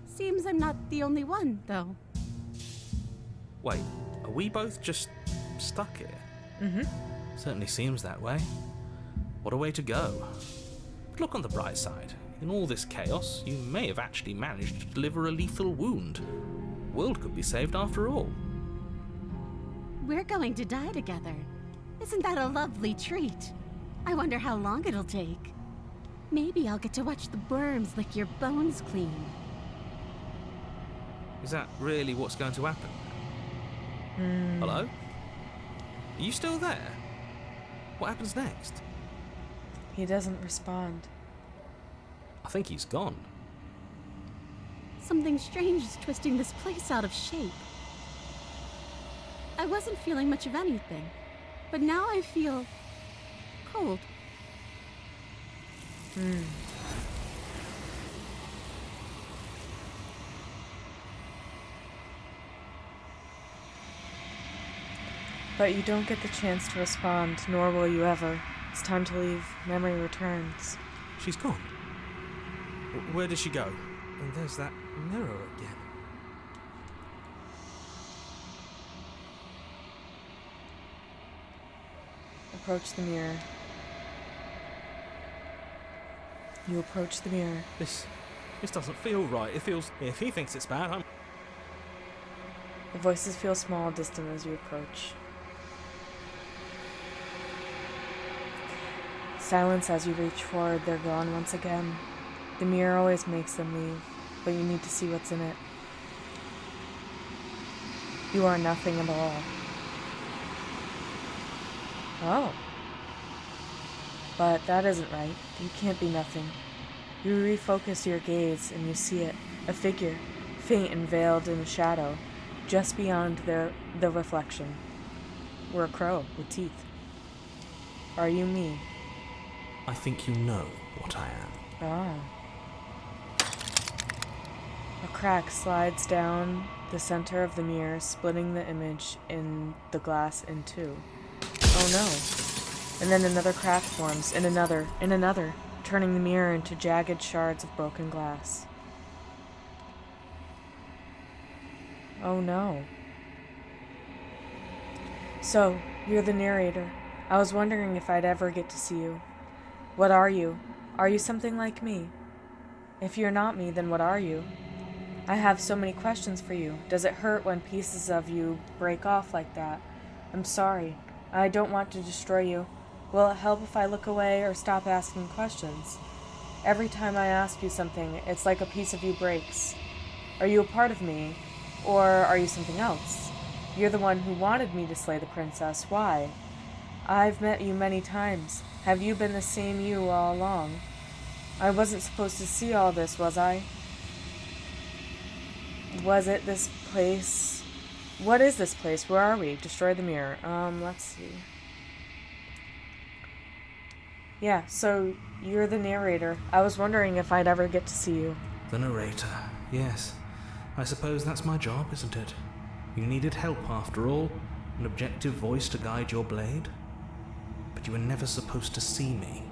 Seems I'm not the only one, though. Wait, are we both just stuck here? Mm-hmm. Certainly seems that way. What a way to go. But look on the bright side. In all this chaos, you may have actually managed to deliver a lethal wound. The world could be saved after all. We're going to die together. Isn't that a lovely treat? I wonder how long it'll take. Maybe I'll get to watch the worms lick your bones clean. Is that really what's going to happen? Hello? Are you still there? What happens next? He doesn't respond. I think he's gone. Something strange is twisting this place out of shape. I wasn't feeling much of anything, but now I feel cold. But you don't get the chance to respond, nor will you ever. It's time to leave. Memory returns. She's gone. Where did she go? And there's that mirror again. Approach the mirror. You approach the mirror. This doesn't feel right. It feels... If he thinks it's bad, I'm... The voices feel small, distant as you approach. Silence as you reach forward, they're gone once again. The mirror always makes them leave, but you need to see what's in it. You are nothing at all. Oh. But that isn't right. You can't be nothing. You refocus your gaze and you see it, a figure, faint and veiled in shadow, just beyond the reflection. We're a crow with teeth. Are you me? I think you know what I am. Ah. A crack slides down the center of the mirror, splitting the image in the glass in two. Oh no. And then another crack forms, and another, turning the mirror into jagged shards of broken glass. Oh no. So, You're the narrator. I was wondering if I'd ever get to see you. What are you? Are you something like me? If you're not me, then what are you? I have so many questions for you. Does it hurt when pieces of you break off like that? I'm sorry. I don't want to destroy you. Will it help if I look away or stop asking questions? Every time I ask you something, it's like a piece of you breaks. Are you a part of me, or are you something else? You're the one who wanted me to slay the princess. Why? I've met you many times. Have you been the same you all along? I wasn't supposed to see all this, was I? Was it this place? What is this place? Where are we? Destroy the mirror. Let's see. Yeah, so you're the narrator. I was wondering if I'd ever get to see you. The narrator, yes. I suppose that's my job, isn't it? You needed help after all, an objective voice to guide your blade. But you were never supposed to see me.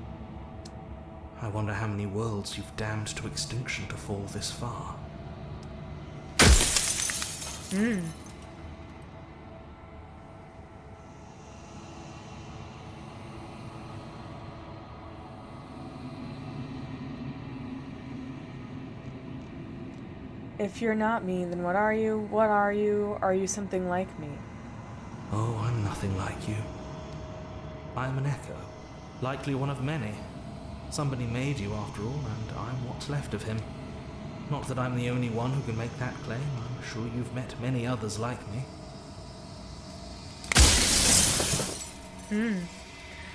I wonder how many worlds you've damned to extinction to fall this far. If you're not me, then what are you? What are you? Are you something like me? Oh, I'm nothing like you. I'm an echo, likely one of many. Somebody made you after all, and I'm what's left of him. Not that I'm the only one who can make that claim. I'm sure you've met many others like me.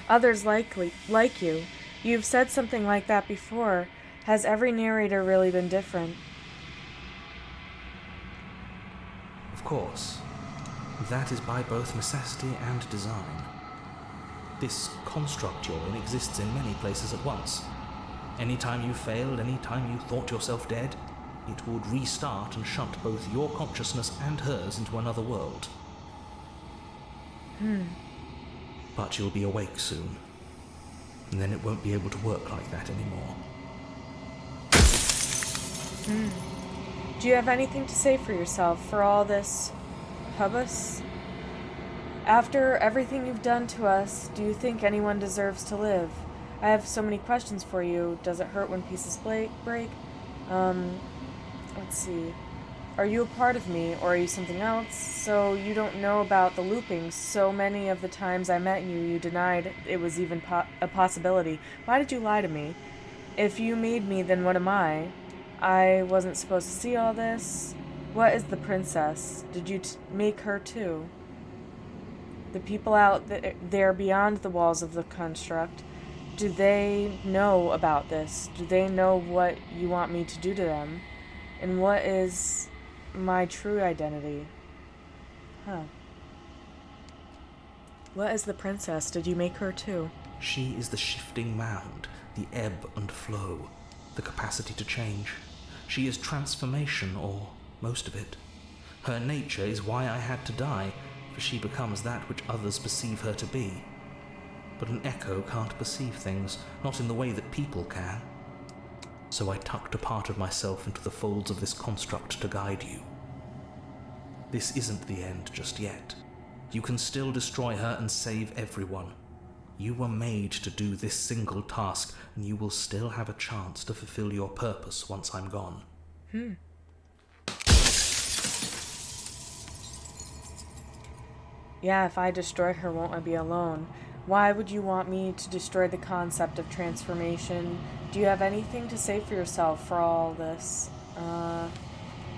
Others like you. You've said something like that before. Has every narrator really been different? Of course. That is by both necessity and design. This construct you're in exists in many places at once. Anytime you failed, anytime you thought yourself dead, it would restart and shunt both your consciousness and hers into another world. But you'll be awake soon, and then it won't be able to work like that anymore. Do you have anything to say for yourself for all this hubbub? After everything you've done to us, do you think anyone deserves to live? I have so many questions for you. Does it hurt when pieces break? Let's see. Are you a part of me, or are you something else? So you don't know about the loopings. So many of the times I met you, you denied it was even a possibility. Why did you lie to me? If you made me, then what am I? I wasn't supposed to see all this. What is the princess? Did you make her too? The people out there beyond the walls of the construct, do they know about this? Do they know what you want me to do to them? And what is my true identity? What is the princess? Did you make her too? She is the shifting mound, the ebb and flow, the capacity to change. She is transformation, or most of it. Her nature is why I had to die, for she becomes that which others perceive her to be. But an echo can't perceive things, not in the way that people can. So I tucked a part of myself into the folds of this construct to guide you. This isn't the end just yet. You can still destroy her and save everyone. You were made to do this single task, and you will still have a chance to fulfill your purpose once I'm gone. Yeah, if I destroy her, won't I be alone? Why would you want me to destroy the concept of transformation? Do you have anything to say for yourself for all this?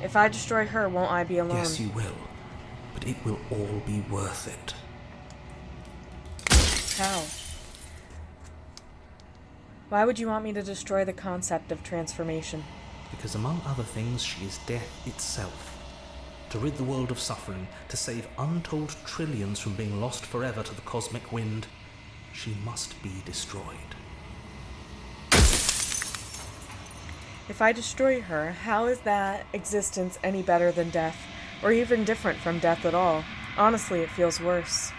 If I destroy her, won't I be alone? Yes, you will. But it will all be worth it. How? Why would you want me to destroy the concept of transformation? Because among other things, she is death itself. To rid the world of suffering, to save untold trillions from being lost forever to the cosmic wind, she must be destroyed. If I destroy her, how is that existence any better than death? Or even different from death at all? Honestly, it feels worse.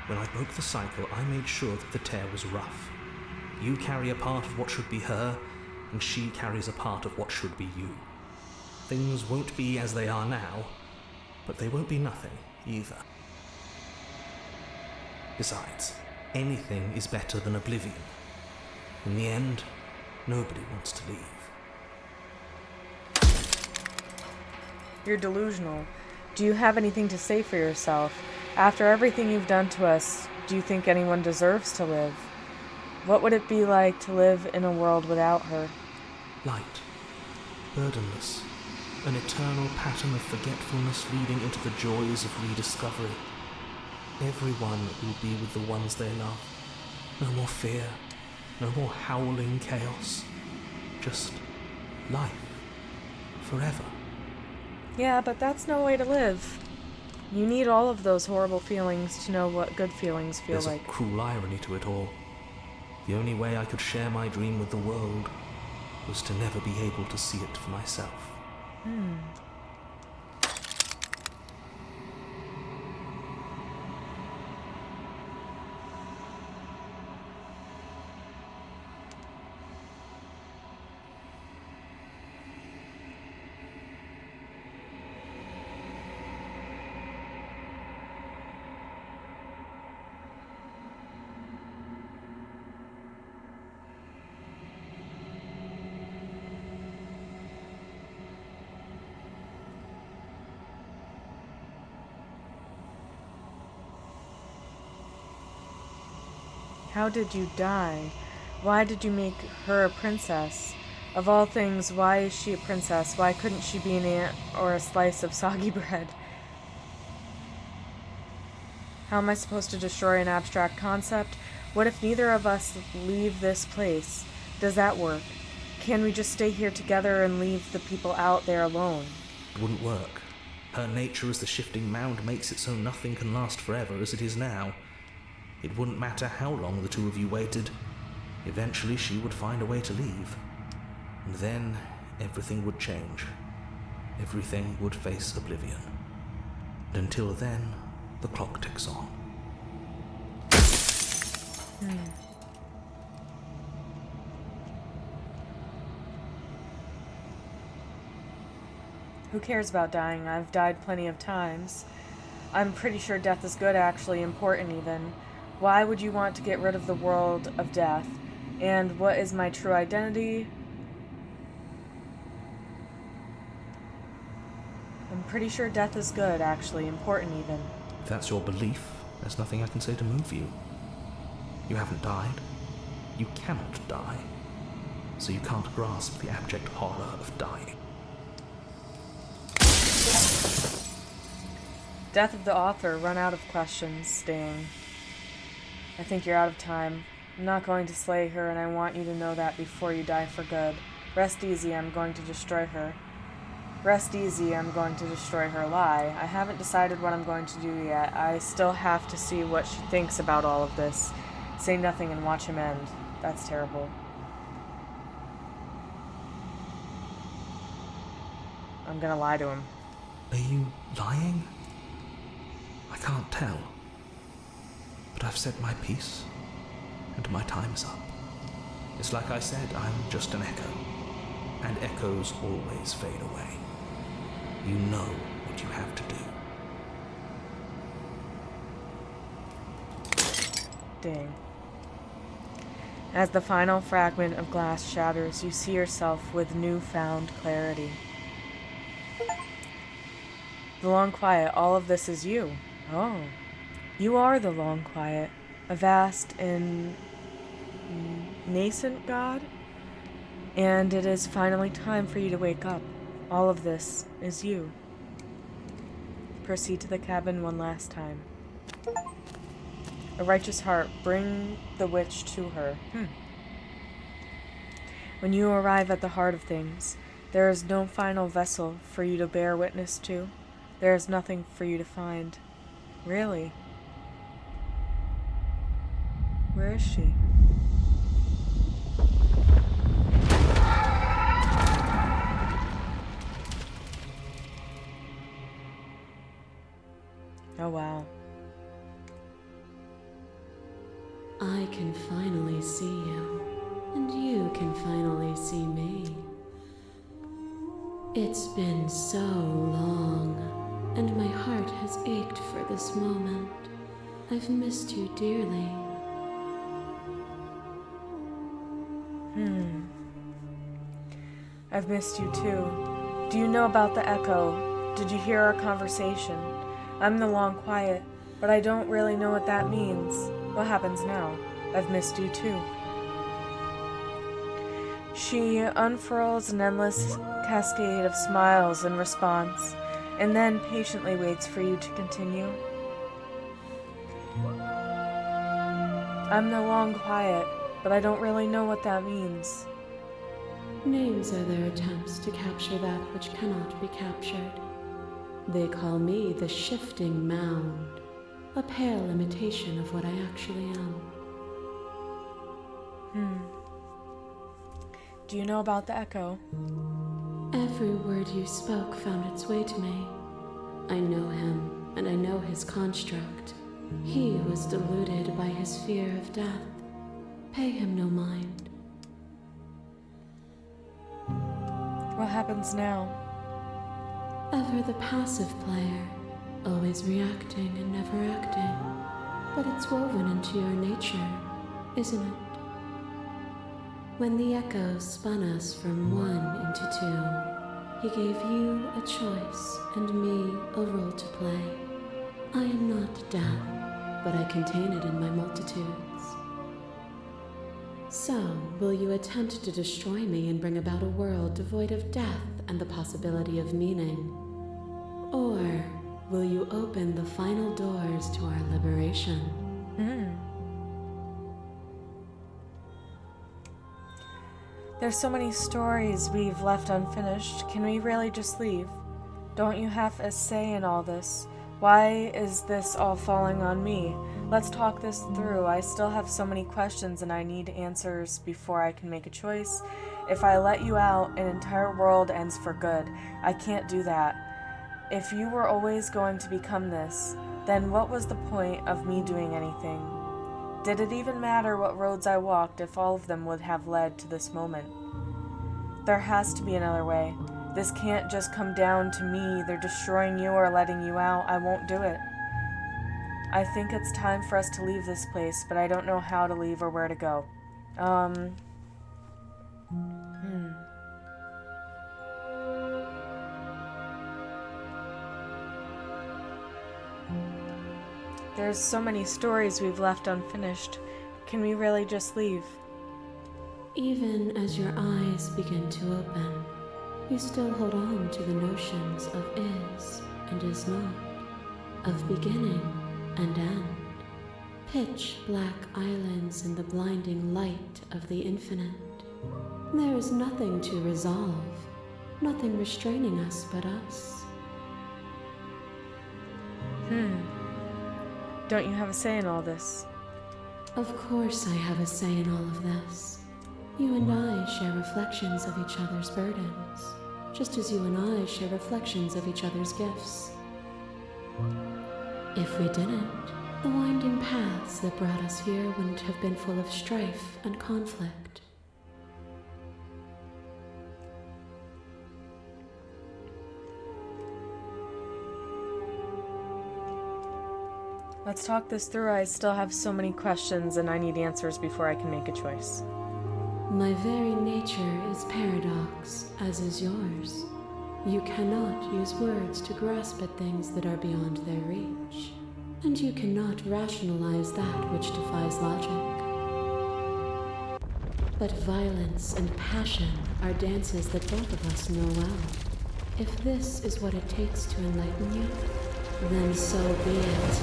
When I broke the cycle, I made sure that the tear was rough. You carry a part of what should be her, and she carries a part of what should be you. Things won't be as they are now, but they won't be nothing either. Besides, anything is better than oblivion. In the end, nobody wants to leave. You're delusional. Do you have anything to say for yourself? After everything you've done to us, do you think anyone deserves to live? What would it be like to live in a world without her? Light, burdenless, an eternal pattern of forgetfulness leading into the joys of rediscovery. Everyone will be with the ones they love. No more fear, no more howling chaos. Just life. Forever. Yeah, but that's no way to live. You need all of those horrible feelings to know what good feelings feel There's like. a cruel irony to it all. The only way I could share my dream with the world was to never be able to see it for myself. How did you die? Why did you make her a princess? Of all things, why is she a princess? Why couldn't she be an ant or a slice of soggy bread? How am I supposed to destroy an abstract concept? What if neither of us leave this place? Does that work? Can we just stay here together and leave the people out there alone? It wouldn't work. Her nature as the shifting mound makes it so nothing can last forever as it is now. It wouldn't matter how long the two of you waited. Eventually she would find a way to leave. And then everything would change. Everything would face oblivion. And until then, the clock ticks on. Who cares about dying? I've died plenty of times. I'm pretty sure death is good, actually, important even. Why would you want to get rid of the world of death? And what is my true identity? I'm pretty sure death is good, actually, important even. If that's your belief, there's nothing I can say to move you. You haven't died. You cannot die. So you can't grasp the abject horror of dying. Death of the author, run out of questions, Sting. I think you're out of time. I'm not going to slay her, and I want you to know that before you die for good. Rest easy, I'm going to destroy her. Rest easy, I'm going to destroy her. Lie. I haven't decided what I'm going to do yet. I still have to see what she thinks about all of this. Say nothing and watch him end. That's terrible. I'm gonna lie to him. Are you lying? I can't tell. But I've said my piece, and my time's up. It's like I said, I'm just an echo, and echoes always fade away. You know what you have to do. Dang. As the final fragment of glass shatters, you see yourself with newfound clarity. The long quiet, all of this is you. Oh. You are the long quiet, a vast and nascent god, and it is finally time for you to wake up. All of this is you. Proceed to the cabin one last time. A righteous heart, bring the witch to her. When you arrive at the heart of things, there is no final vessel for you to bear witness to. There is nothing for you to find. Really? Where is she? Oh, wow. I can finally see you, and you can finally see me. It's been so long, and my heart has ached for this moment. I've missed you dearly. I've missed you too. Do you know about the echo? Did you hear our conversation? I'm the long quiet, but I don't really know what that means. What happens now? I've missed you too. She unfurls an endless cascade of smiles in response, and then patiently waits for you to continue. I'm the long quiet, but I don't really know what that means. Names are their attempts to capture that which cannot be captured. They call me the shifting mound, a pale imitation of what I actually am. Do you know about the echo? Every word you spoke found its way to me. I know him, and I know his construct. He was deluded by his fear of death. Pay him no mind. What happens now? Ever the passive player, always reacting and never acting. But it's woven into your nature, isn't it? When the echo spun us from one into two, he gave you a choice and me a role to play. I am not death, but I contain it in my multitudes. So, will you attempt to destroy me and bring about a world devoid of death and the possibility of meaning? Or will you open the final doors to our liberation? There's so many stories we've left unfinished. Can we really just leave? Don't you have a say in all this? Why is this all falling on me? Let's talk this through. I still have so many questions and I need answers before I can make a choice. If I let you out, an entire world ends for good. I can't do that. If you were always going to become this, then what was the point of me doing anything? Did it even matter what roads I walked if all of them would have led to this moment? There has to be another way. This can't just come down to me either destroying you or letting you out. I won't do it. I think it's time for us to leave this place, but I don't know how to leave or where to go. There's so many stories we've left unfinished. Can we really just leave? Even as your eyes begin to open, you still hold on to the notions of is and is not, of beginning and end, pitch black islands in the blinding light of the infinite. There is nothing to resolve, nothing restraining us but us. Don't you have a say in all this? Of course I have a say in all of this. You and I share reflections of each other's burdens, just as you and I share reflections of each other's gifts. If we didn't, the winding paths that brought us here wouldn't have been full of strife and conflict. Let's talk this through. I still have so many questions and I need answers before I can make a choice. My very nature is paradox, as is yours. You cannot use words to grasp at things that are beyond their reach, and you cannot rationalize that which defies logic. But violence and passion are dances that both of us know well. If this is what it takes to enlighten you, then so be it.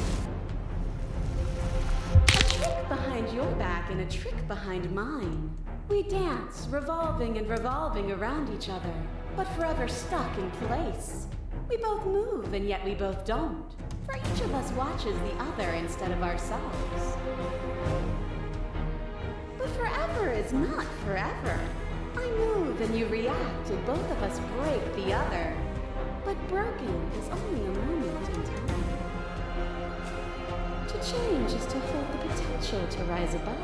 Behind your back and a trick behind mine. We dance, revolving and revolving around each other, but forever stuck in place. We both move and yet we both don't, for each of us watches the other instead of ourselves. But forever is not forever. I move and you react and both of us break the other. But broken is only a moment in time. To change is to hold the potential to rise above.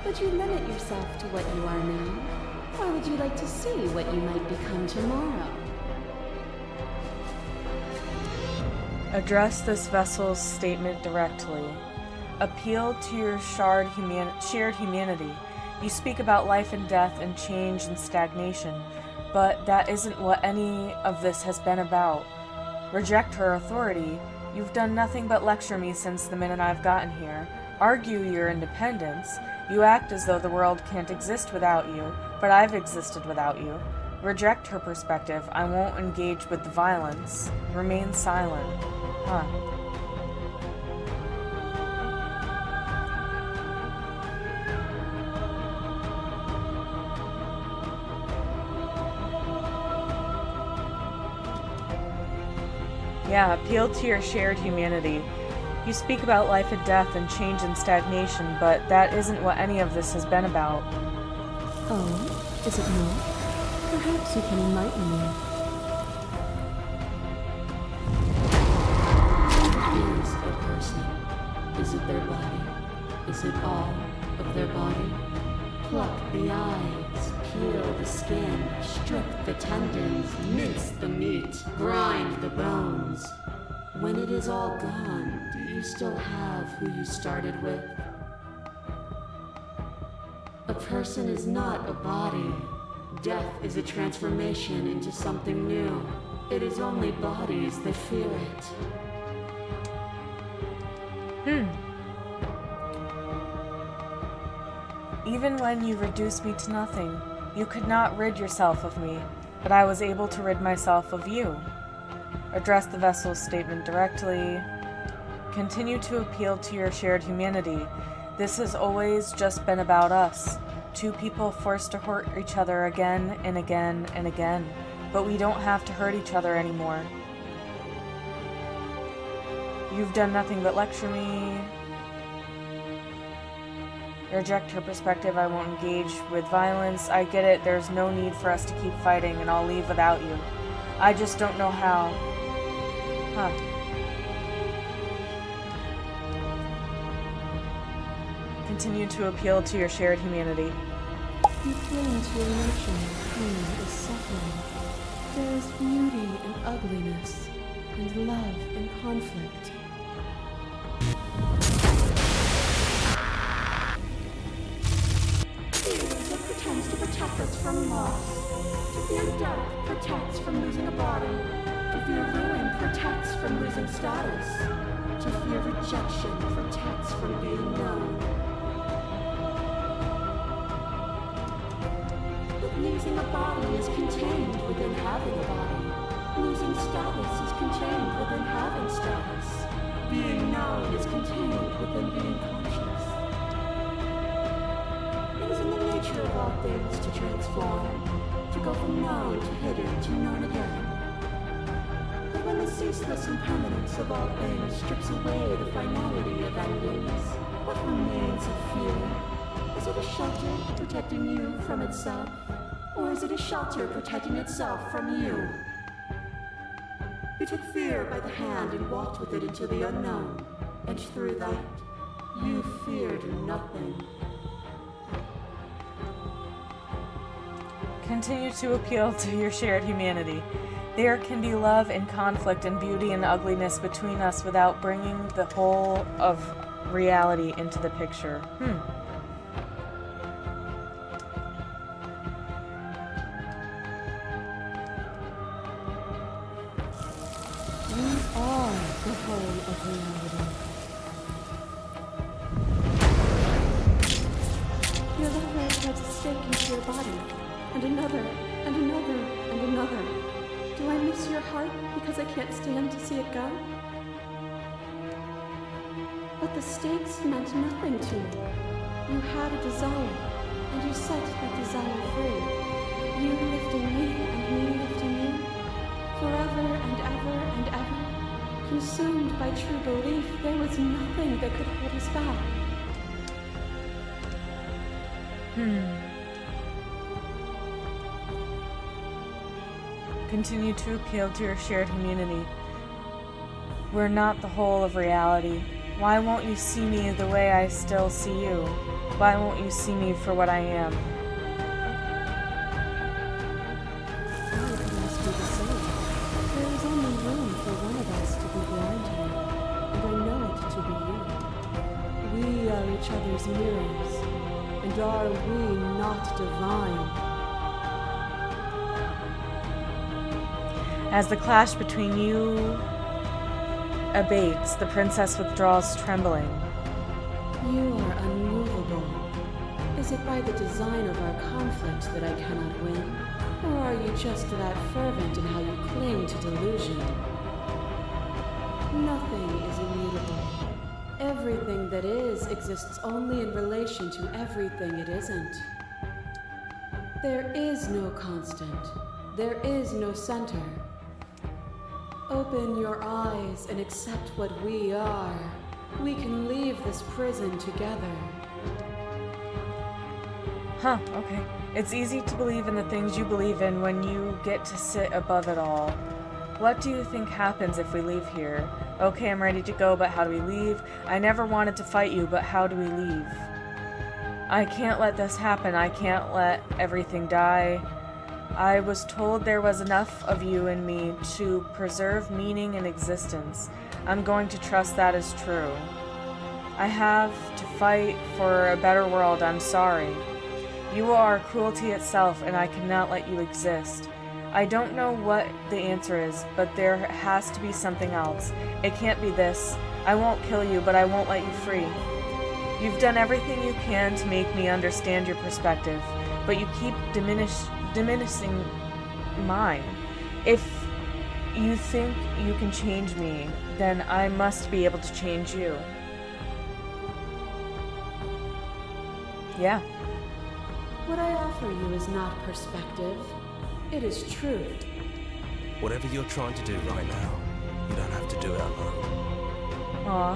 Would you limit yourself to what you are now? Or would you like to see what you might become tomorrow? Address this vessel's statement directly. Appeal to your shared humanity. You speak about life and death and change and stagnation, but that isn't what any of this has been about. Reject her authority. You've done nothing but lecture me since the minute I've gotten here. Argue your independence. You act as though the world can't exist without you, but I've existed without you. Reject her perspective. I won't engage with the violence. Remain silent. Huh. Yeah, appeal to your shared humanity. You speak about life and death and change and stagnation, but that isn't what any of this has been about. Oh, is it not? Perhaps you can enlighten me. What is a person? Is it their body? Is it all of their body? Pluck the eyes, peel the skin, strip the tendons, mince the meat, grind the bones. When it is all gone, do you still have who you started with? A person is not a body. Death is a transformation into something new. It is only bodies that fear it. Even when you reduced me to nothing, you could not rid yourself of me, but I was able to rid myself of you. Address the vessel's statement directly. Continue to appeal to your shared humanity. This has always just been about us. Two people forced to hurt each other again and again and again, but we don't have to hurt each other anymore. You've done nothing but lecture me. Reject her perspective. I won't engage with violence. I get it. There's no need for us to keep fighting, and I'll leave without you. I just don't know how. Huh. Continue to appeal to your shared humanity. You cling to your notion that pain is suffering. There is beauty in ugliness, and love in conflict. It pretends to protect us from loss. To fear death protects from losing a body. To fear ruin protects from losing status. To fear rejection protects from being known. But losing a body is contained within having a body. Losing status is contained within having status. Being known is contained within being conscious. It is in the nature of all things to transform, to go from known to hidden to known again. But when the ceaseless impermanence of all things strips away the finality of endings, what remains of fear? Is it a shelter protecting you from itself? Or is it a shelter protecting itself from you? You took fear by the hand and walked with it into the unknown, and through that, you feared nothing. Continue to appeal to your shared humanity. There can be love and conflict and beauty and ugliness between us without bringing the whole of reality into the picture. We are the whole of reality. Your lover drives a stake into your body, and another, and another, and another. Do I miss your heart because I can't stand to see it go? But the stakes meant nothing to me. You had a desire, and you set that desire free. You lifting me and me lifting you. Forever and ever and ever. Consumed by true belief, there was nothing that could hold us back. Continue to appeal to your shared humanity. We're not the whole of reality. Why won't you see me the way I still see you? Why won't you see me for what I am? I must be the same. There is only room for one of us to be blind. others mirrors, and are we not divine? As the clash between you abates, the princess withdraws trembling. You are unmovable. Is it by the design of our conflict that I cannot win? Or are you just that fervent in how you cling to delusion? Nothing is immutable. Everything that is exists only in relation to everything it isn't. There is no constant. There is no center. Open your eyes and accept what we are. We can leave this prison together. Huh, okay. It's easy to believe in the things you believe in when you get to sit above it all. What do you think happens if we leave here? Okay, I'm ready to go, but how do we leave? I never wanted to fight you, but how do we leave? I can't let this happen. I can't let everything die. I was told there was enough of you in me to preserve meaning and existence. I'm going to trust that is true. I have to fight for a better world. I'm sorry. You are cruelty itself, and I cannot let you exist. I don't know what the answer is, but there has to be something else. It can't be this. I won't kill you, but I won't let you free. You've done everything you can to make me understand your perspective, but you keep diminishing mine. If you think you can change me, then I must be able to change you. Yeah. What I offer you is not perspective. It is truth. Whatever you're trying to do right now, you don't have to do it alone. Aw.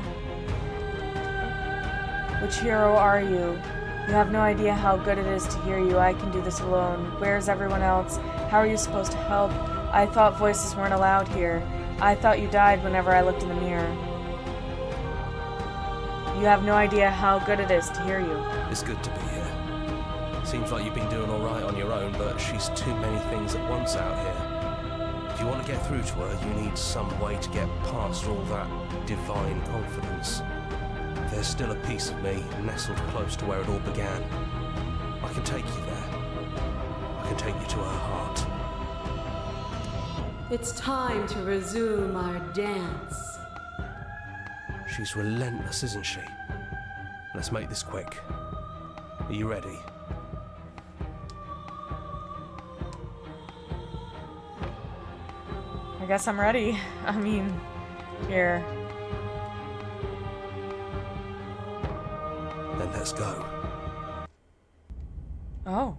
Which hero are you? You have no idea how good it is to hear you. I can do this alone. Where's everyone else? How are you supposed to help? I thought voices weren't allowed here. I thought you died whenever I looked in the mirror. You have no idea how good it is to hear you. It's good to be here. Seems like you've been doing all right on your own, but she's too many things at once out here. If you want to get through to her, you need some way to get past all that divine confidence. There's still a piece of me nestled close to where it all began. I can take you there. I can take you to her heart. It's time to resume our dance. She's relentless, isn't she? Let's make this quick. Are you ready? I guess I'm ready. I mean, here. Then let's go. Oh.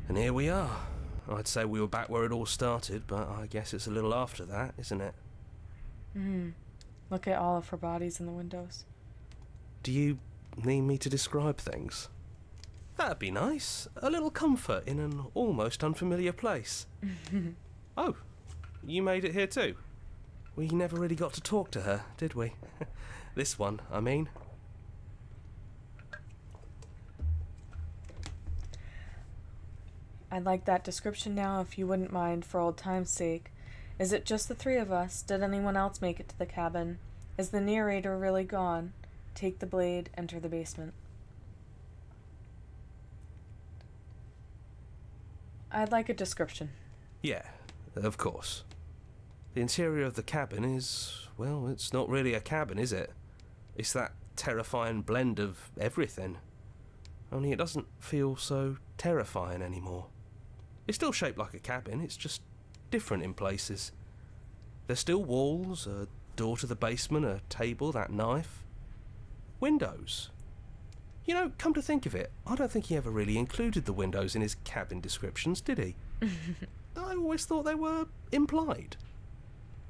And here we are. I'd say we were back where it all started, but I guess it's a little after that, isn't it? Look at all of her bodies in the windows. Do you need me to describe things? That'd be nice. A little comfort in an almost unfamiliar place. Oh, you made it here too? We never really got to talk to her, did we? This one, I mean. I'd like that description now, if you wouldn't mind, for old time's sake. Is it just the three of us? Did anyone else make it to the cabin? Is the narrator really gone? Take the blade, enter the basement. I'd like a description. Yeah, of course. The interior of the cabin is, well, it's not really a cabin, is it? It's that terrifying blend of everything. Only it doesn't feel so terrifying anymore. It's still shaped like a cabin, it's just different in places. There's still walls, a door to the basement, a table, that knife. Windows. You know, come to think of it, I don't think he ever really included the windows in his cabin descriptions, did he? I always thought they were implied.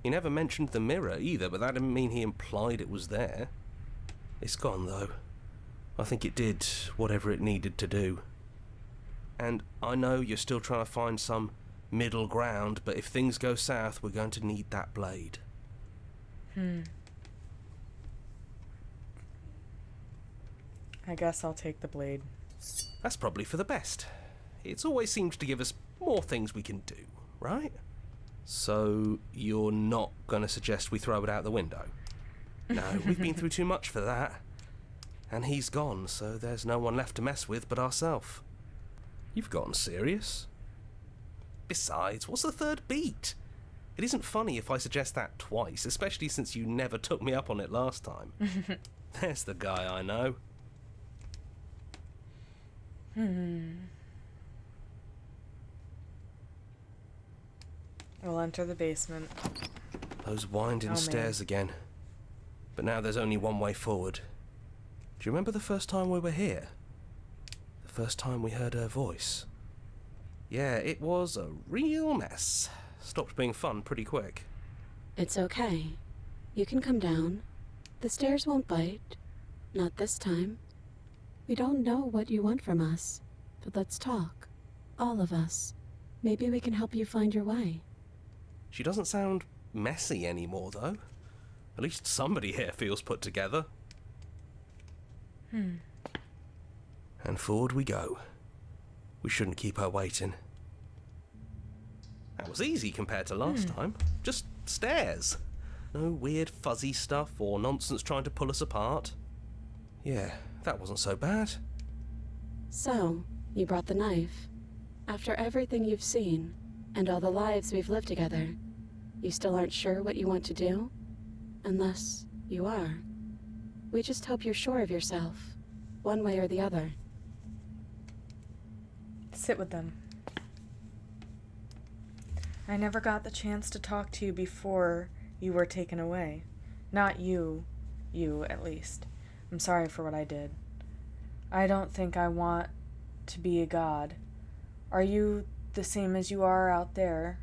He never mentioned the mirror either, but that didn't mean he implied it was there. It's gone, though. I think it did whatever it needed to do. And I know you're still trying to find some middle ground, but if things go south, we're going to need that blade. I guess I'll take the blade. That's probably for the best. It's always seems to give us more things we can do, right? So you're not going to suggest we throw it out the window? No, we've been through too much for that. And he's gone, so there's no one left to mess with but ourselves. You've gotten serious. Besides, what's the third beat? It isn't funny if I suggest that twice, especially since you never took me up on it last time. There's the guy I know. We'll enter the basement. Those winding stairs again. But now there's only one way forward. Do you remember the first time we were here? The first time we heard her voice? Yeah, it was a real mess. Stopped being fun pretty quick. It's okay. You can come down. The stairs won't bite. Not this time. We don't know what you want from us, but let's talk. All of us. Maybe we can help you find your way. She doesn't sound messy anymore, though. At least somebody here feels put together. And forward we go. We shouldn't keep her waiting. That was easy compared to last time. Just stairs. No weird fuzzy stuff or nonsense trying to pull us apart. Yeah, that wasn't so bad. So, you brought the knife. After everything you've seen, and all the lives we've lived together, you still aren't sure what you want to do? Unless you are. We just hope you're sure of yourself, one way or the other. Sit with them. I never got the chance to talk to you before you were taken away. Not you at least. I'm sorry for what I did. I don't think I want to be a god. Are you the same as you are out there?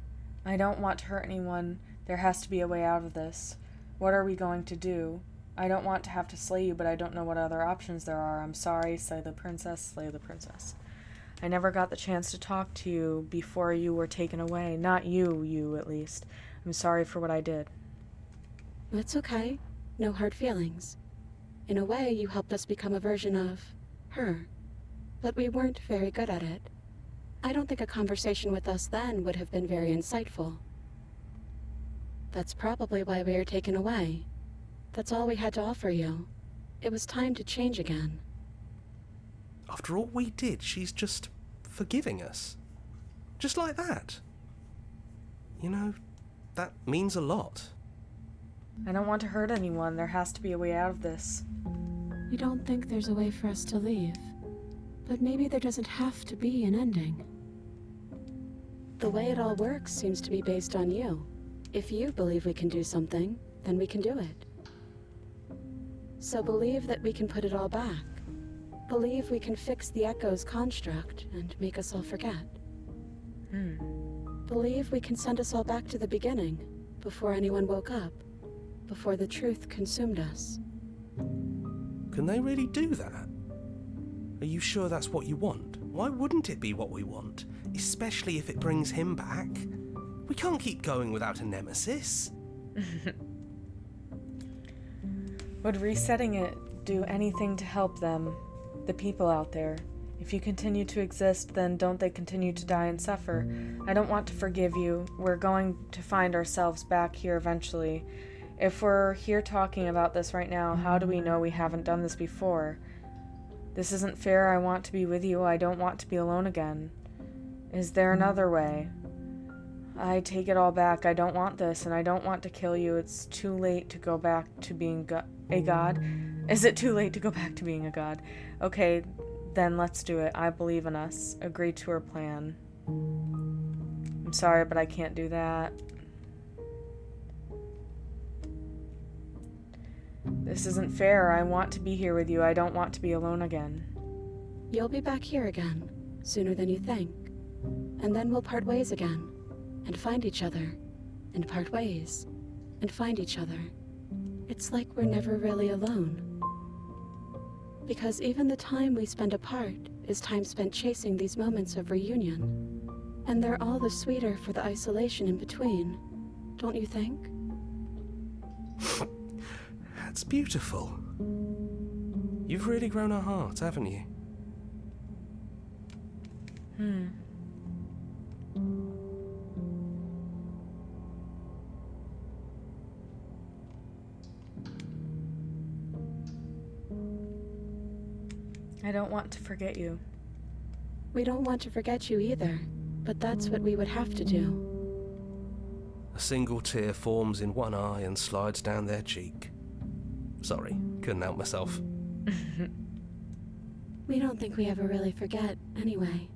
I don't want to hurt anyone. There has to be a way out of this. What are we going to do? I don't want to have to slay you, but I don't know what other options there are. I'm sorry, slay the princess, slay the princess. I never got the chance to talk to you before you were taken away. Not you at least. I'm sorry for what I did. It's okay. No hard feelings. In a way, you helped us become a version of her. But we weren't very good at it. I don't think a conversation with us then would have been very insightful. That's probably why we were taken away. That's all we had to offer you. It was time to change again. After all we did, she's just forgiving us. Just like that. You know, that means a lot. I don't want to hurt anyone. There has to be a way out of this. We don't think there's a way for us to leave. But maybe there doesn't have to be an ending. The way it all works seems to be based on you. If you believe we can do something, then we can do it. So believe that we can put it all back. Believe we can fix the Echo's construct and make us all forget. Believe we can send us all back to the beginning, before anyone woke up, before the truth consumed us. Can they really do that? Are you sure that's what you want? Why wouldn't it be what we want? Especially if it brings him back. We can't keep going without a nemesis. Would resetting it do anything to help them, the people out there? If you continue to exist, then don't they continue to die and suffer? I don't want to forgive you. We're going to find ourselves back here eventually. If we're here talking about this right now, how do we know we haven't done this before? This isn't fair. I want to be with you. I don't want to be alone again. Is there another way? I take it all back. I don't want this, and I don't want to kill you. It's too late to go back to being a god. Is it too late to go back to being a god? Okay, then let's do it. I believe in us. Agree to our plan. I'm sorry, but I can't do that. This isn't fair. I want to be here with you. I don't want to be alone again. You'll be back here again, sooner than you think. And then we'll part ways again, and find each other, and part ways, and find each other. It's like we're never really alone. Because even the time we spend apart is time spent chasing these moments of reunion. And they're all the sweeter for the isolation in between, don't you think? That's beautiful. You've really grown our hearts, haven't you? I don't want to forget you. We don't want to forget you either, but that's what we would have to do. A single tear forms in one eye and slides down their cheek. Sorry, couldn't help myself. We don't think we ever really forget, anyway.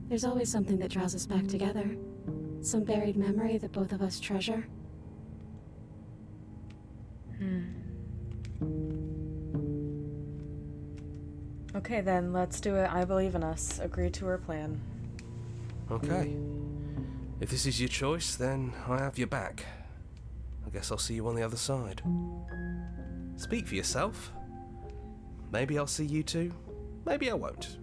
There's always something that draws us back together. Some buried memory that both of us treasure. Okay then, let's do it. I believe in us. Agree to our plan. Okay. If this is your choice, then I have your back. I guess I'll see you on the other side. Speak for yourself. Maybe I'll see you too. Maybe I won't.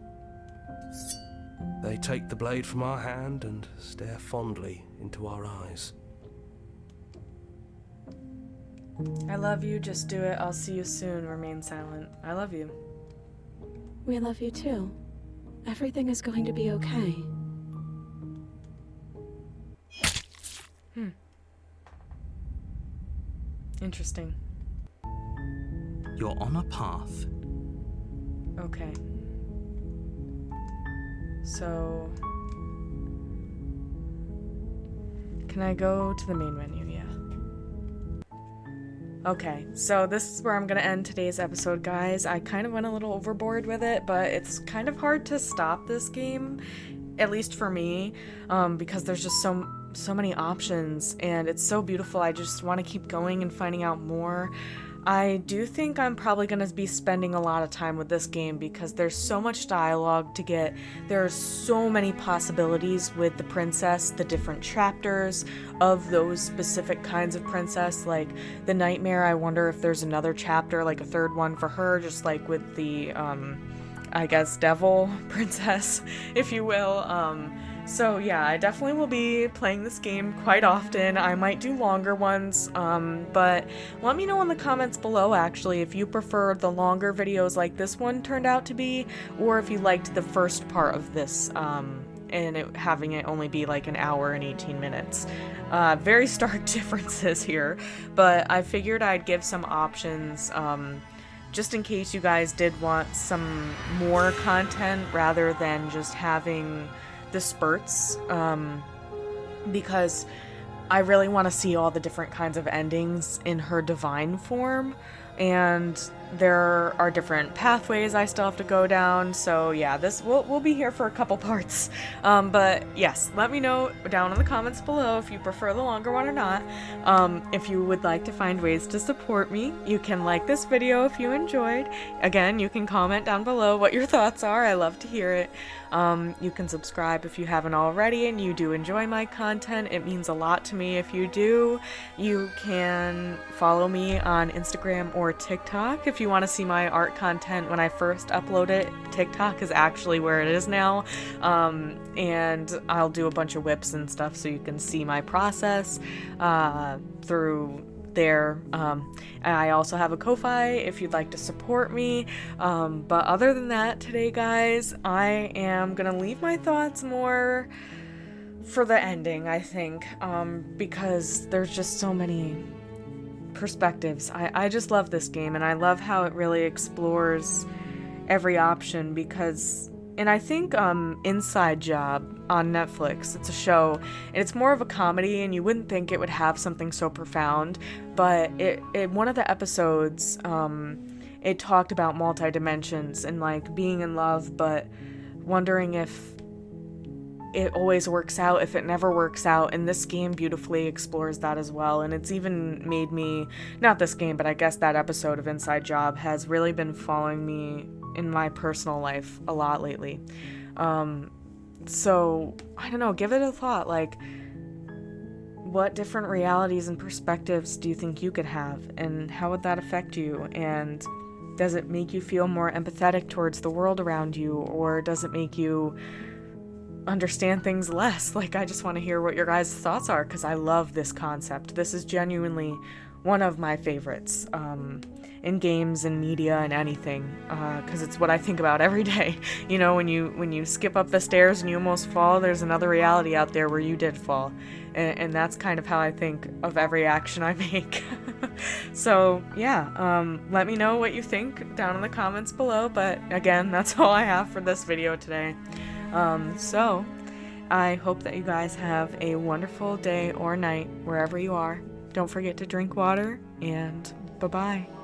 They take the blade from our hand and stare fondly into our eyes. I love you, just do it. I'll see you soon. Remain silent. I love you. We love you too. Everything is going to be okay. Interesting. You're on a path. Okay. So... Can I go to the main menu? Yeah. Okay, so this is where I'm gonna end today's episode, guys. I kind of went a little overboard with it, but it's kind of hard to stop this game, at least for me, because there's just so many options, and it's so beautiful. I just want to keep going and finding out more. I do think I'm probably going to be spending a lot of time with this game because there's so much dialogue to get. There are so many possibilities with the princess, the different chapters of those specific kinds of princess. Like the nightmare, I wonder if there's another chapter, like a third one for her, just like with the, I guess, devil princess, if you will. So yeah, I definitely will be playing this game quite often. I might do longer ones, but let me know in the comments below actually if you prefer the longer videos like this one turned out to be, or if you liked the first part of this, and having it only be like an hour and 18 minutes. Very stark differences here, but I figured I'd give some options, just in case you guys did want some more content rather than just having the spurts, because I really want to see all the different kinds of endings in her divine form, and there are different pathways I still have to go down. So yeah, this we'll be here for a couple parts, but yes, let me know down in the comments below if you prefer the longer one or not. If you would like to find ways to support me, you can like this video if you enjoyed. Again, you can comment down below what your thoughts are. I love to hear it. You can subscribe if you haven't already and you do enjoy my content. It means a lot to me if you do. You can follow me on Instagram or TikTok if you want to see my art content when I first upload it. TikTok is actually where it is now, and I'll do a bunch of whips and stuff so you can see my process through there. I also have a Kofi if you'd like to support me, but other than that today, guys, I am gonna leave my thoughts more for the ending, I think, because there's just so many perspectives. I just love this game, and I love how it really explores every option, because, and I think Inside Job on Netflix, it's a show, and it's more of a comedy, and you wouldn't think it would have something so profound, but it one of the episodes, it talked about multi-dimensions and like being in love, but wondering if it always works out, if it never works out, and this game beautifully explores that as well. And it's even made me, not this game, but I guess that episode of Inside Job has really been following me in my personal life a lot lately. So I don't know, give it a thought. Like, what different realities and perspectives do you think you could have, and how would that affect you? And does it make you feel more empathetic towards the world around you, or does it make you understand things less? Like, I just want to hear what your guys' thoughts are, because I love this concept. This is genuinely one of my favorites. in games and media and anything, because it's what I think about every day. You know, when you skip up the stairs and you almost fall, there's another reality out there where you did fall, and that's kind of how I think of every action I make. So yeah, let me know what you think down in the comments below, but again, that's all I have for this video today. So I hope that you guys have a wonderful day or night wherever you are. Don't forget to drink water, and bye-bye.